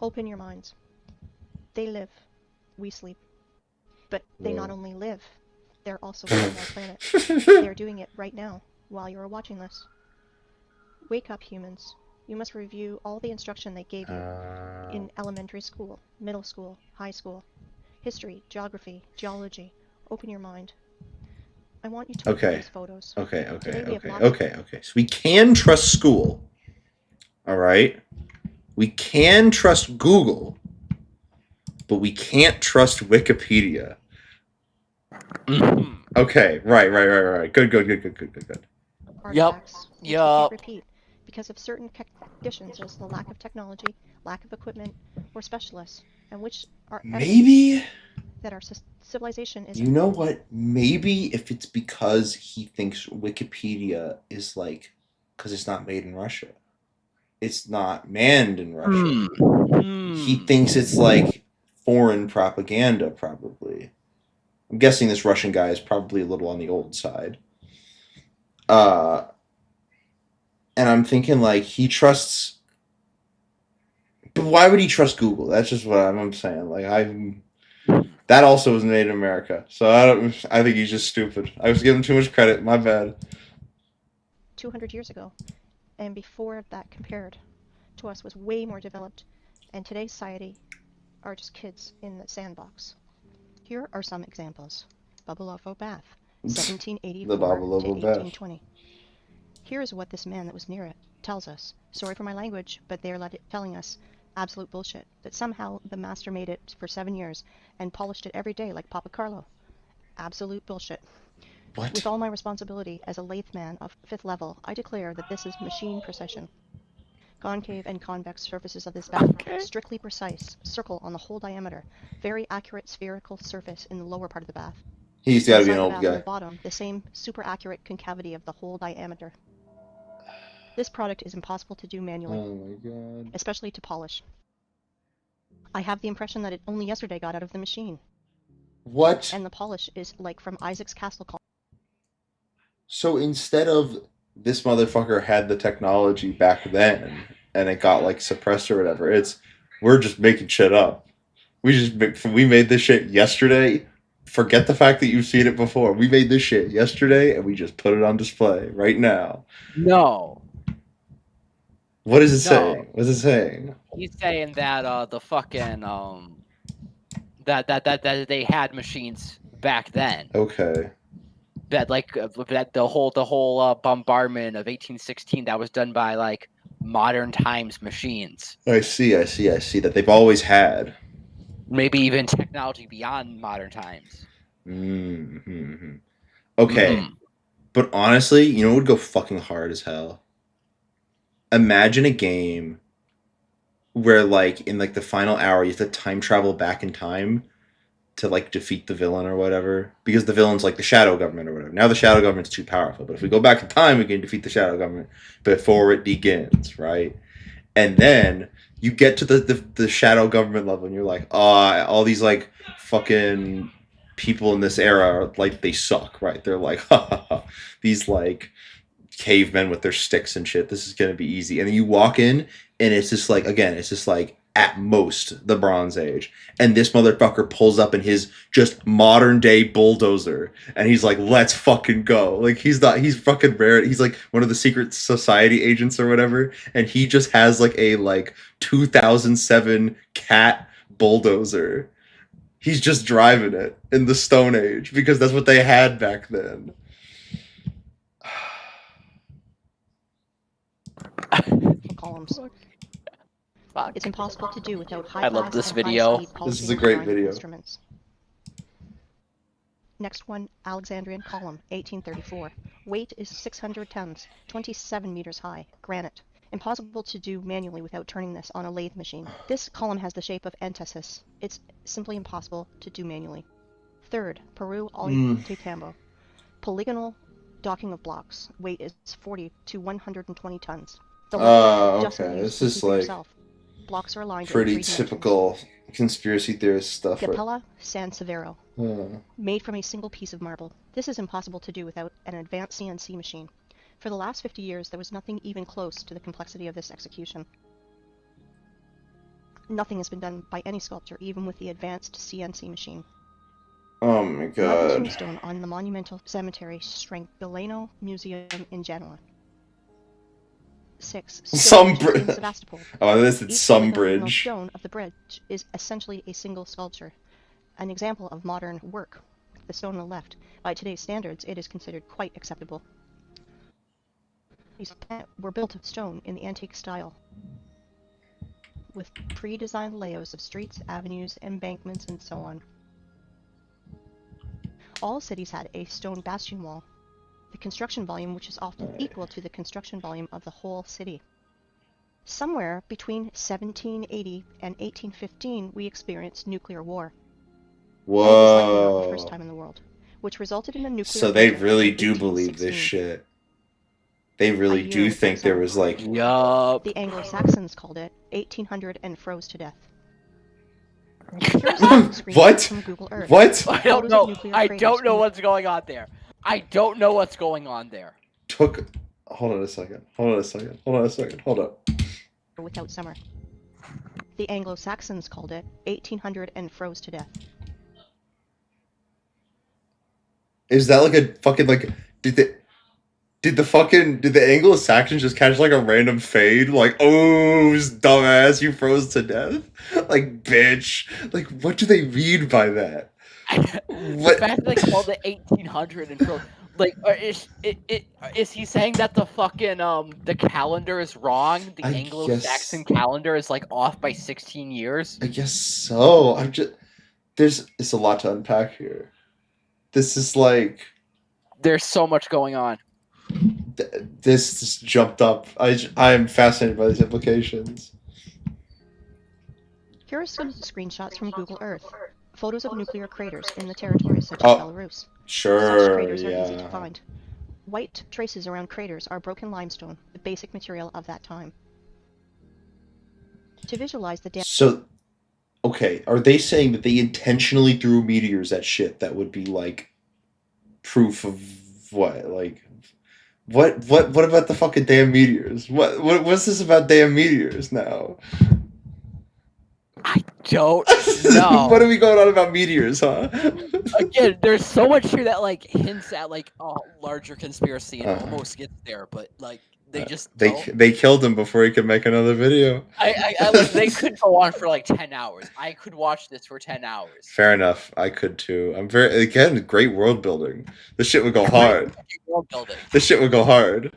Open your minds. They live. We sleep. But they not only live, they're also on our planet. They're doing it right now, while you're watching this. Wake up, humans. You must review all the instruction they gave you in elementary school, middle school, high school. History, geography, geology. Open your mind. I want you to look at these photos. Okay. So we can trust school. All right. We can trust Google. but we can't trust Wikipedia. Mhm. Okay, right. Good. Artifacts which we Yup. can't repeat because of certain conditions, as the lack of technology, lack of equipment, or specialists, and which are Maybe, that our civilization is. you know what? Maybe if it's because he thinks Wikipedia is like, because it's not made in Russia. It's not manned in Russia. He thinks it's like foreign propaganda, probably. I'm guessing this Russian guy is probably a little on the old side. And I'm thinking like he trusts. But why would he trust Google? That's just what I'm saying. Like that also was made in America, so I think he's just stupid. I was giving too much credit. My bad. 200 years ago, and before that compared to us was way more developed, and today's society are just kids in the sandbox. Here are some examples. Babalovo Bath, 1784 The Babalovo to Bath. 1820. Here is what this man that was near it tells us. Sorry for my language, but they are telling us absolute bullshit. That somehow the master made it for 7 years and polished it every day like Papa Carlo. Absolute bullshit. What? With all my responsibility as a lathe man of 5th level, I declare that this is machine precision. Concave and convex surfaces of this bath, strictly precise, circle on the whole diameter, very accurate spherical surface in the lower part of the bath. He's got to be Inside an the old bath on guy. the bottom, the same super accurate concavity of the whole diameter. This product is impossible to do manually. Oh my god. Especially to polish. I have the impression that it only yesterday got out of the machine. What? And the polish is like from Isaac's Castle. So instead of this motherfucker had the technology back then and it got like suppressed or whatever, we're just making shit up. We made this shit yesterday. Forget the fact that you've seen it before. We made this shit yesterday and we just put it on display right now. No. What is it saying? What is it saying? He's saying that the fucking that they had machines back then. Okay. That that the whole bombardment of 1816 that was done by like modern times machines. I see that they've always had. Maybe even technology beyond modern times. Mm-hmm. Okay. But honestly, you know what would go fucking hard as hell? Imagine a game where like in like the final hour you have to time travel back in time to like defeat the villain or whatever, because the villain's like the shadow government or whatever. Now the shadow government's too powerful, but if we go back in time we can defeat the shadow government before it begins, right? And then you get to the shadow government level and you're like, all these like fucking people in this era, like they suck, right? They're like, ha ha ha, these like cavemen with their sticks and shit. This is gonna be easy. And then you walk in and it's just like, again, it's just like at most the Bronze Age, and this motherfucker pulls up in his just modern day bulldozer and he's like, let's fucking go. Like he's fucking rare. He's like one of the secret society agents or whatever, and he just has like a like 2007 cat bulldozer. He's just driving it in the Stone Age because that's what they had back then. Columns. Fuck. It's impossible to do without I love high-class this and video. high-speed This is a polishing great design video. instruments. Next one, Alexandrian column, 1834. Weight is 600 tons, 27 meters high, granite. Impossible to do manually without turning this on a lathe machine. This column has the shape of antithesis. It's simply impossible to do manually. Third, Peru Ollantaytambo. Polygonal docking of blocks. Weight is 40 to 120 tons. Okay. This is like Blocks are aligned pretty typical conspiracy theorist stuff. Capella San Severo. Made from a single piece of marble. This is impossible to do without an advanced CNC machine. For the last 50 years, there was nothing even close to the complexity of this execution. Nothing has been done by any sculptor, even with the advanced CNC machine. Oh my god. Marble tombstone on the monumental cemetery Strangolano Museum in Genoa. 6. Some bridge. Sevastopol. Oh, this is some polygonal bridge. stone of the bridge is essentially a single sculpture, an example of modern work. The stone on the left. By today's standards, it is considered quite acceptable. These were built of stone in the antique style. with pre-designed layouts of streets, avenues, embankments, and so on. All cities had a stone bastion wall, the construction volume which is often equal to the construction volume of the whole city. Somewhere between 1780 and 1815, we experienced nuclear war. Whoa. And it was likely not the first time in the world, which resulted in a nuclear So they winter really in do believe this 1816. shit. They really A year do without think there summer. was like Yup. The Anglo-Saxons called it 1800 and froze to death. Here's some screenshots What? from Google Earth. What? I don't Photos of know. nuclear I craters don't know in- what's going on there. I don't know what's going on there. took. Hold on a second. Hold on a second. Hold on a second. Hold up. without summer. The Anglo-Saxons called it 1800 and froze to death. Is that like a fucking like? Did the Anglo-Saxons just catch like a random fade? Like, oh, dumbass, you froze to death? Like, bitch. Like, what do they mean by that? The fact that they called it 1800 and froze. Like, is he saying that the fucking the calendar is wrong? The I Anglo-Saxon calendar is like off by 16 years. I guess so. It's a lot to unpack here. This is like there's so much going on. This just jumped up. I am fascinated by these implications. Here are some screenshots from Google Earth. Photos of nuclear craters in the territories such as Belarus. Sure, Such craters are easy yeah. to find. White traces around craters are broken limestone, the basic material of that time. To visualize the So, okay, are they saying that they intentionally threw meteors at shit that would be like proof of what? Like, what about the fucking damn meteors? What's this about damn meteors now? Don't know. What are we going on about meteors, huh? Again, there's so much here that like hints at like a larger conspiracy and almost gets there, but like they just don't. They killed him before he could make another video. They could go on for like 10 hours. I could watch this for 10 hours. Fair enough. I could too. I'm great world building. This shit would go hard. World building. This shit would go hard.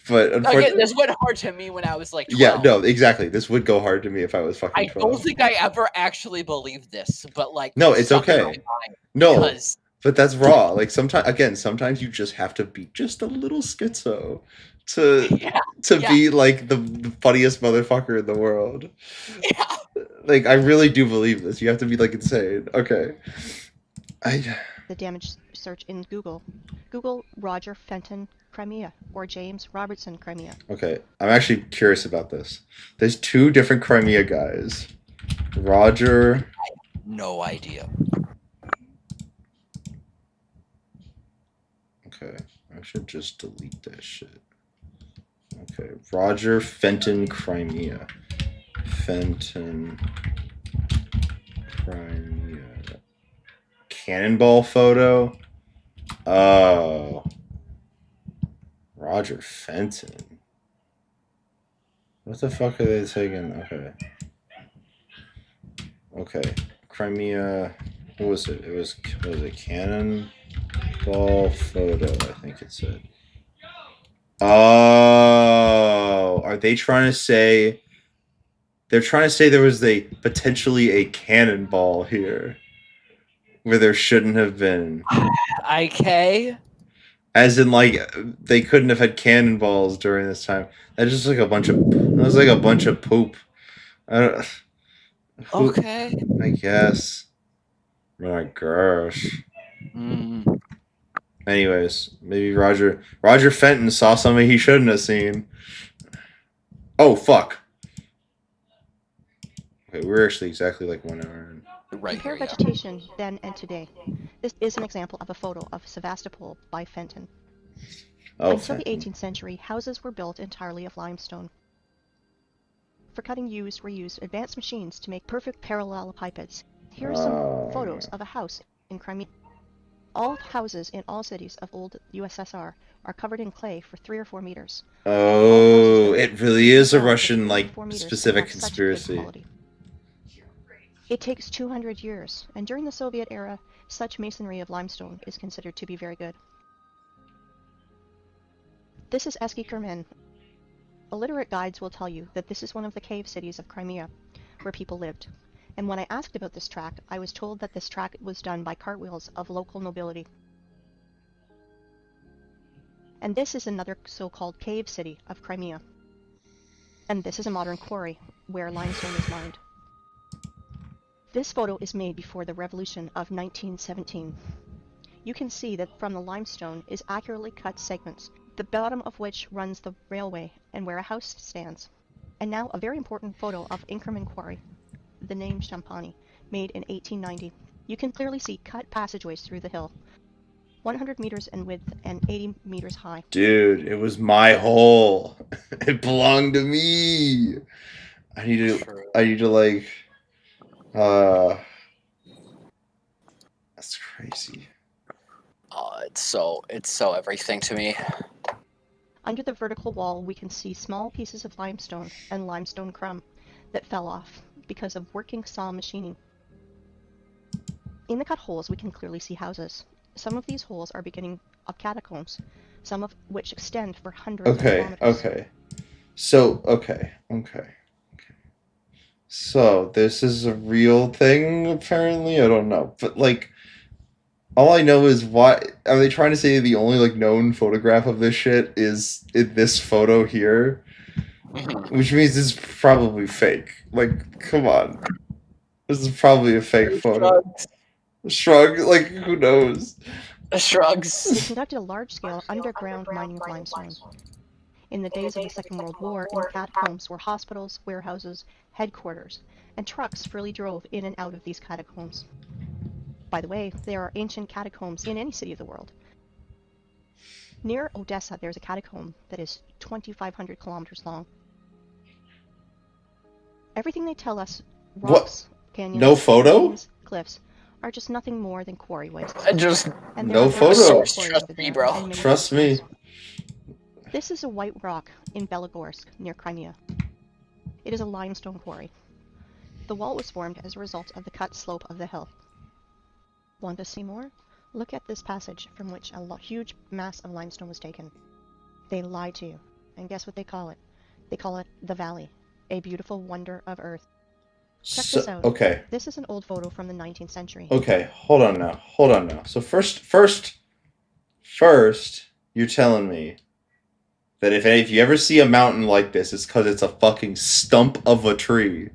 But Again, unfortunately, this went hard to me when I was like 12. yeah, no, exactly. This would go hard to me if I was fucking I 12. don't think I ever actually believed this, but like No, it's stuck in my okay. mind No, because- but that's raw. Like sometimes you just have to be just a little schizo to be like the funniest motherfucker in the world. Yeah. Like I really do believe this. You have to be like insane. Okay. The damage search in Google. Google Roger Fenton Crimea or James Robertson Crimea. Okay, I'm actually curious about this. There's two different Crimea guys. Roger. No idea. Okay, I should just delete that shit. Okay, Roger Fenton Crimea. Fenton Crimea. Cannonball photo? Oh. Roger Fenton. What the fuck are they taking? Okay. Okay. Crimea. What was it? It was a cannonball photo, I think it said. Oh, are they trying to say? They're trying to say there was potentially a cannonball here, where there shouldn't have been. IK. As in, like, they couldn't have had cannonballs during this time. That's just like a bunch of. That was like a bunch of poop. I don't. Okay. I guess. My gosh. Anyways, maybe Roger Fenton saw something he shouldn't have seen. Oh fuck. Okay, we're actually exactly like 1 hour in. Compare vegetation then and today. This is an example of a photo of Sevastopol by Fenton. Oh, Until Fenton. the 18th century, houses were built entirely of limestone. For cutting were used advanced machines to make perfect parallelepipeds. Here are some photos of a house in Crimea. All houses in all cities of old USSR are covered in clay for 3 or 4 meters. Oh, it really is a Russian, 4 meters specific have such good conspiracy. quality. It takes 200 years, and during the Soviet era, such masonry of limestone is considered to be very good. This is Eski Kermen. Illiterate guides will tell you that this is one of the cave cities of Crimea. where people lived. And when I asked about this track, I was told that this track was done by cartwheels of local nobility. And this is another so-called cave city of Crimea. And this is a modern quarry where limestone is mined. This photo is made before the revolution of 1917. You can see that from the limestone is accurately cut segments, the bottom of which runs the railway and where a house stands. And now a very important photo of Inkerman Quarry, the name Champagne, made in 1890. You can clearly see cut passageways through the hill, 100 meters in width and 80 meters high. Dude, it was my hole. It belonged to me. I need to like that's crazy. It's so everything to me. Under the vertical wall, we can see small pieces of limestone and limestone crumb that fell off because of working saw machining. In the cut holes, we can clearly see houses. Some of these holes are beginning of catacombs, some of which extend for hundreds of kilometers. Okay. So, okay. So, this is a real thing, apparently? I don't know. But, like, all I know is why... Are they trying to say the only, like, known photograph of this shit is in this photo here? Which means it's probably fake. Like, come on. This is probably a fake photo. Shrug? Like, who knows? Shrugs. They conducted a large-scale underground mining of limestone. In the days of the Second World War, in catacombs were hospitals, warehouses, headquarters, and trucks freely drove in and out of these catacombs. By the way, there are ancient catacombs in any city of the world. Near Odessa, there's a catacomb that is 2,500 kilometers long. Everything they tell us, rocks, canyons, no photo? ravines, cliffs, are just nothing more than quarry waste. And No photo. Trust me, bro. Trust me. This is a white rock in Belogorsk, near Crimea. It is a limestone quarry. The wall was formed as a result of the cut slope of the hill. Want to see more? Look at this passage from which a huge mass of limestone was taken. They lied to you. And guess what they call it? They call it the Valley, a beautiful wonder of Earth. Check this out. Okay. This is an old photo from the 19th century. Okay, hold on now. So first, you're telling me that if you ever see a mountain like this, it's because it's a fucking stump of a tree.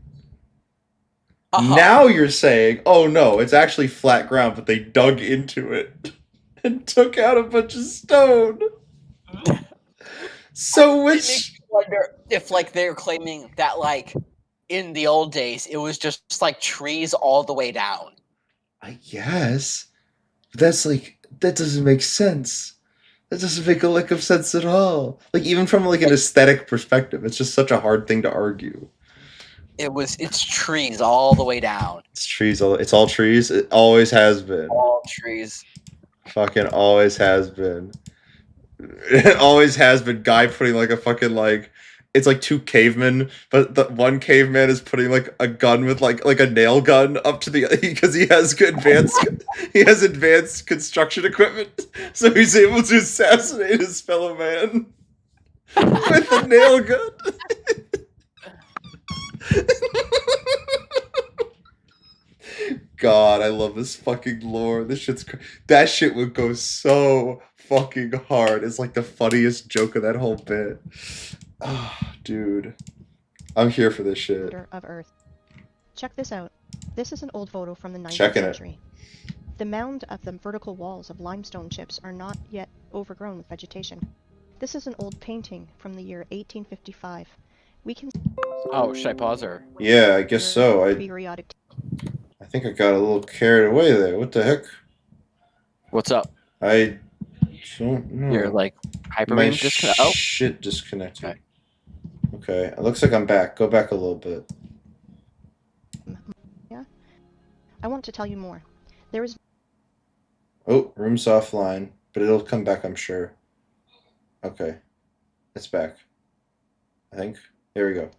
Now you're saying, oh no, it's actually flat ground, but they dug into it and took out a bunch of stone. So which... It makes me wonder if, like, they're claiming that, like, in the old days, it was just like trees all the way down. I guess. But that's like, that doesn't make sense. That doesn't make a lick of sense at all. Like, even from like an aesthetic perspective, it's just such a hard thing to argue. It's trees all the way down. It's trees, it's all trees. It always has been. All trees. Fucking always has been. It always has been. Guy putting like a fucking like, it's like two cavemen, but the one caveman is putting like a gun with like a nail gun up to the, because he has advanced construction equipment, so he's able to assassinate his fellow man with a nail gun. God, I love this fucking lore. This shit's that shit would go so fucking hard. It's like the funniest joke of that whole bit. Oh, dude. I'm here for this shit. Of Earth. Check this out. This is an old photo from the 19th Checking century. The mound of the vertical walls of limestone chips are not yet overgrown with vegetation. This is an old painting from the year 1855. We can... Oh, should I pause or? Yeah, I guess so. Periodic... I think I got a little carried away there. What the heck? What's up? I don't know. You're like hyper My disconnected. Oh, shit disconnected. Okay, it looks like I'm back. Go back a little bit. Yeah? I want to tell you more. There is... Oh, room's offline, but it'll come back, I'm sure. Okay. It's back. I think. There we go.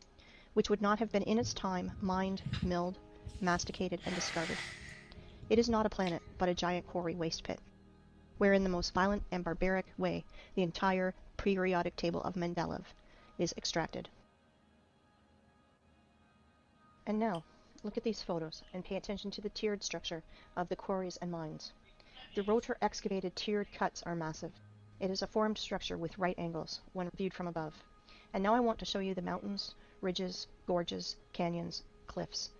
Which would not have been in its time mined, milled, masticated, and discarded. It is not a planet, but a giant quarry waste pit, where in the most violent and barbaric way the entire periodic table of Mendeleev is extracted. And now, look at these photos and pay attention to the tiered structure of the quarries and mines. The rotor excavated tiered cuts are massive. It is a formed structure with right angles when viewed from above. And now I want to show you the mountains, ridges, gorges, canyons, cliffs,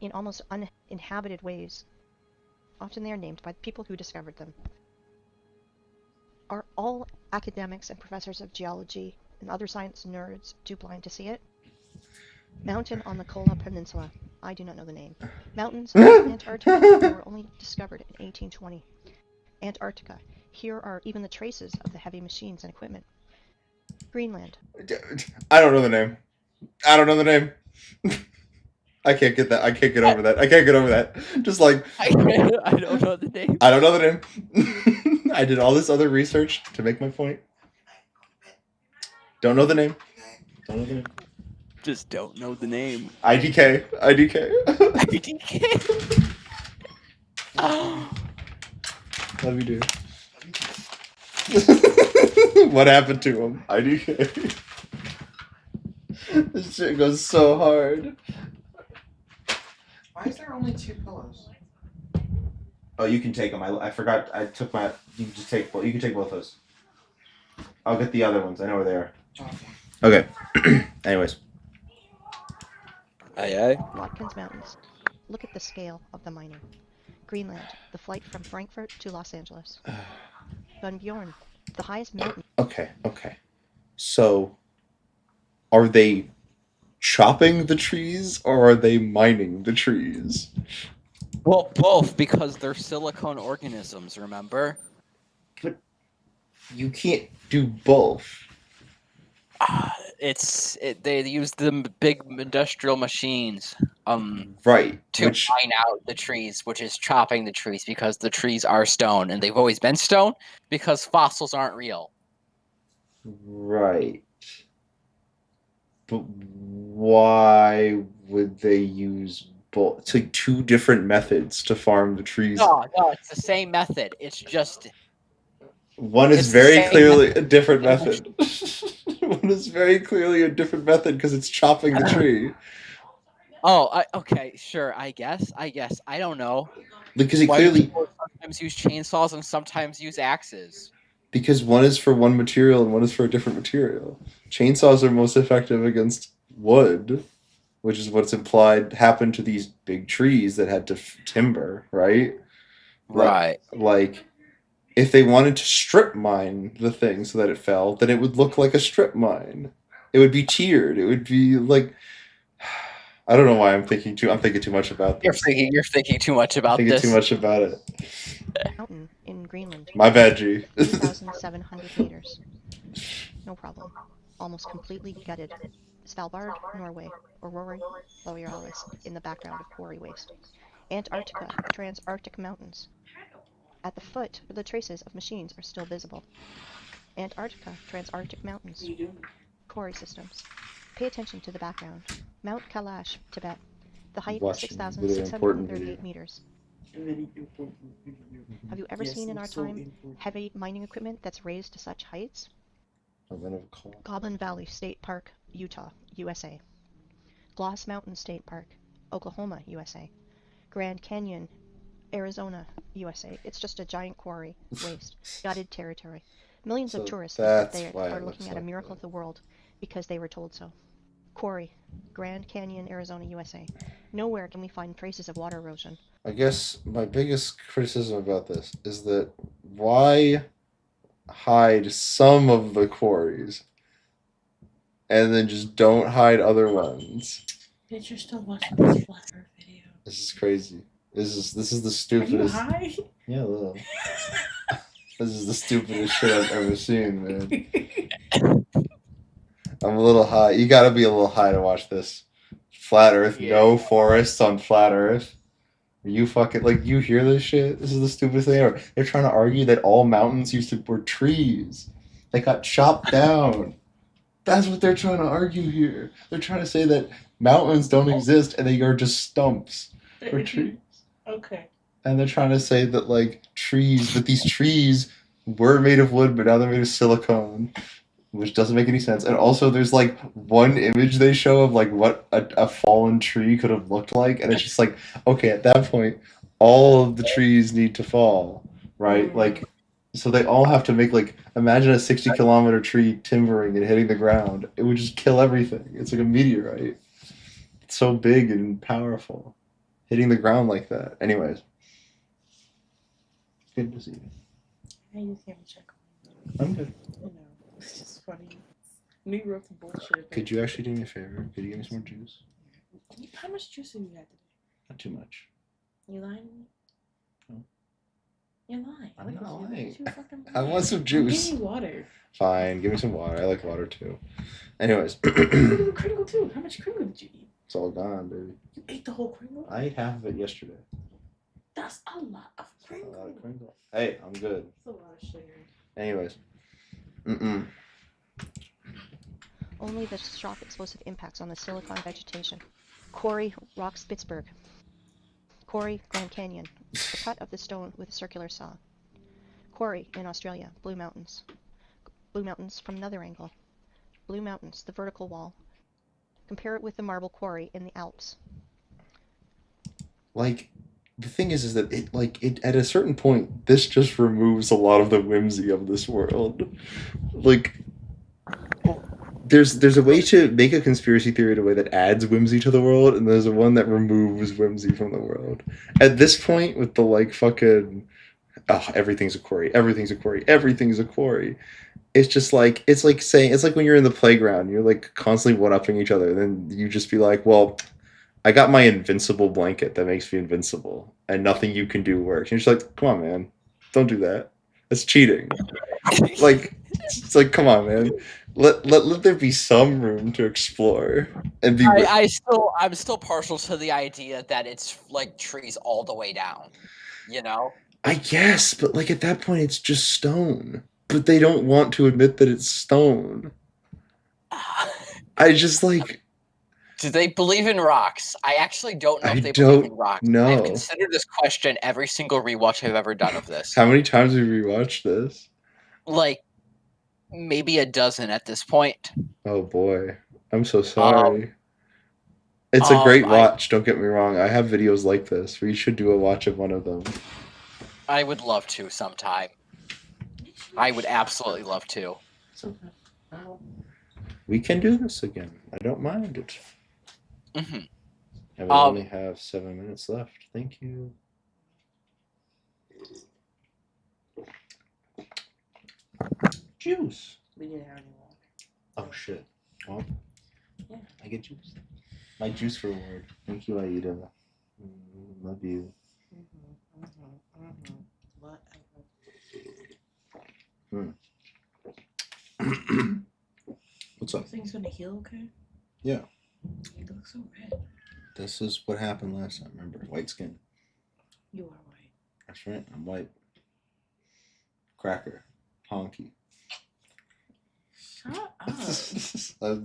in almost uninhabited ways. Often they are named by the people who discovered them. Are all academics and professors of geology and other science nerds too blind to see it? Mountain on the Kola Peninsula. I do not know the name. Mountains in Antarctica were only discovered in 1820. Antarctica. Here are even the traces of the heavy machines and equipment. Greenland. I don't know the name. I don't know the name. I can't get that. I can't get over that. I can't get over that. Just like I don't know the name. I don't know the name. I did all this other research to make my point. Don't know the name. Don't know the name. Just don't know the name. IDK. IDK. IDK. Love you, dude. What happened to him? IDK. This shit goes so hard. Why is there only 2 pillows? Oh, you can take them. I forgot. I took my. You can just take. Well, you can take both those. I'll get the other ones. I know where they are. Okay. Anyways. Aye. Watkins Mountains. Look at the scale of the mining. Greenland. The flight from Frankfurt to Los Angeles. Gunbjorn. The highest mountain. Okay. So, are they chopping the trees or are they mining the trees? Well, both, because they're silicone organisms, remember? But you can't do both. They use the big industrial machines Right. to mine out the trees, which is chopping the trees, because the trees are stone, and they've always been stone because fossils aren't real. Right. But why would they use both? It's like 2 different methods to farm the trees. No, it's the same method. It's just One is very clearly a different method. One is very clearly a different method because it's chopping the tree. Oh, okay, sure. I guess. I don't know. Because it Why clearly. people sometimes use chainsaws and sometimes use axes. Because one is for one material and one is for a different material. Chainsaws are most effective against wood, which is what's implied happened to these big trees that had to timber, right? Right. Like, if they wanted to strip mine the thing so that it fell, then it would look like a strip mine. It would be tiered. It would be like, I don't know why I'm thinking too much about this. You're thinking too much about thinking this. too much about it. Mountain in Greenland. My bad, G. 3,700 meters. No problem. Almost completely gutted. Svalbard, Norway, Aurora Borealis in the background of quarry waste. Antarctica, Transantarctic Mountains. At the foot, the traces of machines are still visible. Antarctica, Transantarctic Mountains. Quarry systems. Pay attention to the background. Mount Kailash, Tibet. The height is 6,638 meters. Have you ever seen in our time heavy mining equipment that's raised to such heights? Goblin Valley State Park, Utah, USA. Gloss Mountain State Park, Oklahoma, USA. Grand Canyon, Arizona, USA. It's just a giant quarry, waste, gutted territory. Millions of tourists there are looking at a miracle of the world because they were told so. Quarry, Grand Canyon, Arizona, USA. Nowhere can we find traces of water erosion. I guess my biggest criticism about this is that why hide some of the quarries and then just don't hide other ones? Did you still watch this flat earth video? This is crazy. This is the stupidest. Are you high? Yeah, a little. This is the stupidest shit I've ever seen, man. I'm a little high. You gotta be a little high to watch this. Flat Earth, no forests on Flat Earth. Are you fucking like you hear this shit? This is the stupidest thing ever. They're trying to argue that all mountains were trees. They got chopped down. That's what they're trying to argue here. They're trying to say that mountains don't exist and they are just stumps or trees. Okay. And they're trying to say that like trees, that these trees were made of wood, but now they're made of silicone. which doesn't make any sense. And also, there's like one image they show of like what a fallen tree could have looked like, and it's just like, okay, at that point, all of the trees need to fall, right? Like, so they all have to make like, imagine a 60-kilometer tree timbering and hitting the ground. It would just kill everything. It's like a meteorite. It's so big and powerful, hitting the ground like that. Anyways, good to see you. I just can't check. I'm good. You know, it's just funny. Me wrote some bullshit. Could you actually do me a favor? Could you give me some more juice? How much juice have you had today? Not too much. You lying to me? No. You're lying. I'm Look at not you. lying. Look at you fucking I want some lying. juice. Give me water. Fine, give me some water. I like water too. Anyways, Kringle too. How much Kringle did you eat? it's all gone, baby. You ate the whole Kringle? I ate half of it yesterday. That's a lot of Kringle. A lot of Kringle. Hey, I'm good. That's a lot of sugar. Anyways, Only the shock explosive impacts on the silicon vegetation. Quarry, Rock Spitzberg. Quarry, Grand Canyon. The cut of the stone with a circular saw. Quarry in Australia, Blue Mountains. Blue Mountains from another angle. Blue Mountains, the vertical wall. Compare it with the marble quarry in the Alps. like, the thing is that it at a certain point, this just removes a lot of the whimsy of this world. Like, there's a way to make a conspiracy theory in a way that adds whimsy to the world, and there's a one that removes whimsy from the world. At this point, with the like fucking, oh, everything's a quarry, everything's a quarry, everything's a quarry. It's just like, it's like saying, it's like when you're in the playground, you're like constantly one-upping each other, and then you just be like, well, I got my invincible blanket that makes me invincible, and nothing you can do works. And you're just like, come on, man, don't do that. That's cheating. Like, it's like, come on, man. Let there be some room to explore and be. I'm still partial to the idea that it's like trees all the way down. You know. I guess, but like at that point, it's just stone. But they don't want to admit that it's stone. I just like. Do they believe in rocks? I actually don't know if they don't believe in rocks. know. I've considered this question every single rewatch I've ever done of this. How many times have you rewatched this? Like, maybe a dozen at this point. Oh boy, I'm so sorry. It's a great watch. Don't get me wrong. I have videos like this. We should do a watch of one of them. I would love to sometime. I would absolutely love to. We can do this again. I don't mind it. Mm-hmm. And we only have 7 minutes left. Thank you. Juice. We didn't have any water. Oh shit. Well, Yeah. I get juice. My juice reward. Thank you, Aida. Love you. What's up? Things gonna heal, okay? Yeah. You look so red. This is what happened last time. Remember, white skin. You are white. That's right. I'm white. Cracker. Honky. Shut up.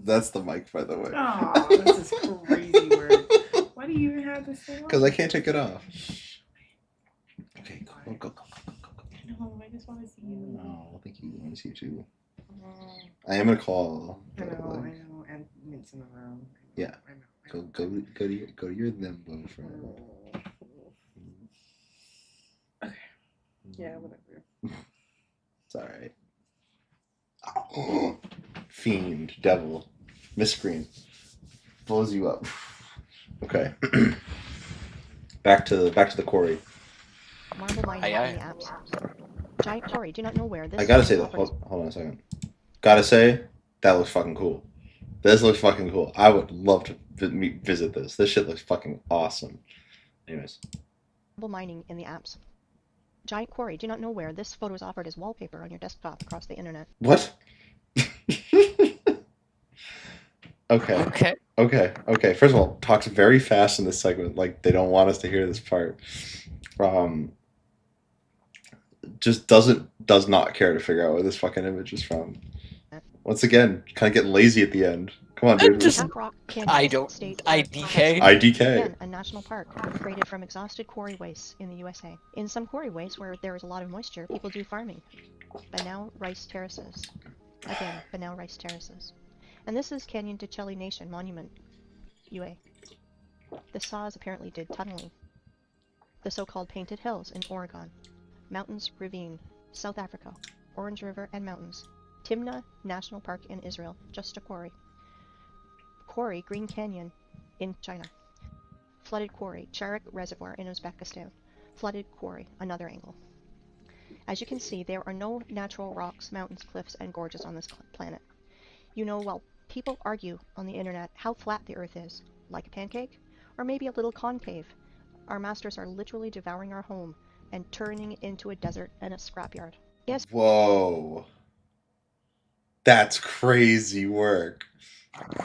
That's the mic, by the way. Oh, this is crazy word. Why do you even have this thing on? Because I can't take it off. Okay, go. No, I just want to see you. No, I think you want to see you too. I am gonna call. I know, and Nick's in the room. Yeah. Go to your them boyfriend. Okay. Yeah, whatever. It's alright. Oh, fiend, devil, miscreant, blows you up. Okay. back to the quarry. Marble mining in the Alps. Giant quarry. Do not know where this. I gotta say that. Hold on a second. Gotta say that looks fucking cool. This looks fucking cool. I would love to visit this. This shit looks fucking awesome. Anyways. Marble mining in the Alps. Giant quarry. Do not know where this photo is offered as wallpaper on your desktop across the internet. What? Okay. First of all, talks very fast in this segment, like they don't want us to hear this part. Just does not care to figure out where this fucking image is from. Once again, kind of getting lazy at the end. Come on, dude. IDK. Again, a national park created from exhausted quarry wastes in the USA. In some quarry wastes where there is a lot of moisture, people do farming. But now rice terraces. Again, banal rice terraces. And this is Canyon de Chelly Nation Monument, UA. The saws apparently did tunneling. The so-called Painted Hills in Oregon. Mountains Ravine, South Africa. Orange River and Mountains. Timna National Park in Israel, just a quarry. Quarry Green Canyon in China. Flooded quarry, Charik Reservoir in Uzbekistan. Flooded quarry, another angle. As you can see, there are no natural rocks, mountains, cliffs, and gorges on this planet. You know, while people argue on the internet how flat the Earth is, like a pancake, or maybe a little concave, our masters are literally devouring our home and turning it into a desert and a scrapyard. Yes. Whoa. That's crazy work.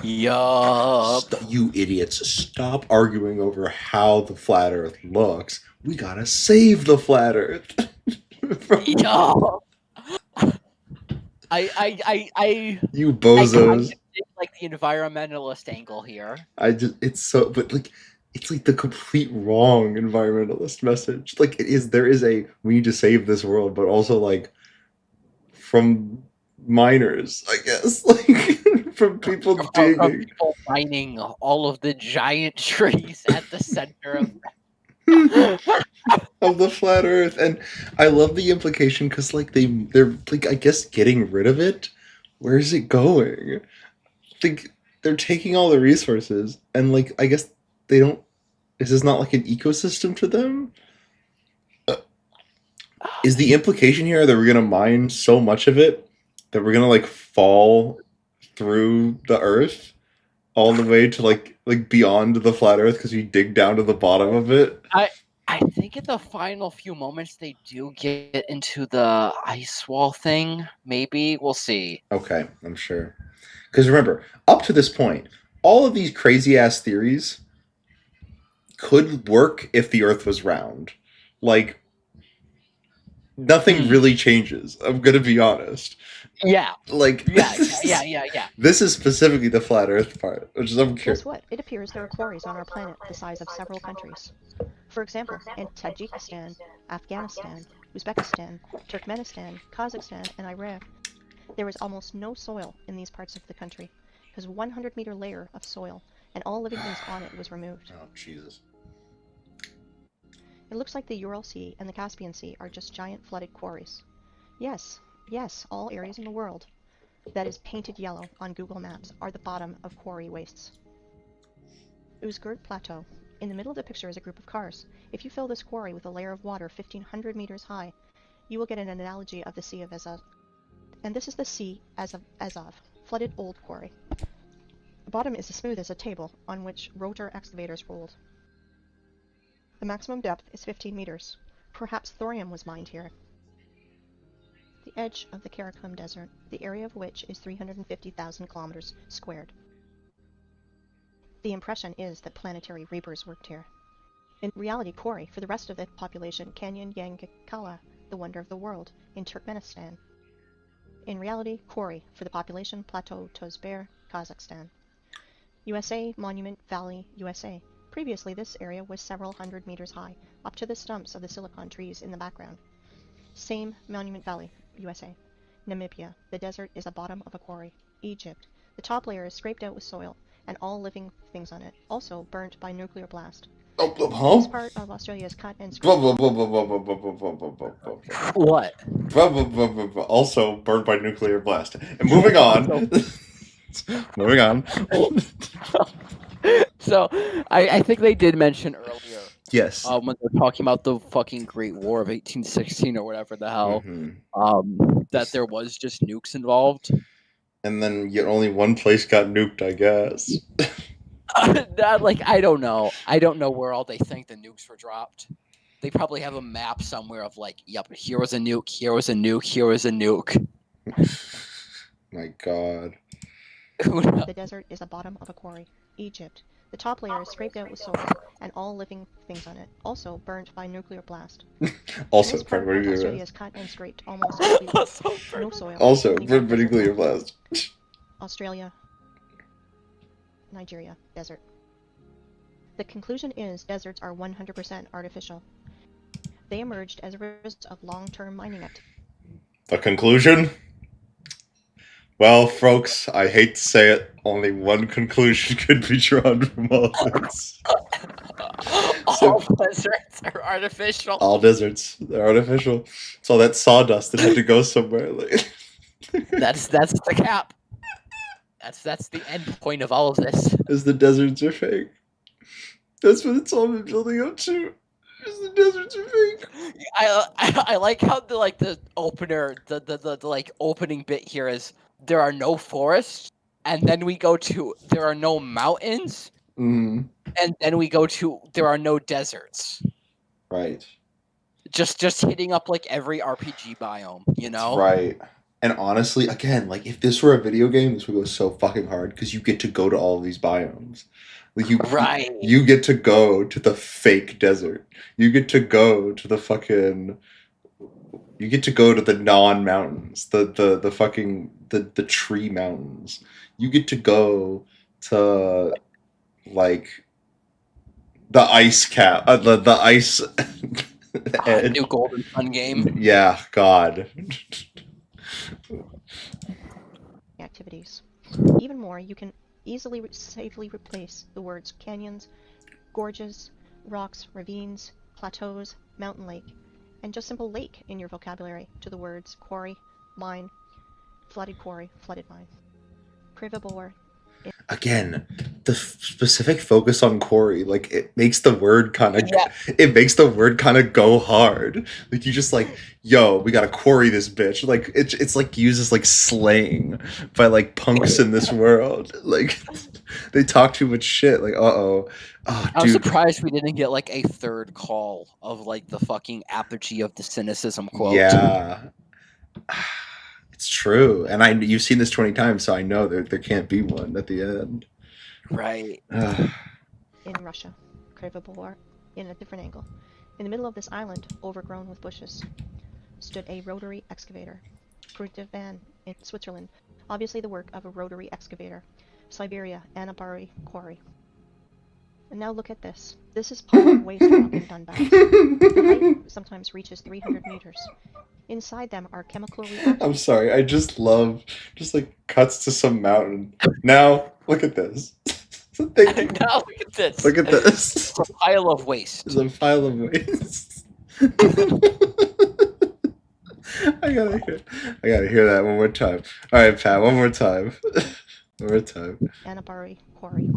Yup. You idiots, stop arguing over how the flat Earth looks. We gotta save the flat Earth. Yup. I You bozos. I did like the environmentalist angle here. It's like the complete wrong environmentalist message. Like there is a we need to save this world, but also like from miners, I guess, like from people digging, from people mining all of the giant trees at the center of of the flat Earth. And I love the implication because like they're like I guess getting rid of it. Where is it going? Like they're taking all the resources and like I guess they don't. Is this not like an ecosystem to them? Is the implication here that we're gonna mine so much of it that we're gonna like fall through the Earth all the way to like beyond the flat Earth because we dig down to the bottom of it? I think in the final few moments they do get into the ice wall thing. Maybe we'll see. Okay, I'm sure. Because remember, up to this point, all of these crazy ass theories could work if the Earth was round. Like nothing really changes. I'm gonna be honest. Yeah. Like yeah. This is specifically the flat Earth part, which is I'm curious. Guess what? It appears there are quarries on our planet the size of several countries. For example, in Tajikistan, Afghanistan, Uzbekistan, Turkmenistan, Kazakhstan, and Iraq, there is almost no soil in these parts of the country, because 100-meter layer of soil and all living things on it was removed. Oh, Jesus. It looks like the Ural Sea and the Caspian Sea are just giant flooded quarries. Yes, all areas in the world that is painted yellow on Google Maps are the bottom of quarry wastes. Uzgurt Plateau. In the middle of the picture is a group of cars. If you fill this quarry with a layer of water 1,500 meters high, you will get an analogy of the Sea of Azov. And this is the Sea of Azov, flooded old quarry. The bottom is as smooth as a table on which rotor excavators rolled. The maximum depth is 15 meters. Perhaps thorium was mined here. The edge of the Karakum Desert, the area of which is 350,000 kilometers squared. The impression is that planetary reapers worked here. In reality, quarry for the rest of the population, Canyon Yangakala, the wonder of the world, in Turkmenistan. In reality, quarry for the population, Plateau Tozber, Kazakhstan. USA, Monument Valley, USA. Previously, this area was several hundred meters high, up to the stumps of the silicon trees in the background. Same Monument Valley, USA. Namibia. The desert is the bottom of a quarry. Egypt. The top layer is scraped out with soil, and all living things on it, also burnt by nuclear blast. This part of Australia is cut and scraped. What? Also burned by nuclear blast. And moving on. Moving on. So, I think they did mention earlier. Yes. When they're talking about the fucking Great War of 1816 or whatever the hell, that there was just nukes involved. And then yet only one place got nuked, I guess. I don't know. I don't know where all they think the nukes were dropped. They probably have a map somewhere of like, yep, here was a nuke, here was a nuke, here was a nuke. My God. The desert is the bottom of a quarry. Egypt. The top layer is scraped out with soil, and all living things on it, also burnt by nuclear blast. Also this part burnt by of nuclear Australia blast. is cut and scraped almost completely. No soil. Also only burnt by records of nuclear blast. Australia. Nigeria. Desert. The conclusion is deserts are 100% artificial. They emerged as a result of long-term mining activity. The conclusion? Well, folks, I hate to say it, only one conclusion could be drawn from all this. All deserts are artificial. All deserts, they're artificial. So that sawdust, it had to go somewhere. Like That's the cap. That's the end point of all of this. Is the deserts are fake. That's what it's all been building up to. Is the deserts are fake. I like how the opener the like opening bit here is there are no forests, and then we go to there are no mountains, Mm. and then we go to there are no deserts. Right. Just hitting up like every RPG biome, you know? Right. And honestly, again, like if this were a video game, this would go so fucking hard because you get to go to all of these biomes. Like you get to go to the fake desert. You get to go to the fucking. You get to go to the non-mountains, the fucking the tree mountains. You get to go to like the ice cap, the ice. New Golden Sun game. Yeah, God. Activities. Even more, you can easily safely replace the words canyons, gorges, rocks, ravines, plateaus, mountain lake, and just simple lake in your vocabulary to the words quarry, mine, flooded quarry, flooded mine. Crivivore. Again, the specific focus on quarry, like it makes the word kind of it makes the word kind of go hard. Like you just like, yo, we gotta quarry this bitch. Like it's like uses like slang by like punks in this world. Like they talk too much shit. Like oh, I'm surprised we didn't get like a third call of like the fucking apogee of the cynicism quote. Yeah. It's true, and you've seen this 20 times, so I know there can't be one at the end. Right. In Russia, Krivibor, in a different angle. In the middle of this island, overgrown with bushes, stood a rotary excavator. Krutivan in Switzerland, obviously the work of a rotary excavator. Siberia, Anabari Quarry. And now look at this. This is pile of waste rock in Donbass. The height sometimes reaches 300 meters. Inside them are chemical reactions. I'm sorry, I just love like cuts to some mountain. Now look at this. Now look at this. Look at this. It's a pile of waste. It's a pile of waste. I gotta hear that one more time. All right, Pat, one more time. One more time. Anabari Quarry.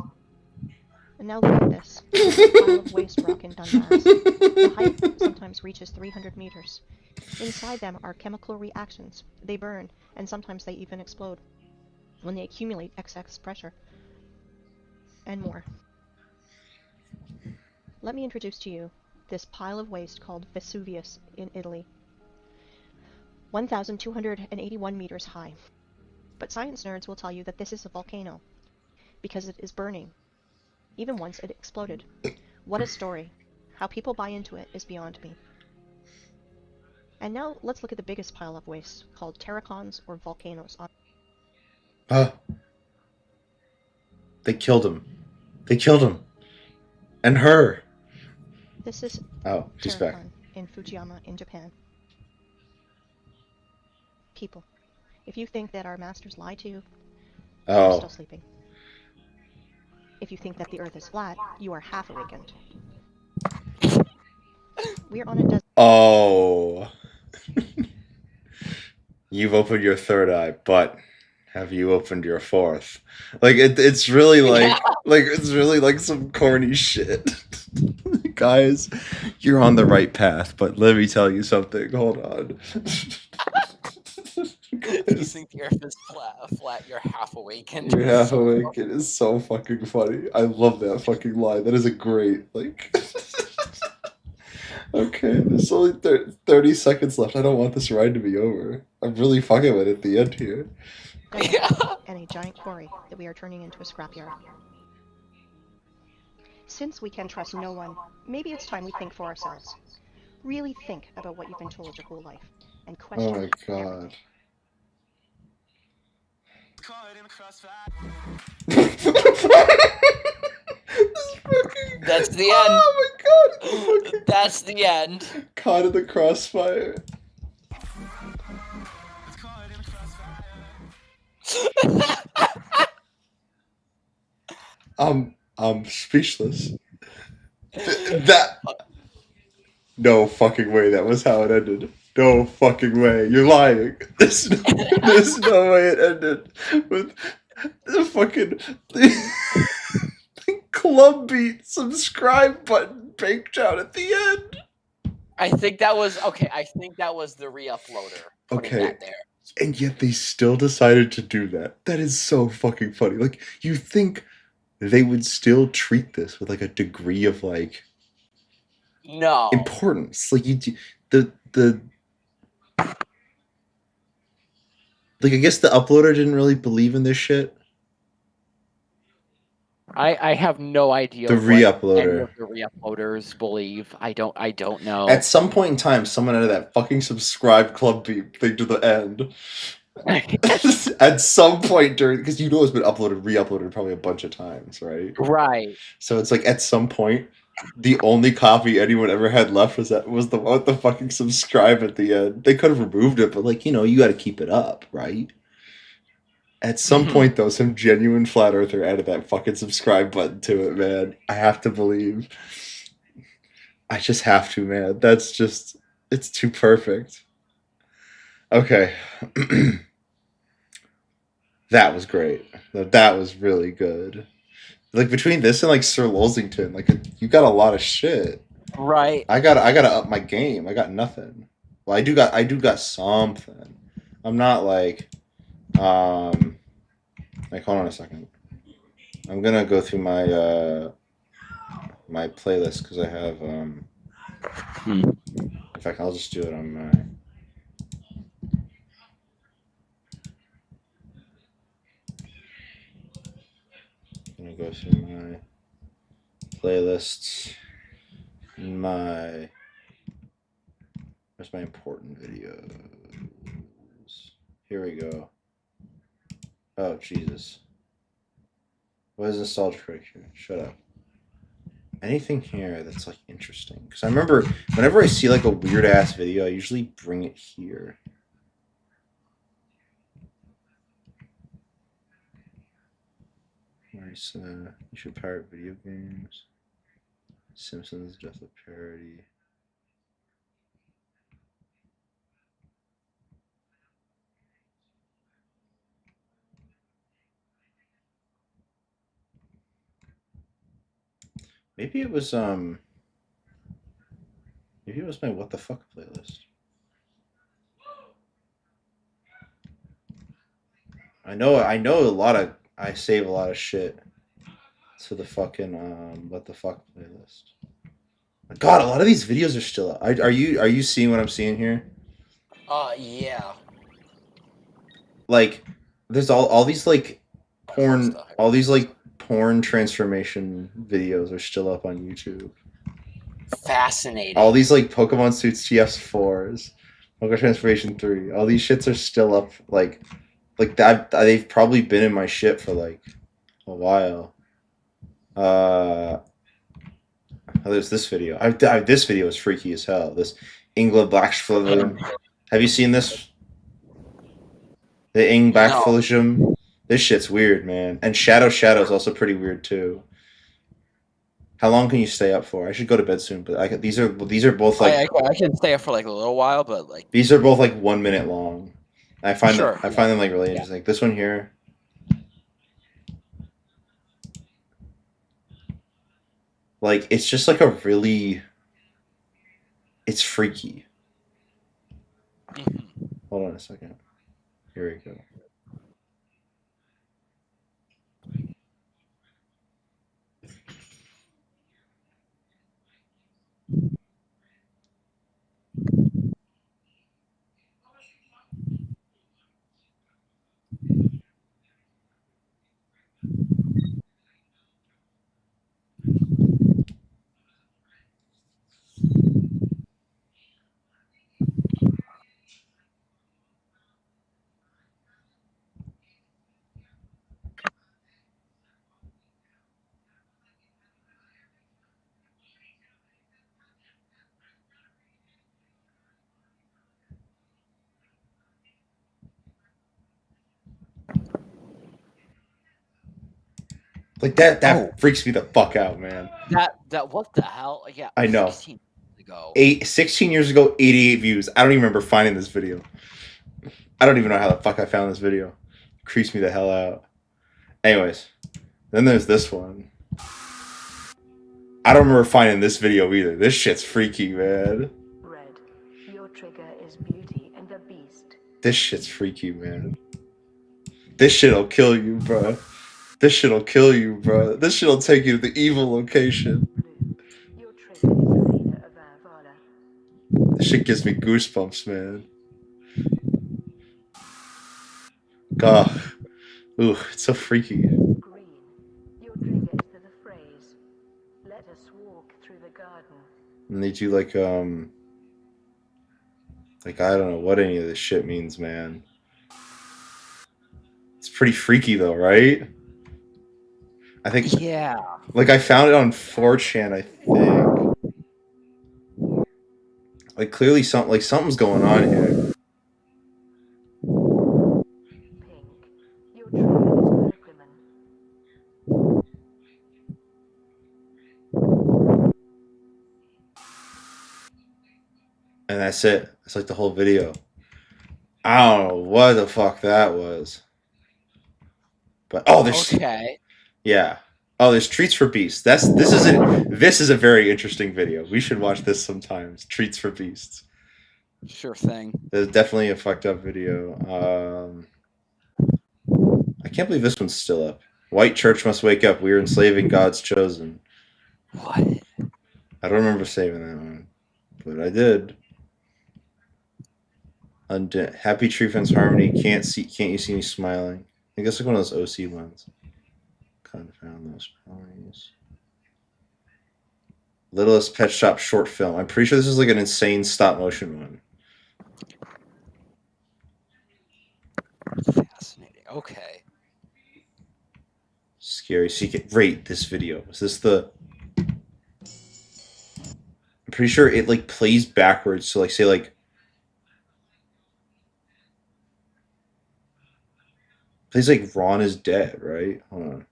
And now look at this. A pile of waste rock in Donbass. The height sometimes reaches 300 meters. Inside them are chemical reactions. They burn, and sometimes they even explode when they accumulate excess pressure. And more. Let me introduce to you this pile of waste called Vesuvius in Italy. 1,281 meters high. But science nerds will tell you that this is a volcano, because it is burning, even once it exploded. What a story. How people buy into it is beyond me. And now let's look at the biggest pile of waste, called terracons or volcanoes. They killed him. They killed him. And her. This is she's back. In Fujiyama in Japan. People, if you think that our masters lie to you, you're still sleeping. If you think that the earth is flat, you are half awakened. We're on a desert. Oh. You've opened your third eye, but have you opened your fourth? Like it's really like it's really like some corny shit. Guys, you're on the right path, but let me tell you something. Hold on. If you think the earth is flat, you're half awakened. You're half awake. It is so fucking funny. I love that fucking line. That is a great, like... Okay, there's only 30 seconds left. I don't want this ride to be over. I'm really fucking with it at the end here. And a giant quarry that we are turning into a scrapyard. Since we can trust no one, maybe it's time we think for ourselves. Really think about what you've been told your whole life. And question Oh my god. That's the end. Oh my god. That's the end. Caught in the crossfire. I'm speechless. That no fucking way. That was how it ended. No fucking way. You're lying. There's no way it ended with the fucking club beat subscribe button baked out at the end. I think that was okay. I think that was the re-uploader putting Okay. that there. And yet they still decided to do that. That is so fucking funny. Like, you think they would still treat this with like a degree of like no importance. Like the like I guess the uploader didn't really believe in this shit. I have no idea. The what re-uploader. any of the re-uploaders believe. I don't know. At some point in time, someone added that fucking subscribe club beat thing to the end. At some point during, because you know it's been uploaded, re-uploaded probably a bunch of times, right? Right. So it's like at some point, the only copy anyone ever had left was the one with the fucking subscribe at the end. They could have removed it, but like, you know, you got to keep it up, right? At some point, though, some genuine flat earther added that fucking subscribe button to it, man. I have to believe. I just have to, man. That's just, it's too perfect. Okay. That was great. That was really good. Like between this and like Sir Lulzington, like you got a lot of shit. Right. I gotta up my game. I got nothing. Well, I do got something. I'm not like hold on a second. I'm gonna go through my my playlist because I have in fact I'll just do it on my I'm gonna go through my playlists. Where's my important videos? Here we go. Oh Jesus. What is nostalgia critic here? Shut up. Anything here that's like interesting? Because I remember whenever I see like a weird ass video, I usually bring it here. Nice. You should pirate video games. Simpsons Death of Parody. Maybe it was my what the fuck playlist. I know I save a lot of shit to the fucking what the fuck playlist. God, a lot of these videos are still up. Are you seeing what I'm seeing here? Yeah. Like there's all these like porn transformation videos are still up on YouTube. Fascinating. All these like Pokemon Suits TS4s, Pokemon Transformation 3, all these shits are still up like that. They've probably been in my shit for like a while. There's this video. This video is freaky as hell. This Ingla Blackflum. Have you seen this? The Ing Blackflum. This shit's weird, man. And Shadow is also pretty weird too. How long can you stay up for? I should go to bed soon, but these are both like I can stay up for like a little while, but like these are both like 1 minute long. I find them like really interesting. Like this one here. Like it's just like it's freaky. Hold on a second. Here we go. Like that freaks me the fuck out, man. That what the hell? Yeah, I know. 16 years ago. 16 years ago, 88 views. I don't even remember finding this video. I don't even know how the fuck I found this video. It creeps me the hell out. Anyways, then there's this one. I don't remember finding this video either. This shit's freaky, man. Red, your trigger is Beauty and the Beast. This shit's freaky, man. This shit'll kill you, bro. This shit'll kill you, bro. This shit'll take you to the evil location. Your trigger is the leader of Valhalla. This shit gives me goosebumps, man. God. Ooh, it's so freaky. Green, your trigger is to the phrase, let us walk through the garden. And they do like I don't know what any of this shit means, man. It's pretty freaky though, right? I think. Yeah. Like I found it on 4chan, I think. Like clearly something's going on here. Pink, your trigger is Perquimon. And that's it. It's like the whole video. I don't know what the fuck that was. But there's Okay. Yeah. Oh, there's Treats for Beasts. This is a very interesting video. We should watch this sometimes. Treats for Beasts. Sure thing. There's definitely a fucked up video. I can't believe this one's still up. White church must wake up. We are enslaving God's chosen. What? I don't remember saving that one, but I did. Happy Tree Friends Harmony. Can't you see me smiling? I guess like one of those OC ones. Confound those ponies. Littlest Pet Shop short film. I'm pretty sure this is like an insane stop motion one. Fascinating. Okay. Scary Secret. Rate this video. Is this the... I'm pretty sure it like plays backwards. So like say like... Plays like Ron is dead, right? Hold on.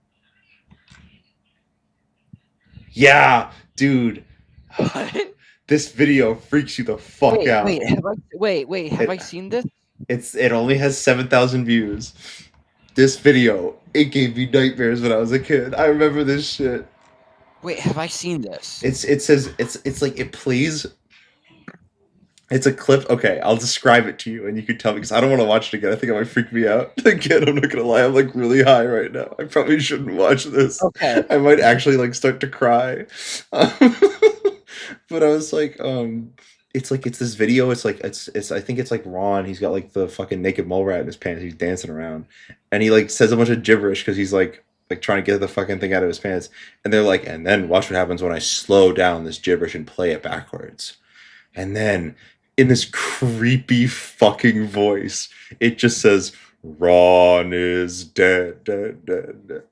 Yeah, dude. What? This video freaks you the fuck out. Wait, have I seen this? It only has 7,000 views. This video, it gave me nightmares when I was a kid. I remember this shit. Wait, have I seen this? It's like it plays. It's a clip. Okay, I'll describe it to you, and you can tell me because I don't want to watch it again. I think it might freak me out again. I'm not gonna lie. I'm like really high right now. I probably shouldn't watch this. Okay. I might actually like start to cry. But I was like, it's this video. It's I think it's like Ron. He's got like the fucking naked mole rat in his pants. He's dancing around, and he like says a bunch of gibberish because he's like trying to get the fucking thing out of his pants. And they're like, and then watch what happens when I slow down this gibberish and play it backwards. And then in this creepy fucking voice, it just says, Ron is dead, dead, dead, dead.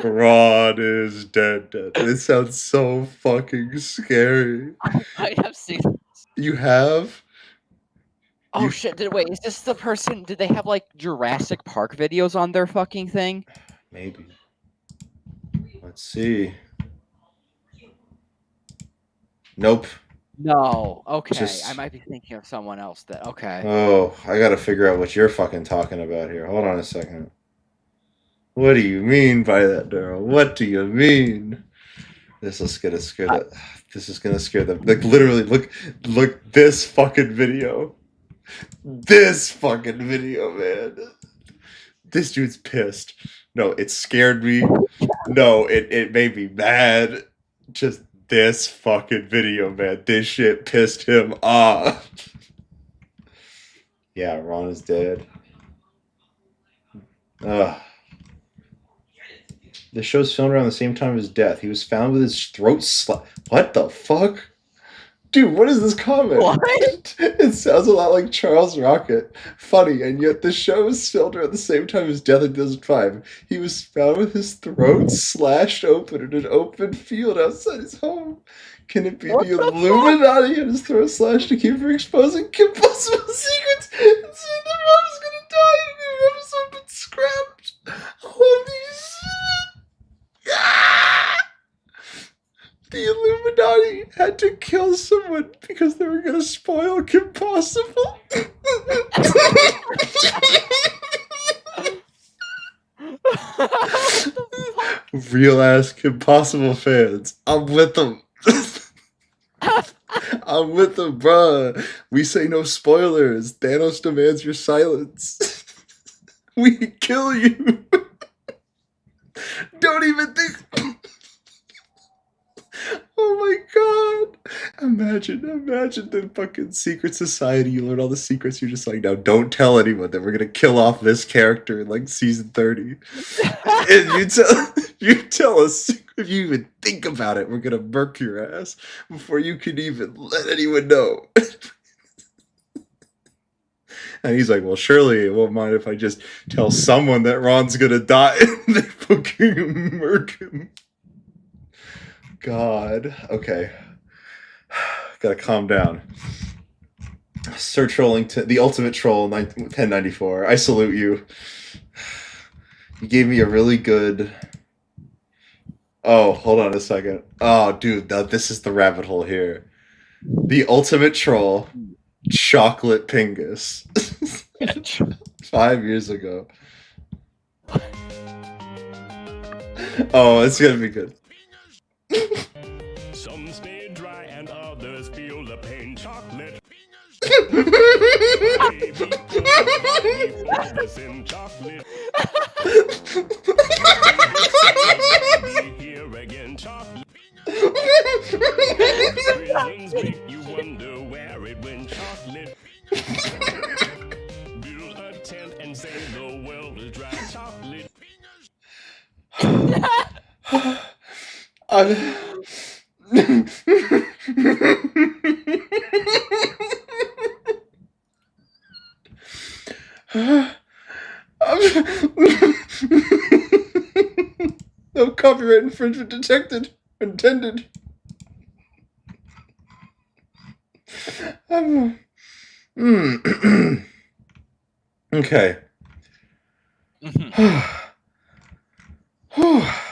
Ron is dead, dead. It sounds so fucking scary. I have seen this. You have? Oh shit, wait, is this the person, did they have like Jurassic Park videos on their fucking thing? Maybe. Let's see. Nope. No, okay. Just- I might be thinking of someone else that, okay. Oh, I gotta figure out what you're fucking talking about here. Hold on a second. What do you mean by that, Daryl? What do you mean? This is gonna scare them. Like literally, look this fucking video. This fucking video, man. This dude's pissed. No, it scared me. No, it made me mad. Just this fucking video, man. This shit pissed him off. Yeah, Ron is dead. Ugh. The show's filmed around the same time as death. He was found with his throat slit. What the fuck? Dude, what is this comment? What? It sounds a lot like Charles Rocket. Funny, and yet the show was filmed around the same time as death in 2005. He was found with his throat slashed open in an open field outside his home. Can it be the Illuminati and his throat slashed to keep from exposing impossible secrets? And saying that Ron is gonna die and the episode been scrapped. Holy shit! The Illuminati had to kill someone because they were gonna spoil Kim Possible. Real ass Kim Possible fans. I'm with them. I'm with them, bruh. We say no spoilers. Thanos demands your silence. We kill you. Don't even think. Oh my god. Imagine the fucking secret society. You learn all the secrets. You're just like, now don't tell anyone that we're gonna kill off this character in like season 30. And you tell us if you even think about it, we're gonna murk your ass before you can even let anyone know. And he's like, well, surely it won't mind if I just tell someone that Ron's gonna die. And they fucking murk him. God. Okay. Gotta calm down. Sir Trollington, the ultimate troll, 1094. I salute you. You gave me a really good... Oh, hold on a second. Oh, dude, this is the rabbit hole here. The ultimate troll, Chocolate Pingus. 5 years ago. Oh, it's gonna be good. Some stay dry and others feel the pain. Chocolate chocolate. Here again, chocolate. Prisons make you wonder where it went. Chocolate. Build a tent and say the world is dry. Chocolate. No copyright infringement detected. Intended. Okay.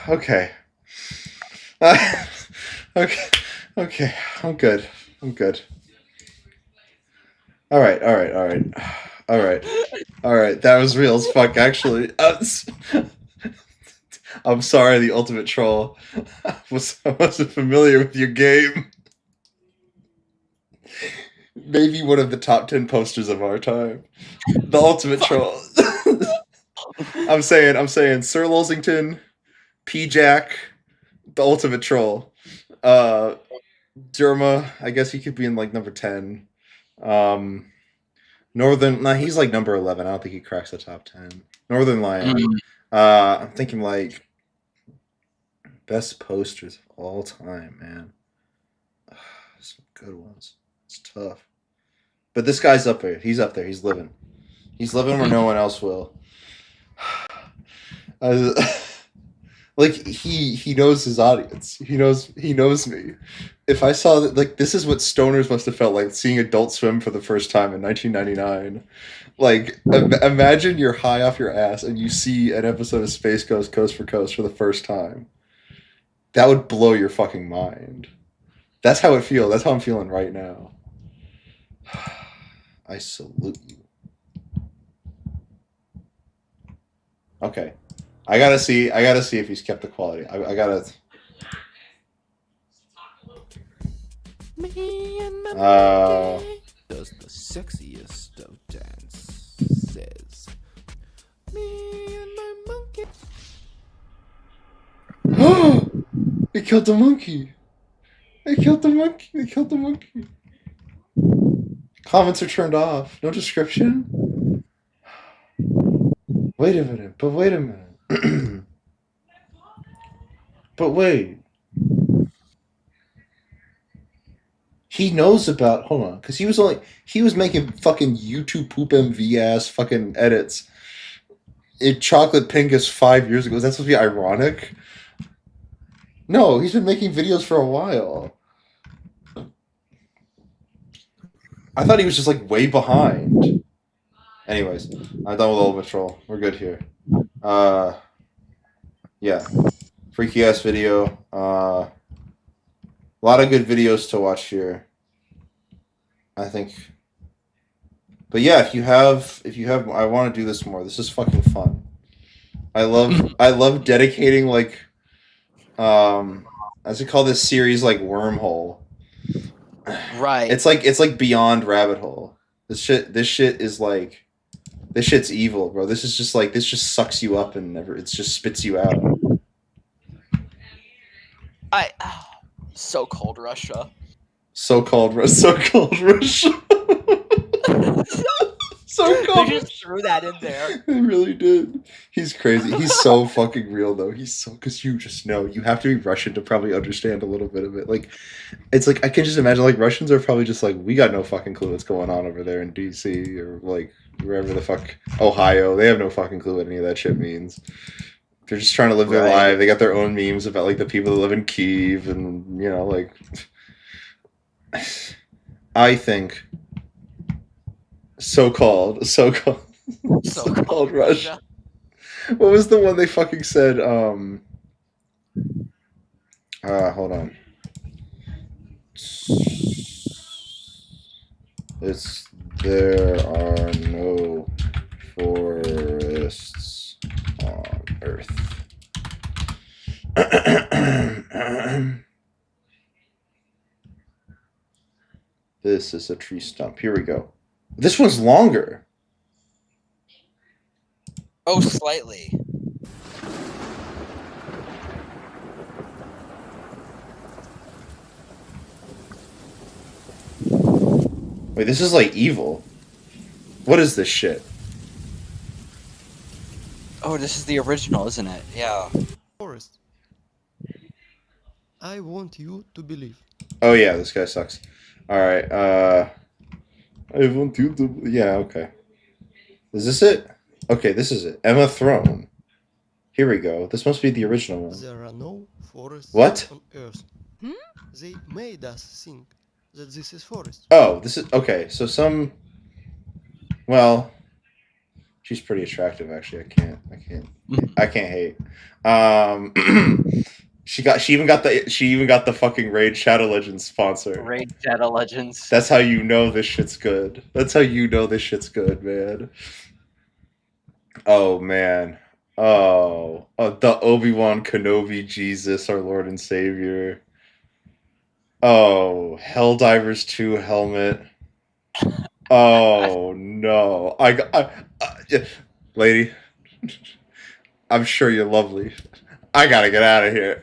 Okay. Okay. I'm good. All right. That was real as fuck, actually. I'm sorry, the ultimate troll. I wasn't familiar with your game. Maybe one of the top 10 posters of our time. The ultimate troll. I'm saying Sir Lulzington, P. Jack, the ultimate troll. Derma, I guess he could be in like number 10. He's like number 11. I don't think he cracks the top 10. Northern Lion. I'm thinking like best posters of all time, man. Some good ones. It's tough. But this guy's up there. He's up there. He's living. He's living where no one else will. Like he knows his audience. He knows me. If I saw that, like, this is what stoners must have felt like seeing Adult Swim for the first time in 1999. Like, imagine you're high off your ass and you see an episode of Space Ghost Coast for Coast for the first time. That would blow your fucking mind. That's how it feels. That's how I'm feeling right now. I salute you. Okay. I gotta see if he's kept the quality. I gotta. Does the sexiest of dances. Me and my monkey. They killed the monkey. They killed the monkey. Comments are turned off. No description. Wait a minute. But wait. He knows about, hold on, because he was making fucking YouTube poop MV ass fucking edits in Chocolate Pingus 5 years ago. Is that supposed to be ironic? No, he's been making videos for a while. I thought he was just like way behind. Anyways, I'm done with Ultimate Troll. We're good here. Yeah. Freaky ass video. A lot of good videos to watch here. I think. But yeah, if you have, I want to do this more. This is fucking fun. I love dedicating like, as we call this series, like Wormhole. Right. It's like beyond rabbit hole. This shit is like, this shit's evil, bro. This just sucks you up and it just spits you out. So cold Russia. So-called Russia. So cold. They just threw that in there. They really did. He's crazy. He's so fucking real, though. He's so, because you just know. You have to be Russian to probably understand a little bit of it. Like, it's like, I can just imagine, like, Russians are probably just like, we got no fucking clue what's going on over there in DC or, like, wherever the fuck, Ohio. They have no fucking clue what any of that shit means. They're just trying to live their life. They got their own memes about, like, the people that live in Kyiv and, you know, like... I think... So-called Russia. What was the one they fucking said? Hold on. There are no forests on Earth. This is a tree stump. Here we go. This one's longer. Oh, slightly. Wait, this is like evil. What is this shit? Oh, this is the original, isn't it? Yeah. Forest. I want you to believe. Oh yeah, this guy sucks. Alright, I want you to... Yeah, okay. Is this it? Okay, this is it. Emma Throne. Here we go. This must be the original one. There are no forests on Earth. They made us think that this is forest. Oh, this is... Okay, so some... Well... She's pretty attractive, actually. I can't hate. She even got the fucking Raid Shadow Legends sponsor. Raid Shadow Legends. That's how you know this shit's good. That's how you know this shit's good, man. Oh man. Oh, the Obi-Wan Kenobi Jesus, our Lord and Savior. Oh, Helldivers 2 helmet. Oh no. Lady, I'm sure you're lovely. I gotta get out of here.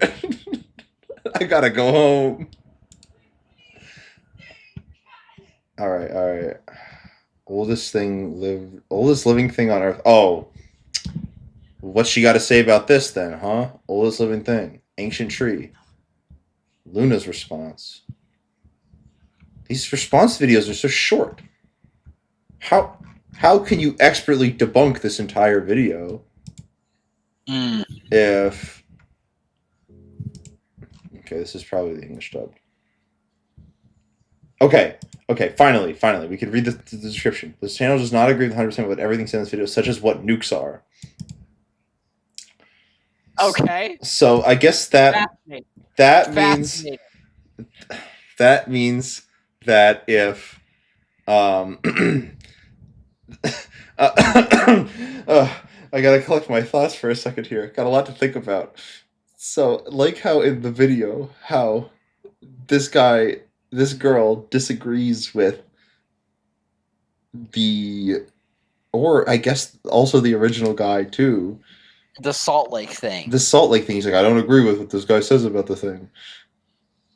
I gotta go home. Alright. Oldest living thing on Earth. Oh. What's she gotta say about this then, huh? Oldest living thing. Ancient tree. Luna's response. These response videos are so short. How can you expertly debunk this entire video? If... Okay, this is probably the English dub. Okay, finally, we can read the description. This channel does not agree with 100% with everything said in this video, such as what nukes are. Okay. So I guess that means that if I gotta collect my thoughts for a second here. Got a lot to think about. So, like how in the video, how this girl disagrees with or I guess also the original guy too. The Salt Lake thing. The Salt Lake thing. He's like, I don't agree with what this guy says about the thing.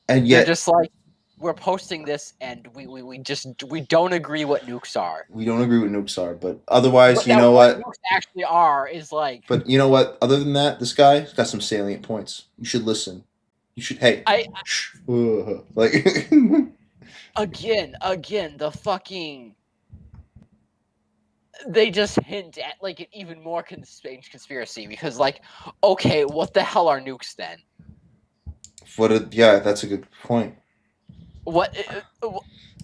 And yet, they're just like, we're posting this and we don't agree what nukes are. We don't agree what nukes are, but otherwise, but you know what nukes actually are is like. But you know what? Other than that, this guy's got some salient points. You should listen. You should. Hey. Like. Again, the fucking. They just hint at like an even more strange conspiracy because, like, okay, what the hell are nukes then? Yeah, that's a good point.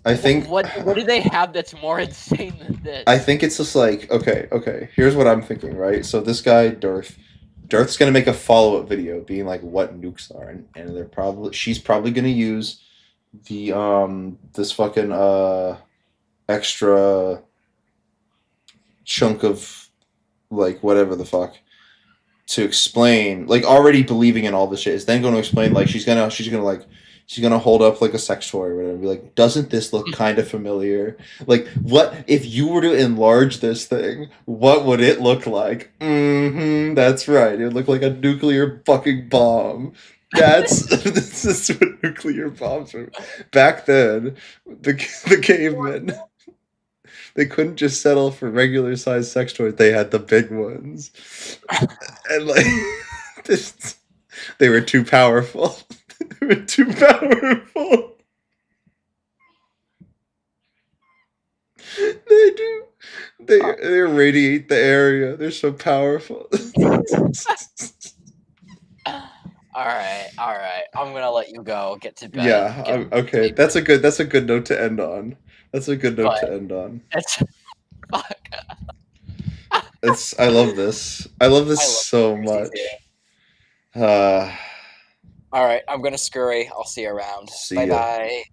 I think what do they have that's more insane than this? I think it's just like okay. Here's what I'm thinking, right? So this guy Darth, Darth's gonna make a follow-up video being like what nukes are, and she's probably gonna use the this fucking extra chunk of like whatever the fuck to explain, like already believing in all this shit is then going to explain, like she's gonna hold up like a sex toy or whatever and be like, doesn't this look kind of familiar? Like, what if you were to enlarge this thing, what would it look like? That's right, it would look like a nuclear fucking bomb. This is what nuclear bombs were. Back then, the cavemen, they couldn't just settle for regular sized sex toys. They had the big ones, and like they were too powerful. They were too powerful. They do. They irradiate the area. They're so powerful. All right. I'm gonna let you go. Get to bed. Yeah. Okay. That's a good note to end on. That's a good note to end on. I love this. I love this so much. All right. I'm gonna scurry. I'll see you around. See ya. Bye.